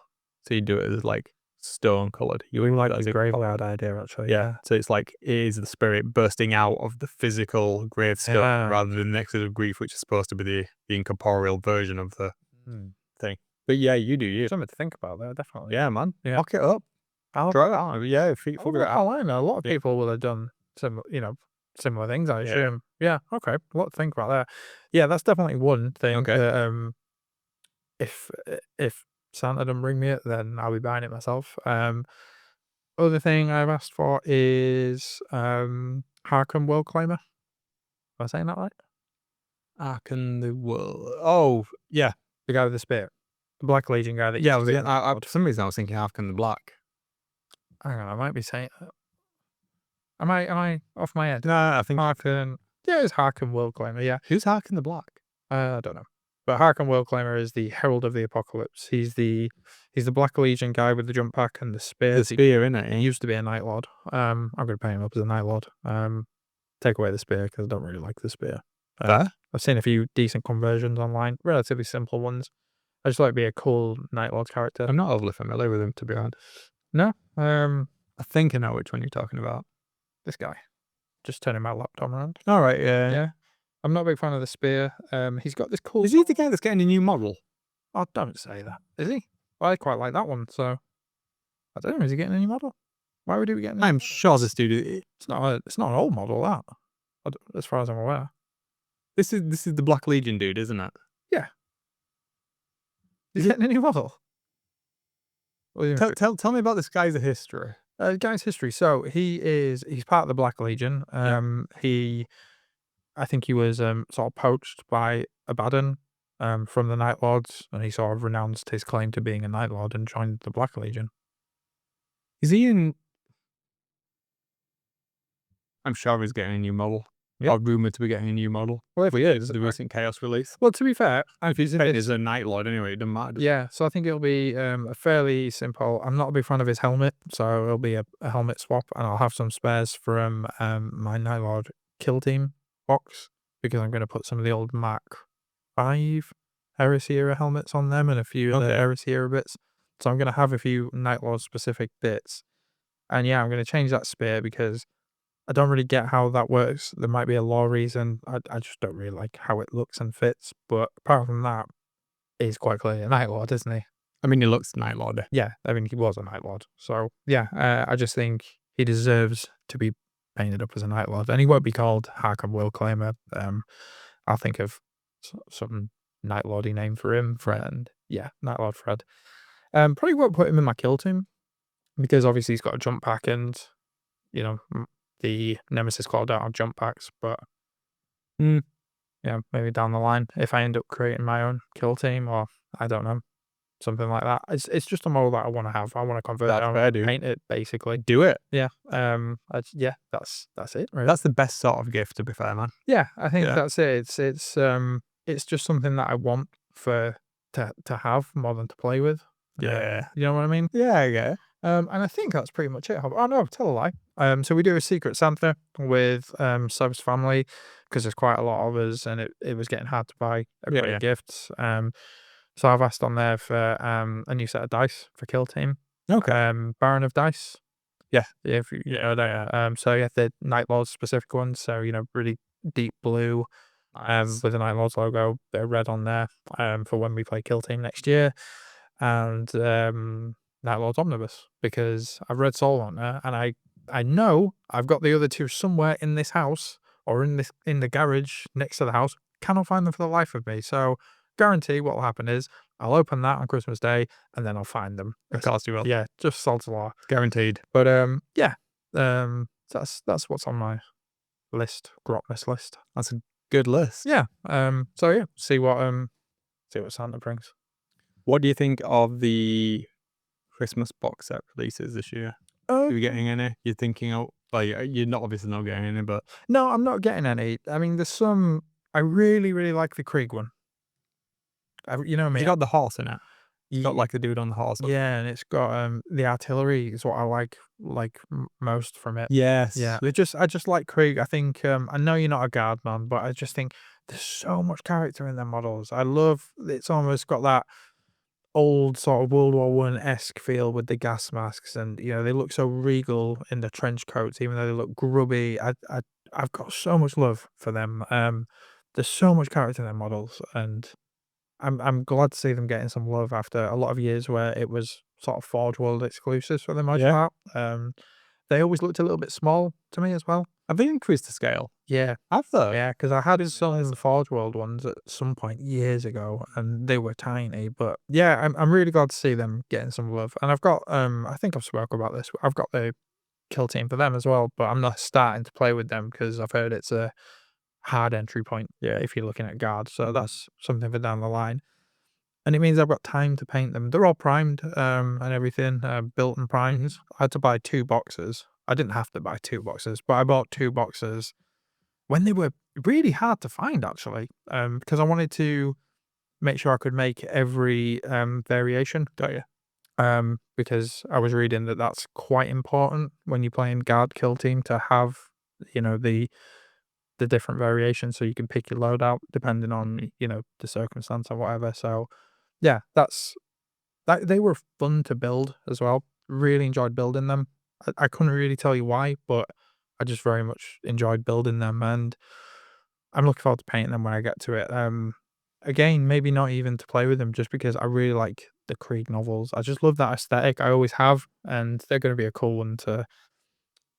So you do it as like stone coloured. You really like That's a graveyard idea, actually. Yeah. So it's like it is the spirit bursting out of the physical gravestone rather than the Nexus of Grief, which is supposed to be the incorporeal version of the thing. But yeah, you do you. Something to think about there, definitely. Yeah, man. Yeah. Lock it up. Try it out. Yeah, figure it out. I know a lot of people will have done similar things, I assume. Yeah, okay. A lot to think about there. Yeah, that's definitely one thing. Okay. That, if Santa doesn't bring me it, then I'll be buying it myself. Other thing I've asked for is Harken World Claimer. Am I saying that right? Harken the World. Oh, yeah. The guy with the spear. The Black Legion guy that for some reason I was thinking Harken the Black. Hang on, I might be saying Am I off my head? No, I think Harken. Yeah, it's Harken Worldclaimer. Yeah, who's Harkin the Black? I don't know. But Harken Worldclaimer is the Herald of the Apocalypse. He's the Black Legion guy with the jump pack and the spear. The spear, innit? He used to be a Night Lord. I'm gonna paint him up as a Night Lord. Take away the spear because I don't really like the spear. Fair. I've seen a few decent conversions online, relatively simple ones. I just like to be a cool Night Lord character. I'm not overly familiar with him, to be honest. No, I think I know which one you're talking about. this guy. Just turning my laptop around. All right, yeah. Yeah. I'm not a big fan of the spear. He's got this cool. Is he the guy that's getting a new model? Oh, don't say that. Is he? Well, I quite like that one. So I don't know. Is he getting any model? Why would he be getting? I'm sure this dude. It's not an old model that. As far as I'm aware. This is the Black Legion dude, isn't it? Yeah. He's getting a new model. Tell me about this guy's history. Guy's history. So he's part of the Black Legion. I think he was sort of poached by Abaddon from the Night Lords, and he sort of renounced his claim to being a Night Lord and joined the Black Legion. Is he in? I'm sure he's getting a new model. Yeah. Or rumoured to be getting a new model. Well, if he is, The recent Chaos release. well, to be fair, If he's a Night Lord anyway, it doesn't matter. yeah. So I think it'll be a fairly simple. I'm not a big fan of his helmet, so it'll be a helmet swap, and I'll have some spares from my Night Lord kill team box because I'm going to put some of the old Mark 5 Heresy era helmets on them and a few other Heresy era bits. So I'm going to have a few Night Lord specific bits, and yeah, I'm going to change that spear because I don't really get how that works. There might be a lore reason. I just don't really like how it looks and fits. But apart from that, he's quite clearly a Night Lord, isn't he? I mean, he looks Night Lord. Yeah, I mean, he was a Night Lord. So yeah, I just think he deserves to be painted up as a Night Lord. And he won't be called Harken Worldclaimer. I'll think of some Night Lordy name for him. Fred. Yeah, Night Lord Fred. Probably won't put him in my kill team because obviously he's got a jump pack and, you know, the Nemesis called out on jump packs, but yeah, maybe down the line if I end up creating my own kill team or I don't know, something like that. It's just a model that I want to have. I want to convert it. I want to paint it basically. Do it. Yeah. Yeah. That's it. Really. That's the best sort of gift, to be fair, man. Yeah, I think that's it. It's just something that I want to have more than to play with. Yeah. You know what I mean? Yeah, I get it. And I think that's pretty much it. Oh no, tell a lie. So we do a Secret Santa with Seb's family because there's quite a lot of us, and it was getting hard to buy gifts. So I've asked on there for a new set of dice for Kill Team. Okay. Baron of Dice. Yeah. Yeah. So yeah, the Night Lords specific ones. So really deep blue. With the Night Lords logo, they're red on there. For when we play Kill Team next year, and Night Lords Omnibus because I've read Soul Hunter and I know I've got the other two somewhere in this house or in the garage next to the house. Cannot find them for the life of me. So guarantee what will happen is I'll open that on Christmas Day and then I'll find them. Of course you will. Yeah, just salt law. Guaranteed. But that's what's on my list, Grotmas list. That's a good list. Yeah. So yeah, see what Santa brings. What do you think of the Christmas box set releases this year? Are you getting any? You're thinking, you're not obviously not getting any, but no, I'm not getting any. I mean, there's some. I really, really like the Krieg one. You know what I mean? You got the horse in it. You got like the dude on the horse. Yeah, and it's got the artillery is what I like most from it. Yes. Yeah. I just like Krieg. I think I know you're not a guard man, but I just think there's so much character in their models. I love it's almost got that old sort of World War I-esque feel with the gas masks, and they look so regal in the trench coats, even though they look grubby. I've got so much love for them. There's so much character in their models, and I'm glad to see them getting some love after a lot of years where it was sort of Forge World exclusives for the most part. They always looked a little bit small to me as well. Have they increased the scale? Yeah. Have they? Yeah, because I had some of the Forge World ones at some point years ago, and they were tiny. But yeah, I'm really glad to see them getting some love. And I've got I think I've spoken about this. I've got the kill team for them as well, but I'm not starting to play with them because I've heard it's a hard entry point. Yeah, if you're looking at guards, so that's something for down the line. And it means I've got time to paint them. They're all primed and everything, built and primed. I had to buy 2 boxes I didn't have to buy 2 boxes, but I bought 2 boxes when they were really hard to find, actually, because I wanted to make sure I could make every variation. Got you. Because I was reading that that's quite important when you're playing guard kill team to have, the different variations so you can pick your load out depending on, the circumstance or whatever. So yeah, they were fun to build as well. Really enjoyed building them. I couldn't really tell you why, but I just very much enjoyed building them, and I'm looking forward to painting them when I get to it. Again, maybe not even to play with them, just because I really like the Krieg novels. I just love that aesthetic. I always have, and they're going to be a cool one to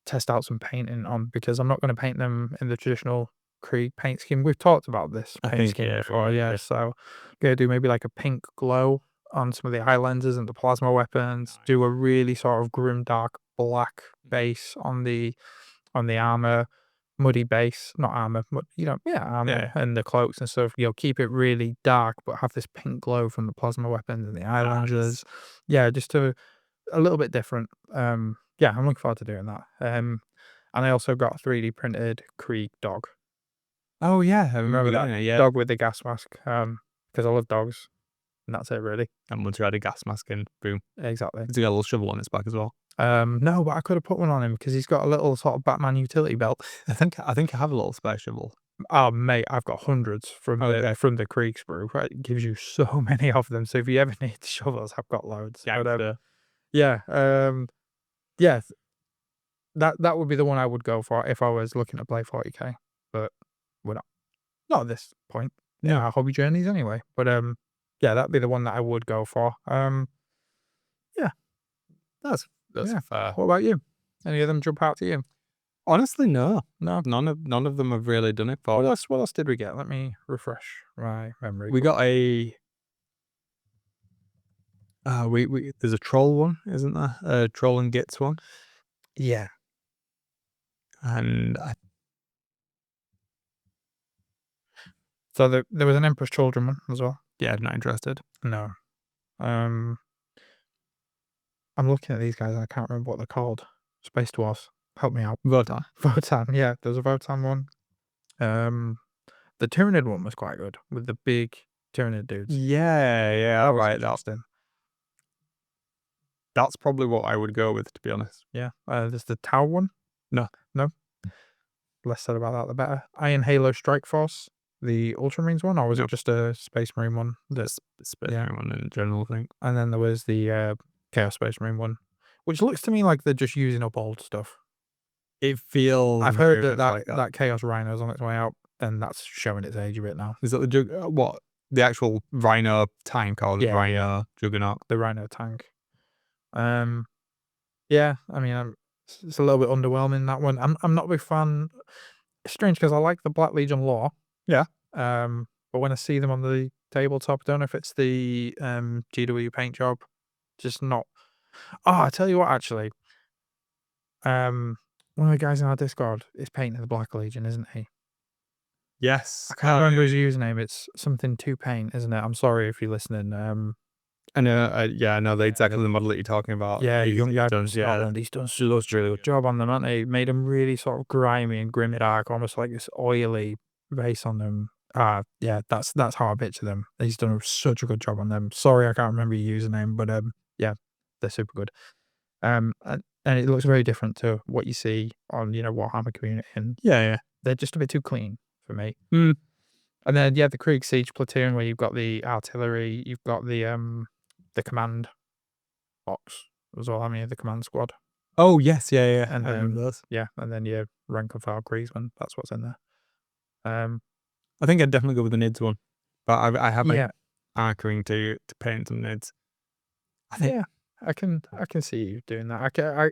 test out some painting on, because I'm not going to paint them in the traditional Krieg paint scheme. We've talked about this I paint think, scheme yeah, before, yeah. yeah. So, gonna do maybe like a pink glow on some of the eye lenses and the plasma weapons. Do a really sort of grim dark black base on the armor, muddy base, not armor, but armor Yeah. and the cloaks and stuff. Keep it really dark, but have this pink glow from the plasma weapons and the eye lenses. Yeah, just a little bit different. Yeah, I'm looking forward to doing that. And I also got a 3D printed Krieg dog. Oh yeah, I Remember that yeah. dog with the gas mask? Because I love dogs, and that's it really. And once you had a gas mask in, boom. Exactly. He's got a little shovel on his back as well. No, but I could have put one on him because he's got a little sort of Batman utility belt. I think I have a little spare shovel. Oh mate, I've got hundreds from the Krieg sprue. Right? It gives you so many of them. So if you ever need shovels, I've got loads. Yeah, But, yeah, yeah, that would be the one I would go for if I was looking to play 40k. But we're not at this point in No. our hobby journeys anyway. But yeah, that'd be the one that I would go for. Yeah, that's yeah. fair. What about you? Any of them jump out to you? Honestly, no. No. None of them have really done it for us. What else did we get? Let me refresh my memory. We got a there's a troll one, isn't there? A troll and gits one. Yeah. And So there was an Empress Children one as well. yeah, not interested. No. I'm looking at these guys and I can't remember what they're called. Space Dwarfs. Help me out. Votan. Votan, yeah. There's a Votan one. The Tyranid one was quite good with the big Tyranid dudes. Yeah, That was right. interesting. That's probably what I would go with, to be honest. Yeah. There's the Tau one. No. Less said about that, the better. Iron Halo Strike Force, the Ultramarines one, or was it just a Space Marine one? That's Space Marine one in general, I think. And then there was the Chaos Space Marine one, which looks to me like they're just using up old stuff. It feels. I've heard that like that Chaos Rhino's on its way out, and that's showing its age a bit now. Is that the what? The actual Rhino tank or the Rhino Juggernaut? The Rhino tank. Yeah, I mean, it's a little bit underwhelming, that one. I'm not a big fan. It's strange because I like the Black Legion lore. Yeah. But when I see them on the tabletop, I don't know if it's the GW paint job. Just not. Oh, I tell you what, actually. One of the guys in our Discord is painting the Black Legion, isn't he? Yes. I can't remember his username. It's something to paint, isn't it? I'm sorry if you're listening. I know. I know exactly the model that you're talking about. Yeah, he's done such a really good job on them, hasn't he? Made them really sort of grimy and grim dark, almost like this oily base on them. Yeah, that's how I picture them. He's done such a good job on them. Sorry, I can't remember your username, but yeah, they're super good. And it looks very different to what you see on Warhammer Community, and yeah, they're just a bit too clean for me. Mm. And then the Krieg Siege platoon, where you've got the artillery, you've got the command box as well. I mean, the command squad. Oh yes, yeah. And I remember those. Yeah, and then your rank of Valkyries when that's what's in there. I think I'd definitely go with the Nids one, but I have yeah, arcing to paint some Nids. I think I can see you doing that. I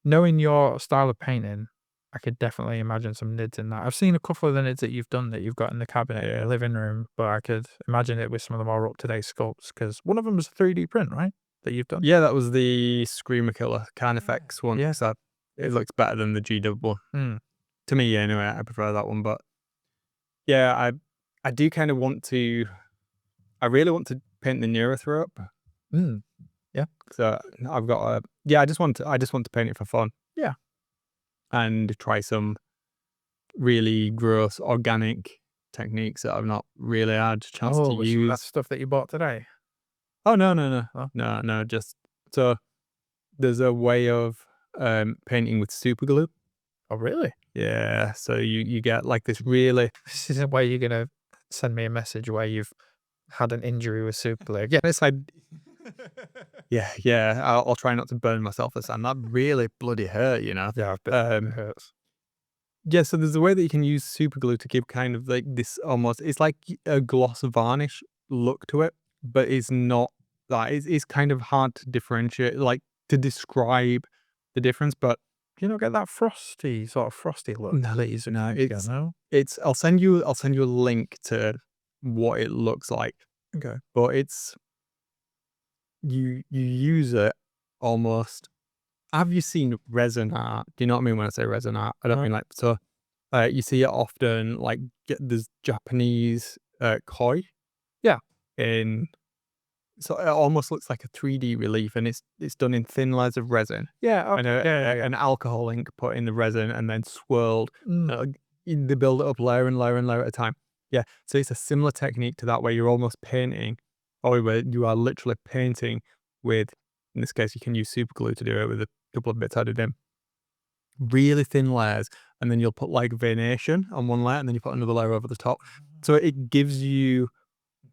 knowing your style of painting, I could definitely imagine some Nids in that. I've seen a couple of the Nids that you've done that you've got in the cabinet in your living room, but I could imagine it with some of the more up-to-date sculpts, because one of them was a 3D print, right? That you've done. Yeah, that was the Screamer Killer Carnifex one. Yeah. So it looks better than the GW one. To me, anyway, I prefer that one. But yeah, I do kind of want to. I really want to paint the Neurothrope. Yeah. So I've got a. Yeah, I just want to paint it for fun. Yeah. and try some really gross organic techniques that I've not really had a chance to That's use. stuff that you bought today. Oh no, Oh. no, just so there's a way of painting with super glue. Oh, really? Yeah, so you get like this really This isn't where you're gonna send me a message where you've had an injury with super glue. Yeah, it's like yeah. I'll try not to burn myself this, and that really bloody hurt, you know. yeah, it hurts. Yeah, so there's a way that you can use super glue to give kind of like this almost, it's like a gloss varnish look to it, but it's not that. It's kind of hard to differentiate, like to describe the difference, but Do you not get that frosty look no, that you no, get now? it's, I'll send you a link to what it looks like, Okay. but it's, you use it almost. Have you seen resin art? Do you know what I mean when I say resin art? I don't No. mean like, so you see it often, like there's Japanese koi. Yeah. In, so it almost looks like a 3D relief, and it's done in thin layers of resin Yeah. and Okay. Yeah. an alcohol ink put in the resin and then swirled. Mm. They build it up layer and layer and layer at a time. Yeah, so it's a similar technique to that where you're almost painting, or where you are literally painting with, in this case, you can use super glue to do it with a couple of bits added in. Really thin layers, and then you'll put like veination on one layer, and then you put another layer over the top. So it gives you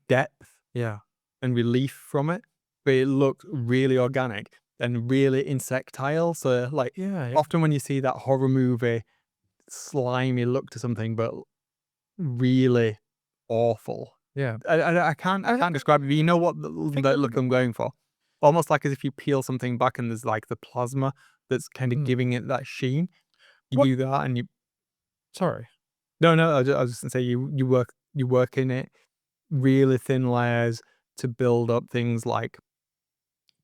depth Yeah. and relief from it, but it looks really organic and really insectile. So like Yeah. Yeah. often when you see that horror movie slimy look to something, but really awful. Yeah. I can't describe it, but you know what that look I'm going for. Almost like as if you peel something back and there's like the plasma that's kind of Mm. giving it that sheen. You What? do that and you, Sorry. no, I was just gonna say you work in it really thin layers to build up things like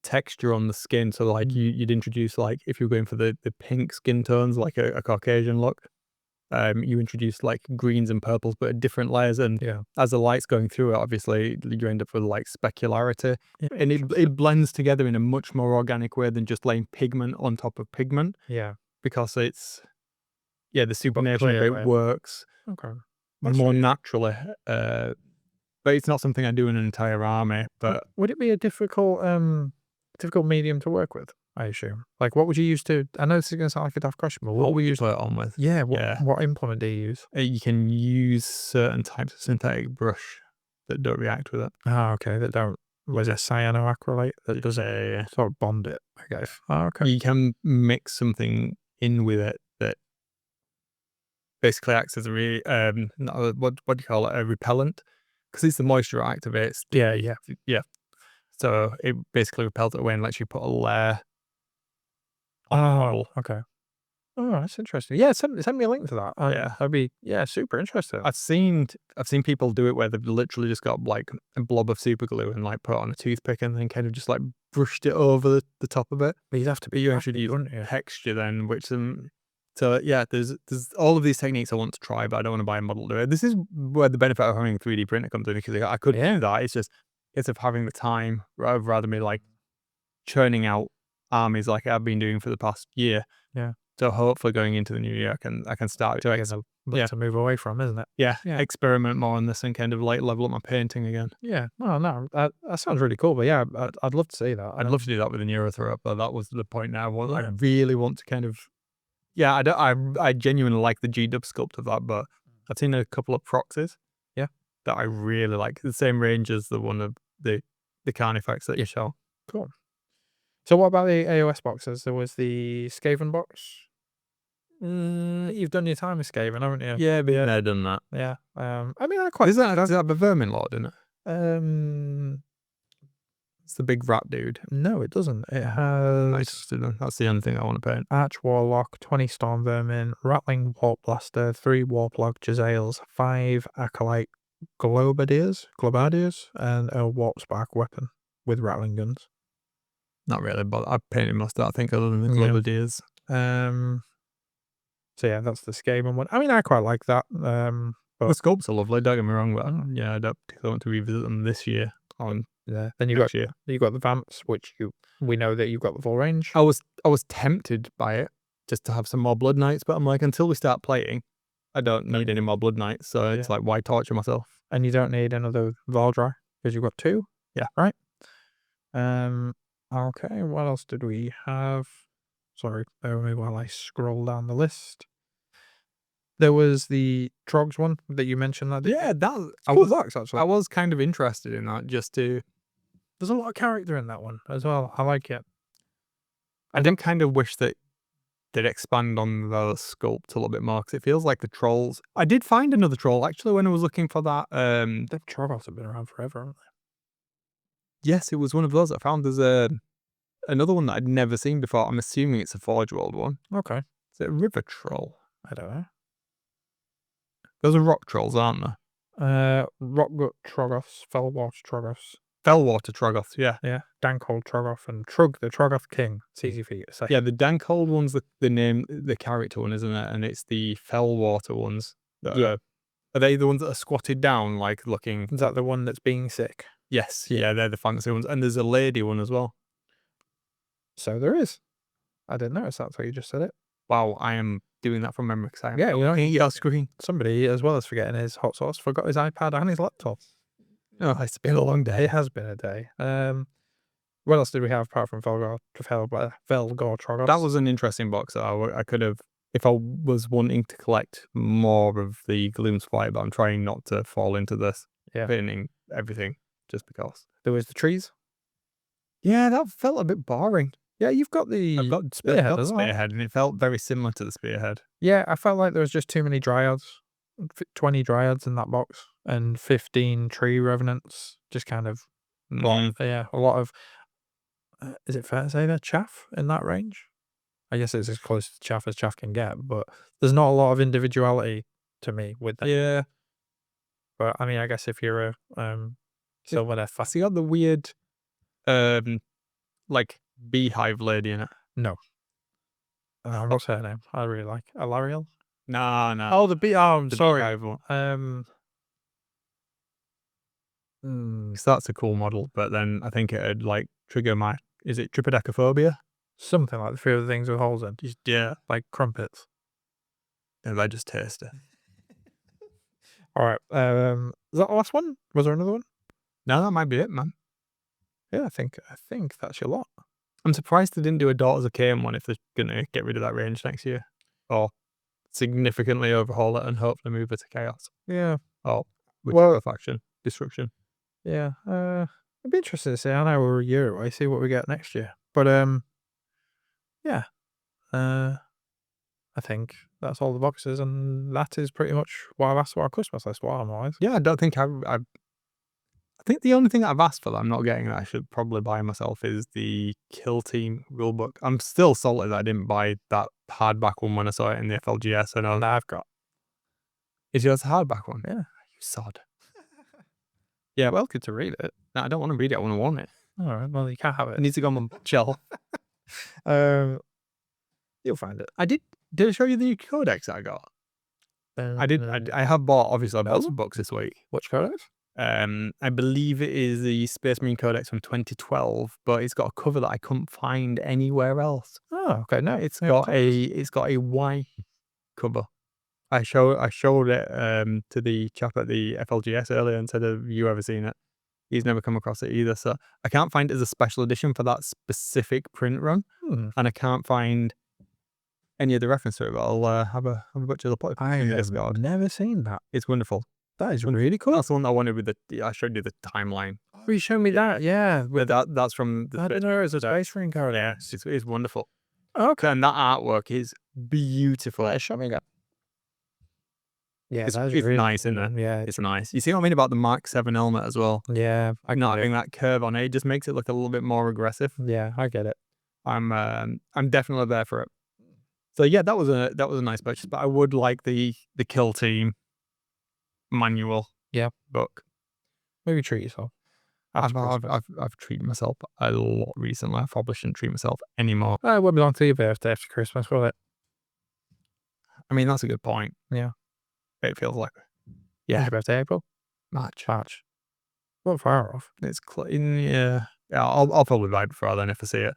texture on the skin. So like you'd introduce, like if you're going for the pink skin tones, like a Caucasian look, you introduce like greens and purples, but at different layers. And Yeah. as the light's going through it, obviously you end up with like specularity, Yeah. and it blends together in a much more organic way than just laying pigment on top of pigment, Yeah. because it's, yeah, the supination clear, bit right? works Okay. more naturally. But it's not something I do in an entire army. But Would it be a difficult medium to work with? I assume. Like, what would you use to? I know this is going to sound like a daft question, but what would you use? put it on with? Yeah. Yeah. What implement do you use? You can use certain types of synthetic brush that don't react with it. Oh, okay. That don't. Was it cyanoacrylate that doesn't sort of bond it? I guess. Oh, okay. You can mix something in with it that basically acts as a what do you call it? A repellent, because it's the moisture it activates. Yeah. So it basically repels it away and lets you put a layer. Oh, okay. Oh, that's interesting. Yeah, send me a link to that. Yeah. That'd be super interesting. I've seen people do it where they've literally just got like a blob of super glue and like put it on a toothpick and then kind of just like brushed it over the top of it. But you'd have to be happy, wouldn't you? Texture then, which so yeah, there's all of these techniques I want to try, but I don't want to buy a model to do it. This is where the benefit of having a 3D printer comes in, because I could do that. It's just of having the time rather than me like churning out armies like I've been doing for the past year. Yeah. So hopefully going into the new year, I can start to move away from, isn't it? Yeah, experiment more on this and kind of like level up my painting again. Yeah. No, that sounds really cool. But yeah, I'd love to see that. I'd love to do that with an Eurothrow, but that was the point now. I really want to kind of, yeah, I genuinely like the G-dub sculpt of that, but I've seen a couple of proxies, yeah, that I really like. The same range as the one of the Carnifex that you show. Cool. So what about the AOS boxes? There was the Skaven box. You've done your time with Skaven, haven't you? Yeah, but I've done that. Yeah. I mean, I quite. Is that the Vermin Lord, isn't it? It's the big rat dude. No, it doesn't. It has. That's the only thing I want to paint. Arch Warlock, 20 Storm Vermin, Rattling Warp Blaster, 3 Warplug Jezzails, 5 Acolyte Globadiers, and a Warp Spark weapon with rattling guns. Not really, but I painted most of that, I think, other than the Globadiers. So yeah, that's the Skaven one. I mean, I quite like that. The sculpts are lovely, don't get me wrong, but yeah, I don't particularly want to revisit them this year. Yeah. Then you got the Vamps, which we know that you've got the full range. I was tempted by it just to have some more blood nights. But I'm like, until we start playing, I don't need any more blood nights. So it's like, why torture myself? And you don't need another Valdry because you've got 2. Yeah. Right. Okay. What else did we have? Sorry, bear with me while I scroll down the list. There was the Trogs one that you mentioned. Yeah, I was kind of interested in that just to. There's a lot of character in that one as well. I like it. I did kind of wish that they'd expand on the sculpt a little bit more because it feels like the trolls. I did find another troll actually when I was looking for that. The Troggos have been around forever, haven't they? Yes, it was one of those I found. There's another one that I'd never seen before. I'm assuming it's a Forge World one. Okay. Is it a river troll? I don't know. Those are rock trolls, aren't they? Rockgut Troggoths, Fellwater Troggoths. Fellwater Troggoth, yeah. Yeah. Dankhold Troggoth and Trug, the Troggoth King. It's easy for you to say. Yeah, the Dankhold one's the name, the character one, isn't it? And it's the Fellwater ones. Are they the ones that are squatted down, like looking? Is that the one that's being sick? Yes, yeah, they're the fancy ones. And there's a lady one as well. So there is. I didn't notice that until you just said it. Wow, I am doing that from memory because I am Yeah, you know, your screen. Somebody, as well as forgetting his hot sauce, forgot his iPad and his laptop. Oh, it's been a long day. It has been a day. What else did we have apart from Velgor Troggoths? That was an interesting box that I could have, if I was wanting to collect more of the Gloomspite, but I'm trying not to fall into this. Yeah. Pinning everything just because. There was the trees. Yeah, that felt a bit boring. Yeah, you've got the I've got spearhead as well. Spearhead, and it felt very similar to the Spearhead. Yeah, I felt like there was just too many dryads. 20 dryads in that box and 15 tree revenants. Just kind of, yeah, a lot of. Is it fair to say they're chaff in that range? I guess it's as close to chaff as chaff can get, but there's not a lot of individuality to me with them. Yeah. But I mean, I guess if you're a silver death fan. So you got the weird, like beehive lady in it. No. What's her name? I really like Alariel. No. Oh, the bee. Oh, I'm The sorry. beehive one. 'Cause that's a cool model, but then I think it'd like trigger my. Is it tripodecaphobia? Something like the fear of the things with holes in. Yeah, Like crumpets. and I just taste it. All right. Is that the last one? Was there another one? No, that might be it, man. Yeah, I think that's your lot. I'm surprised they didn't do a Daughters of Cain one if they're gonna get rid of that range next year, or significantly overhaul it and hopefully move it to Chaos. Yeah. Oh, whichever faction, Destruction. Yeah. It'd be interesting to see. I know we're a year away. See what we get next year. But yeah. I think that's all the boxes, and that is pretty much what I've asked for our Christmas list. Warhammer-wise. Yeah, I don't think I think the only thing that I've asked for that I'm not getting that I should probably buy myself is the Kill Team rulebook. I'm still salty that I didn't buy that hardback one when I saw it in the FLGS. And I've got. Is yours a hardback one? Yeah. You sod. Yeah, well, good to read it. No, I don't want to read it. I want it. All right. Well, you can't have It it. needs to go on my shelf. You'll find it. I did I show you the codex I got? I did. I have bought, obviously, I bought some books this week. Which codex? I believe it is the Space Marine Codex from 2012, but it's got a cover that I couldn't find anywhere else. Oh, okay. No, It's got a white cover. I showed it to the chap at the FLGS earlier and said, "Have you ever seen it?" He's never come across it either. So I can't find it as a special edition for that specific print run, and I can't find any of the reference to it. But I'll have a butcher of the pot. I have never seen that. It's wonderful. That is really cool. That's the one I wanted with I showed you the timeline. Oh, you showed me that, yeah. But that's from the I didn't know it was a Space Marine card. Yeah, it's wonderful. Okay. And that artwork is beautiful. Show me that. Yeah, It's really nice, isn't it? Yeah, It's nice. You see what I mean about the Mark 7 helmet as well? yeah. Not having that curve on it, it just makes it look a little bit more aggressive. Yeah, I get it. I'm definitely there for it. So yeah, that was a nice purchase. But I would like the Kill Team manual. Yeah. Book. Maybe treat yourself. I've treated myself a lot recently. I probably shouldn't treat myself anymore. It won't be long to your birthday after Christmas, will it? I mean, that's a good point. Yeah. It feels like. When's your birthday, April? March. Not far off. It's yeah. I'll probably buy it before then if I see it.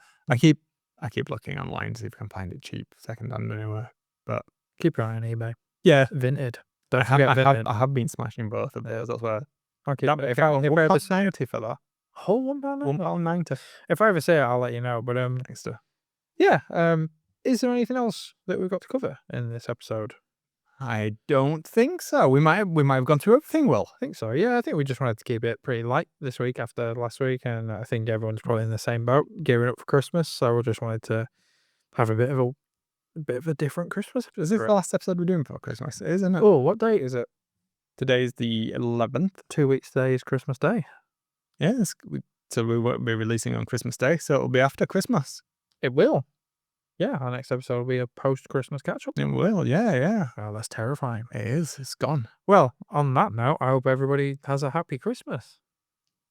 I keep looking online to see if I can find it cheap, second-hand anywhere. But Keep your eye on eBay. yeah, Vinted. Don't forget Vinted. I have been smashing both of those. That's where. Okay. If I ever £1.90 for that. Whole £1. £1.90. If I ever see it, I'll let you know. But Thanks to. yeah. Is there anything else that we've got to cover in this episode? I don't think so. We might have gone through everything, Will. I think so. Yeah, I think we just wanted to keep it pretty light this week after last week, and I think everyone's probably in the same boat, gearing up for Christmas. So we just wanted to have a bit of a different Christmas. Is this the last episode we're doing for Christmas? It is, isn't it? Oh, what date is it? Today's the 11th. 2 weeks today is Christmas Day. Yes. So we won't be releasing on Christmas Day, so it'll be after Christmas. It will. Yeah, our next episode will be a post-Christmas catch-up. It will, yeah. Oh, that's terrifying. It is. It's gone. Well, on that note, I hope everybody has a happy Christmas.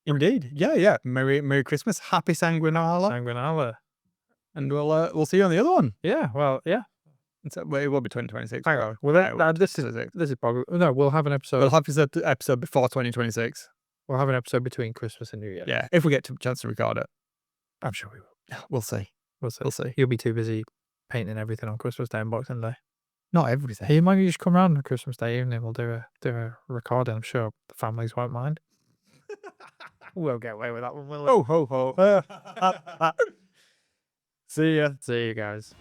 Indeed. Yeah. Merry Christmas. Happy Sanguinala. Sanguinala. And we'll see you on the other one. Yeah, well, yeah. It will be 2026. Hang on. Well, this is probably... No, we'll have an episode... We'll have an episode before 2026. We'll have an episode between Christmas and New Year. Yeah, if we get a chance to record it. I'm sure we will. We'll see. We'll see. You'll be too busy painting everything on Christmas Day and Boxing Day. Not everything. Hey, you might just come round on Christmas Day evening. We'll do a recording. I'm sure the families won't mind. We'll get away with that one, will we? Ho, ho, ho. See ya. See you guys.